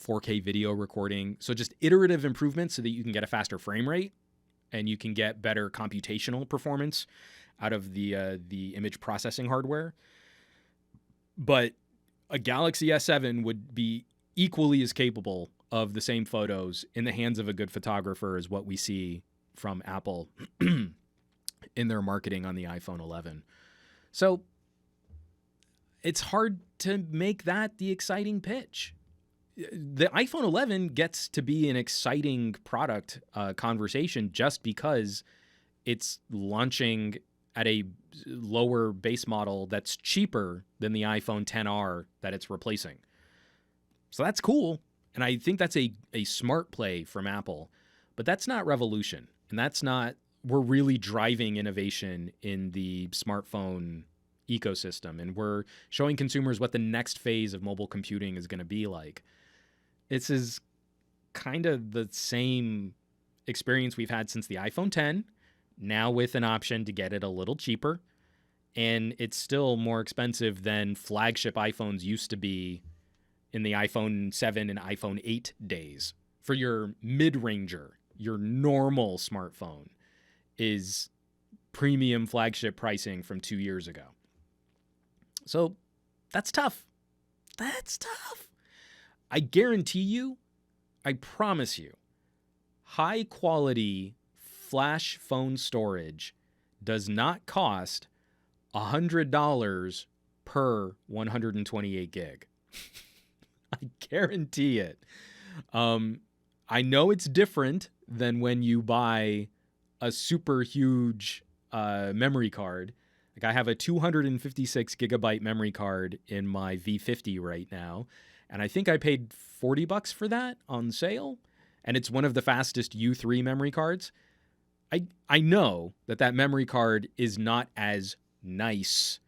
4K video recording. So just iterative improvements so that you can get a faster frame rate and you can get better computational performance out of the image processing hardware. But a Galaxy S7 would be equally as capable of the same photos in the hands of a good photographer as what we see from Apple in their marketing on the iPhone 11. So it's hard to make that the exciting pitch. The iPhone 11 gets to be an exciting product conversation just because it's launching at a lower base model that's cheaper than the iPhone XR that it's replacing. So that's cool. And I think that's a smart play from Apple. But that's not revolution. And that's not, we're really driving innovation in the smartphone ecosystem. And we're showing consumers what the next phase of mobile computing is going to be like. This is kind of the same experience we've had since the iPhone X, now with an option to get it a little cheaper. And it's still more expensive than flagship iPhones used to be in the iPhone 7 and iPhone 8 days. For your mid-ranger, your normal smartphone is premium flagship pricing from 2 years ago. So that's tough. That's tough. I guarantee you, I promise you, high quality flash phone storage does not cost $100 per 128 gig. I guarantee it. I know it's different than when you buy a super huge memory card. Like I have a 256 gigabyte memory card in my V50 right now. And I think I paid $40 for that on sale. And it's one of the fastest U3 memory cards. I know that memory card is not as nice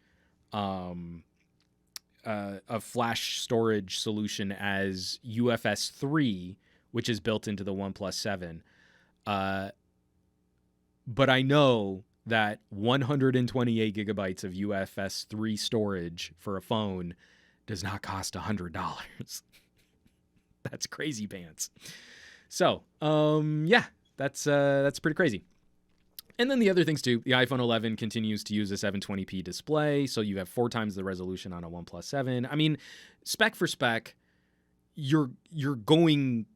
a flash storage solution as UFS 3, which is built into the OnePlus 7. But I know that 128 gigabytes of UFS 3 storage for a phone does not cost $100. That's crazy pants. So, yeah, that's pretty crazy. And then the other things too, the iPhone 11 continues to use a 720p display, so you have 4 times the resolution on a OnePlus 7. I mean, spec for spec, you're going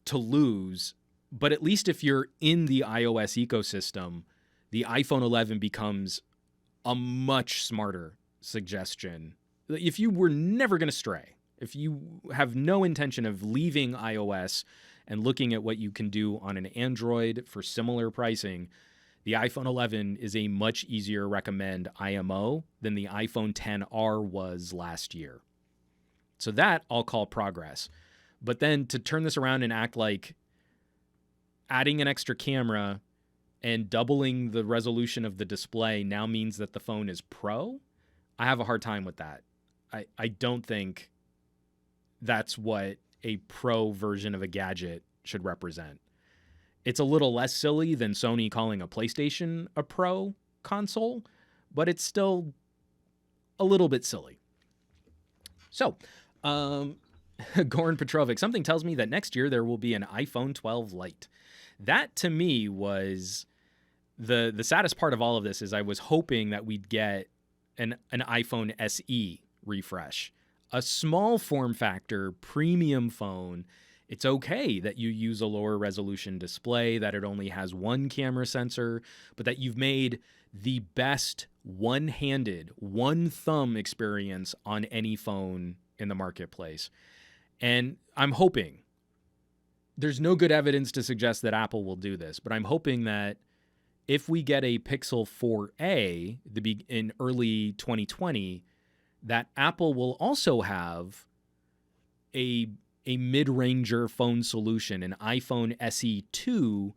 to lose, but at least if you're in the iOS ecosystem, the iPhone 11 becomes a much smarter suggestion. If you were never going to stray, if you have no intention of leaving iOS and looking at what you can do on an Android for similar pricing, the iPhone 11 is a much easier recommend IMO than the iPhone XR was last year. So that I'll call progress. But then to turn this around and act like adding an extra camera and doubling the resolution of the display now means that the phone is pro, I have a hard time with that. I don't think that's what a pro version of a gadget should represent. It's a little less silly than Sony calling a PlayStation a pro console, but it's still a little bit silly. So, Goran Petrovic, something tells me that next year there will be an iPhone 12 Lite. That to me was the saddest part of all of this. Is I was hoping that we'd get an iPhone SE refresh, a small form factor premium phone. It's okay that you use a lower resolution display, that it only has one camera sensor, but that you've made the best one-handed, one-thumb experience on any phone in the marketplace. And I'm hoping, there's no good evidence to suggest that Apple will do this, but I'm hoping that if we get a Pixel 4a in early 2020, that Apple will also have a mid-ranger phone solution, an iPhone SE 2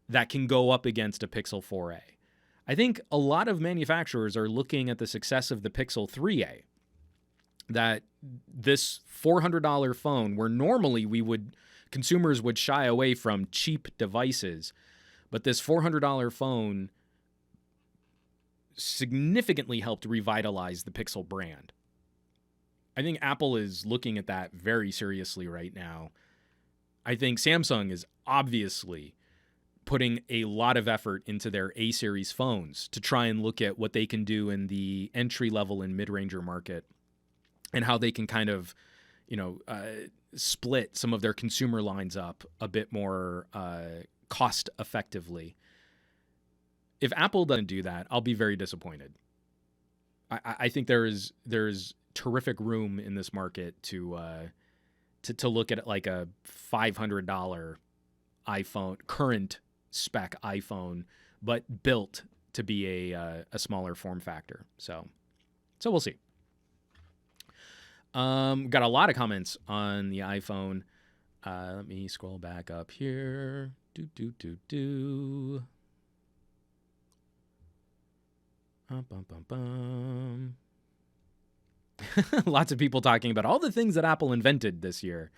that can go up against a Pixel 4a. I think a lot of manufacturers are looking at the success of the Pixel 3a, that this $400 phone, where normally consumers would shy away from cheap devices, but this $400 phone significantly helped revitalize the Pixel brand. I think Apple is looking at that very seriously right now. I think Samsung is obviously putting a lot of effort into their A series phones to try and look at what they can do in the entry level and mid-ranger market, and how they can kind of, split some of their consumer lines up a bit more cost effectively. If Apple doesn't do that, I'll be very disappointed. I think there's terrific room in this market to look at it like a $500 iPhone, current spec iPhone, but built to be a smaller form factor. So we'll see. Got a lot of comments on the iPhone. Let me scroll back up here. Lots of people talking about all the things that Apple invented this year.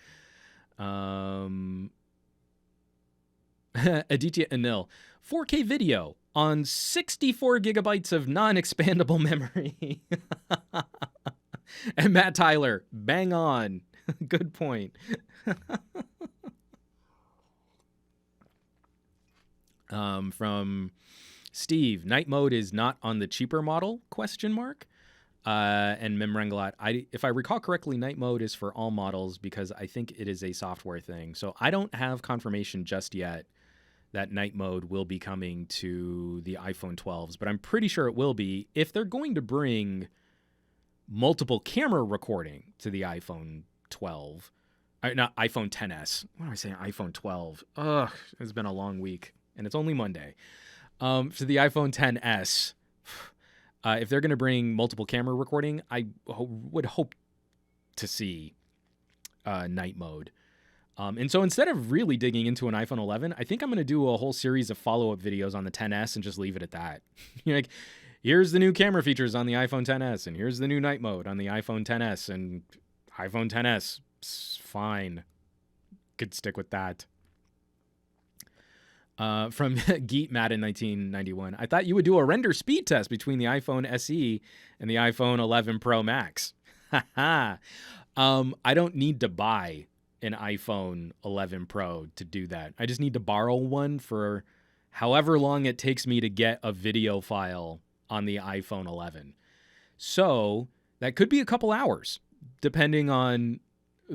Aditya Anil, 4K video on 64 gigabytes of non-expandable memory. And Matt Tyler, bang on. Good point. From Steve, night mode is not on the cheaper model, ? And Memrengalat, if I recall correctly, night mode is for all models because I think it is a software thing. So I don't have confirmation just yet that night mode will be coming to the iPhone 12s, but I'm pretty sure it will be if they're going to bring multiple camera recording to the iPhone 12. Not iPhone XS. What am I saying? iPhone 12. Ugh, it's been a long week, and it's only Monday. To the iPhone XS, if they're going to bring multiple camera recording, I would hope to see night mode. And so instead of really digging into an iPhone 11, I think I'm going to do a whole series of follow-up videos on the XS and just leave it at that. Like, here's the new camera features on the iPhone XS, and here's the new night mode on the iPhone XS, and iPhone XS, fine. Could stick with that. From Geet Matt in 1991, I thought you would do a render speed test between the iPhone SE and the iPhone 11 Pro Max. I don't need to buy an iPhone 11 Pro to do that. I just need to borrow one for however long it takes me to get a video file on the iPhone 11. So that could be a couple hours, depending on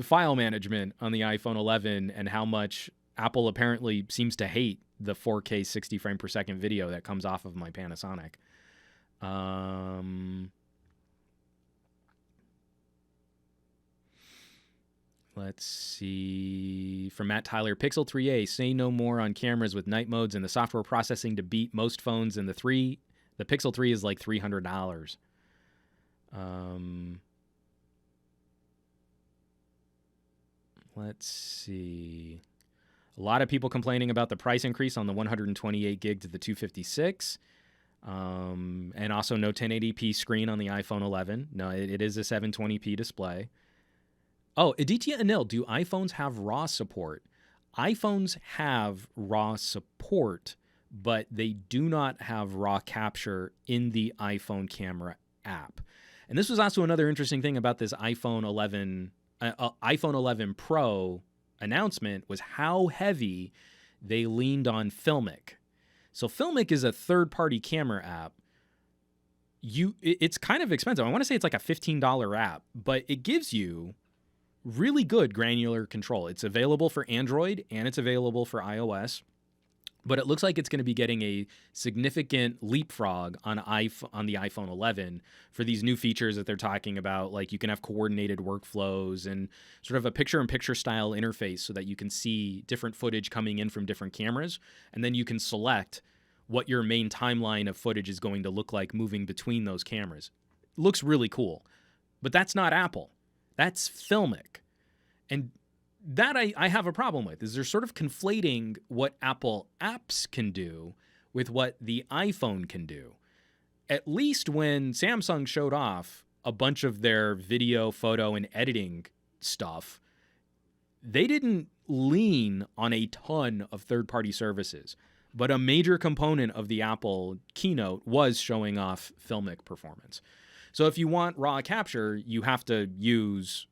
file management on the iPhone 11 and how much Apple apparently seems to hate the 4K 60 frame per second video that comes off of my Panasonic. Let's see. From Matt Tyler, Pixel 3a, say no more on cameras with night modes and the software processing to beat most phones in the 3. The Pixel 3 is like $300. Let's see. A lot of people complaining about the price increase on the 128 gig to the 256. And also no 1080p screen on the iPhone 11. No, it is a 720p display. Oh, Aditya Anil, do iPhones have RAW support? iPhones have RAW support, but they do not have RAW capture in the iPhone camera app. And this was also another interesting thing about this iPhone 11 Pro announcement was how heavy they leaned on Filmic. So Filmic is a third-party camera app. It's kind of expensive. I want to say it's like a $15 app, but it gives you really good granular control. It's available for Android and it's available for iOS, but it looks like it's going to be getting a significant leapfrog on the iPhone 11 for these new features that they're talking about. Like you can have coordinated workflows and sort of a picture-in-picture style interface so that you can see different footage coming in from different cameras, and then you can select what your main timeline of footage is going to look like moving between those cameras. It looks really cool, but that's not Apple. That's Filmic. And that I have a problem with, is they're sort of conflating what Apple apps can do with what the iPhone can do. At least when Samsung showed off a bunch of their video, photo, and editing stuff, they didn't lean on a ton of third-party services. But a major component of the Apple keynote was showing off Filmic performance. So if you want RAW capture, you have to use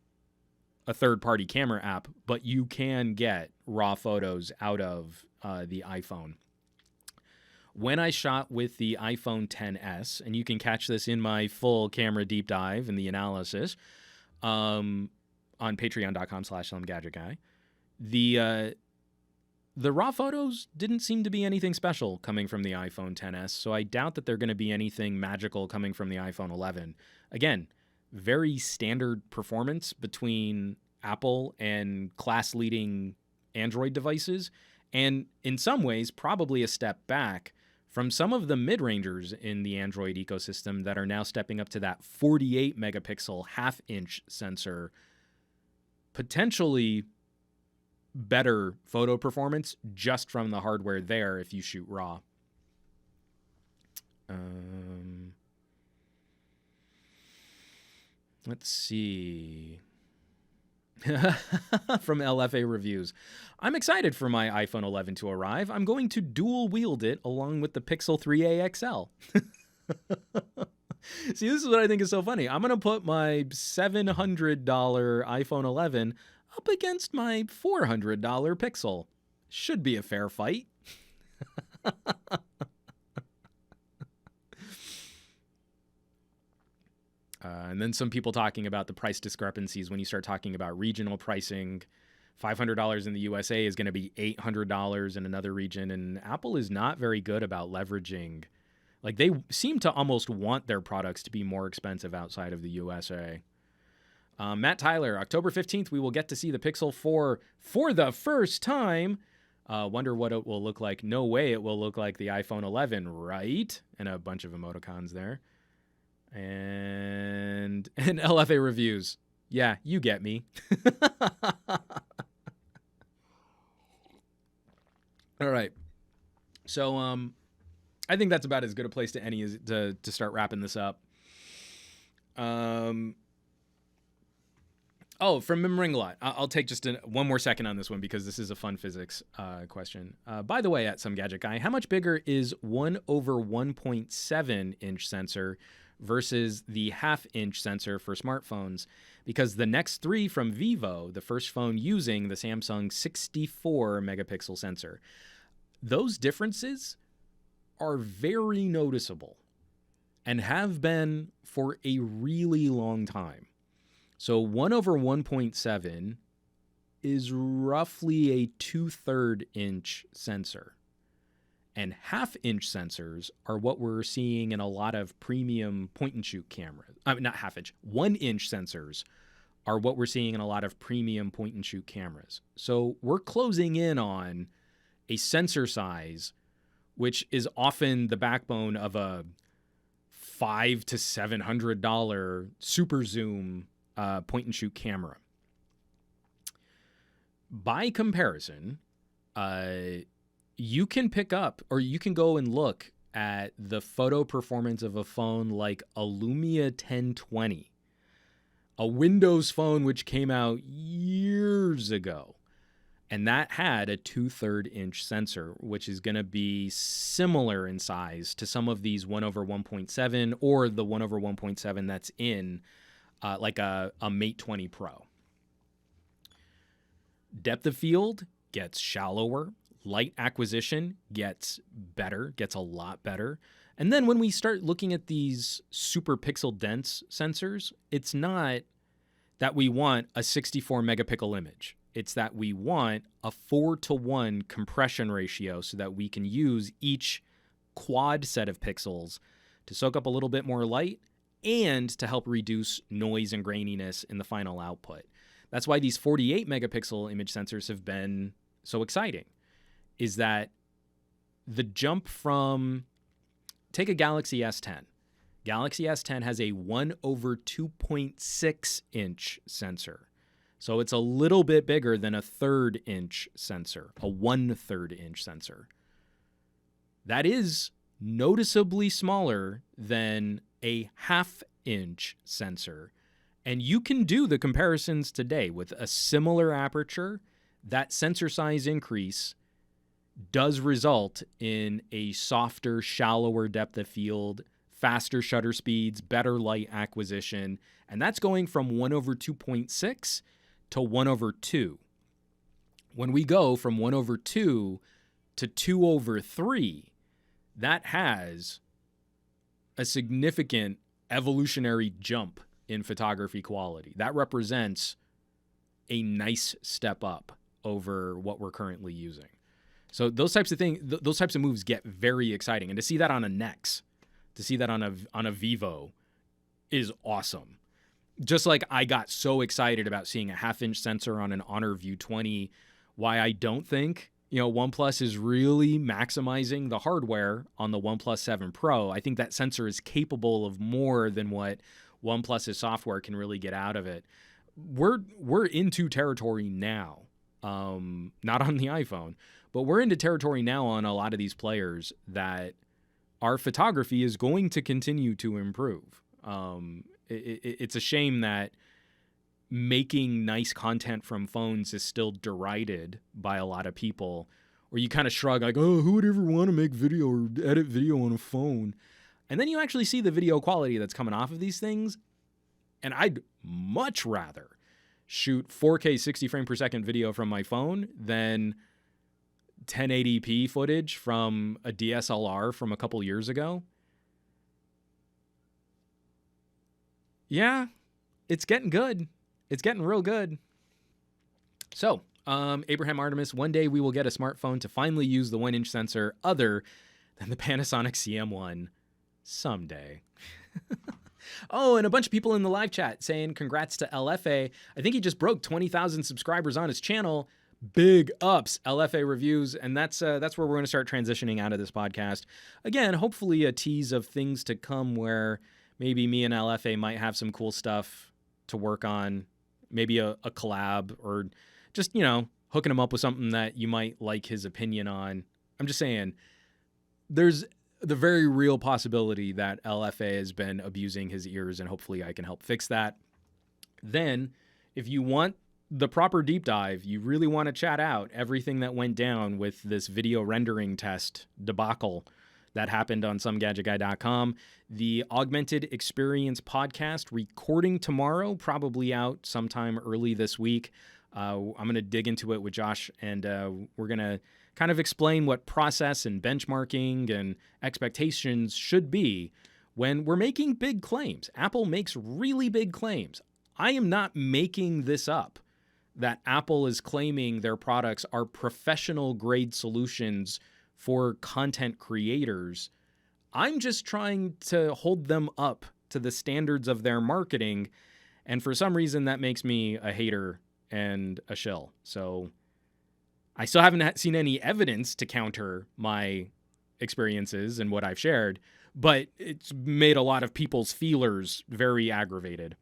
a third-party camera app, but you can get RAW photos out of the iPhone. When I shot with the iPhone XS, and you can catch this in my full camera deep dive and the analysis on patreon.com/SomeGadgetGuy, the raw photos didn't seem to be anything special coming from the iPhone XS, so I doubt that they're going to be anything magical coming from the iPhone 11. Again, very standard performance between Apple and class-leading Android devices, and in some ways probably a step back from some of the mid-rangers in the Android ecosystem that are now stepping up to that 48 megapixel half-inch sensor, potentially better photo performance just from the hardware there if you shoot raw. Let's see. From LFA Reviews. I'm excited for my iPhone 11 to arrive. I'm going to dual wield it along with the Pixel 3a XL. See, this is what I think is so funny. I'm going to put my $700 iPhone 11 up against my $400 Pixel. Should be a fair fight. And then some people talking about the price discrepancies when you start talking about regional pricing. $500 in the USA is going to be $800 in another region. And Apple is not very good about leveraging. Like, they seem to almost want their products to be more expensive outside of the USA. Matt Tyler, October 15th, we will get to see the Pixel 4 for the first time. Wonder what it will look like. No way it will look like the iPhone 11, right? And a bunch of emoticons there. And LFA Reviews. Yeah, you get me. All right. So I think that's about as good a place to any as to start wrapping this up. Oh, from Mimringlot. I'll take just one more second on this one because this is a fun physics question. By the way, at SomeGadgetGuy, how much bigger is 1/1.7 inch sensor versus the half-inch sensor for smartphones? Because the next three from Vivo, the first phone using the Samsung 64-megapixel sensor, those differences are very noticeable and have been for a really long time. So 1/1.7 is roughly a 2/3 inch sensor. And half-inch sensors are what we're seeing in a lot of premium point-and-shoot cameras. Not half-inch. 1-inch sensors are what we're seeing in a lot of premium point-and-shoot cameras. So we're closing in on a sensor size, which is often the backbone of a $500 to $700 super zoom point-and-shoot camera. By comparison, you can pick up, or you can go and look at the photo performance of a phone like a Lumia 1020, a Windows phone which came out years ago. And that had a 2/3 inch sensor, which is going to be similar in size to some of these 1/1.7 or the 1/1.7 that's in like a Mate 20 Pro. Depth of field gets shallower. Light acquisition gets better, gets a lot better. And then when we start looking at these super pixel dense sensors, it's not that we want a 64 megapixel image. It's that we want a 4:1 compression ratio so that we can use each quad set of pixels to soak up a little bit more light and to help reduce noise and graininess in the final output. That's why these 48 megapixel image sensors have been so exciting, is that the jump from, take a Galaxy S10. Galaxy S10 has a 1/2.6 inch sensor. So it's a little bit bigger than a 1/3 inch sensor, a 1/3 inch sensor. That is noticeably smaller than a 1/2 inch sensor. And you can do the comparisons today with a similar aperture. That sensor size increase does result in a softer, shallower depth of field, faster shutter speeds, better light acquisition. And that's going from 1/2.6 to 1/2. When we go from 1/2 to 2/3, that has a significant evolutionary jump in photography quality. That represents a nice step up over what we're currently using. So those types of things, those types of moves get very exciting. And to see that on a Nex, to see that on a Vivo is awesome. Just like I got so excited about seeing a 1/2-inch sensor on an Honor View 20, why I don't think, OnePlus is really maximizing the hardware on the OnePlus 7 Pro. I think that sensor is capable of more than what OnePlus's software can really get out of it. We're into territory now, not on the iPhone, but we're into territory now on a lot of these players that our photography is going to continue to improve. It's a shame that making nice content from phones is still derided by a lot of people, or you kind of shrug like, oh, who would ever want to make video or edit video on a phone? And then you actually see the video quality that's coming off of these things. And I'd much rather shoot 4K 60 frame per second video from my phone than 1080p footage from a DSLR from a couple years ago. Yeah, it's getting good. It's getting real good. So, Abraham Artemis, one day we will get a smartphone to finally use the 1-inch sensor other than the Panasonic CM1. Someday. Oh, and a bunch of people in the live chat saying congrats to LFA. I think he just broke 20,000 subscribers on his channel. Big ups, LFA reviews. And that's where we're going to start transitioning out of this podcast. Again, hopefully a tease of things to come where maybe me and LFA might have some cool stuff to work on. Maybe a collab, or just, hooking him up with something that you might like his opinion on. I'm just saying, there's the very real possibility that LFA has been abusing his ears, and hopefully I can help fix that. Then, if you want the proper deep dive, you really want to chat out everything that went down with this video rendering test debacle that happened on SomeGadgetGuy.com. The Augmented Experience podcast recording tomorrow, probably out sometime early this week. I'm going to dig into it with Josh, and we're going to kind of explain what process and benchmarking and expectations should be when we're making big claims. Apple makes really big claims. I am not making this up, that Apple is claiming their products are professional grade solutions for content creators. I'm just trying to hold them up to the standards of their marketing, and for some reason that makes me a hater and a shill. So I still haven't seen any evidence to counter my experiences and what I've shared, but it's made a lot of people's feelers very aggravated.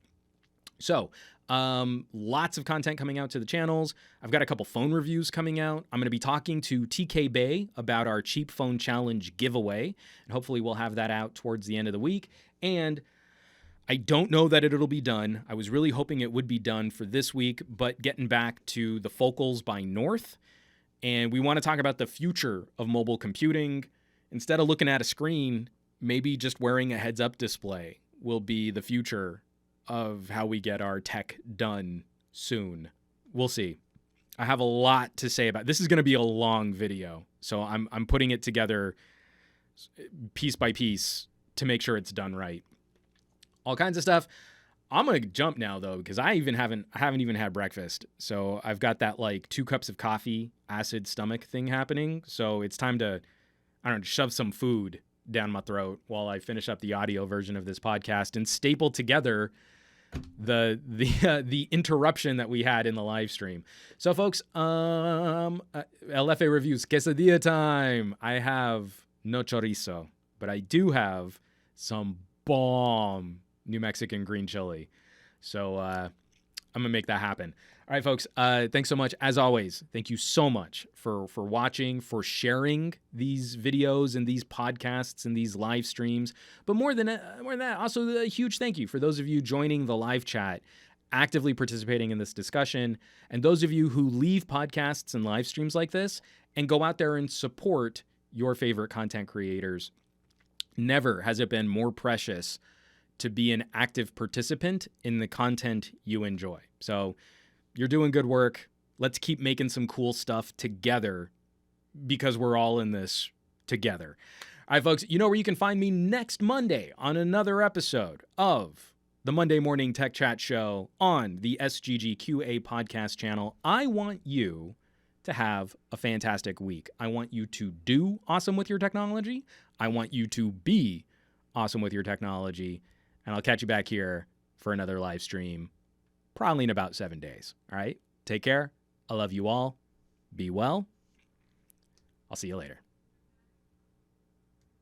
So, lots of content coming out to the channels. I've got a couple phone reviews coming out. I'm going to be talking to TK Bay about our Cheap Phone Challenge giveaway, and hopefully we'll have that out towards the end of the week. And I don't know that it'll be done. I was really hoping it would be done for this week, but getting back to the Focals by North, and we want to talk about the future of mobile computing. Instead of looking at a screen, maybe just wearing a heads-up display will be the future of how we get our tech done soon. We'll see. I have a lot to say about this. Is going to be a long video, so I'm putting it together piece by piece to make sure it's done right. All kinds of stuff. I'm going to jump now though, because I haven't even had breakfast. So I've got that like 2 cups of coffee, acid stomach thing happening. So it's time to, shove some food down my throat while I finish up the audio version of this podcast and staple together the interruption that we had in the live stream. So folks, LFA reviews, quesadilla time. I have no chorizo, but I do have some bomb New Mexican green chili. So I'm gonna make that happen. All right, folks, thanks so much. As always, thank you so much for watching, for sharing these videos and these podcasts and these live streams. But more than that, also a huge thank you for those of you joining the live chat, actively participating in this discussion, and those of you who leave podcasts and live streams like this and go out there and support your favorite content creators. Never has it been more precious to be an active participant in the content you enjoy. So you're doing good work. Let's keep making some cool stuff together because we're all in this together. All right, folks, you know where you can find me next Monday on another episode of the Monday Morning Tech Chat Show on the SGGQA podcast channel. I want you to have a fantastic week. I want you to do awesome with your technology. I want you to be awesome with your technology. And I'll catch you back here for another live stream, probably in about 7 days. All right? Take care. I love you all. Be well. I'll see you later.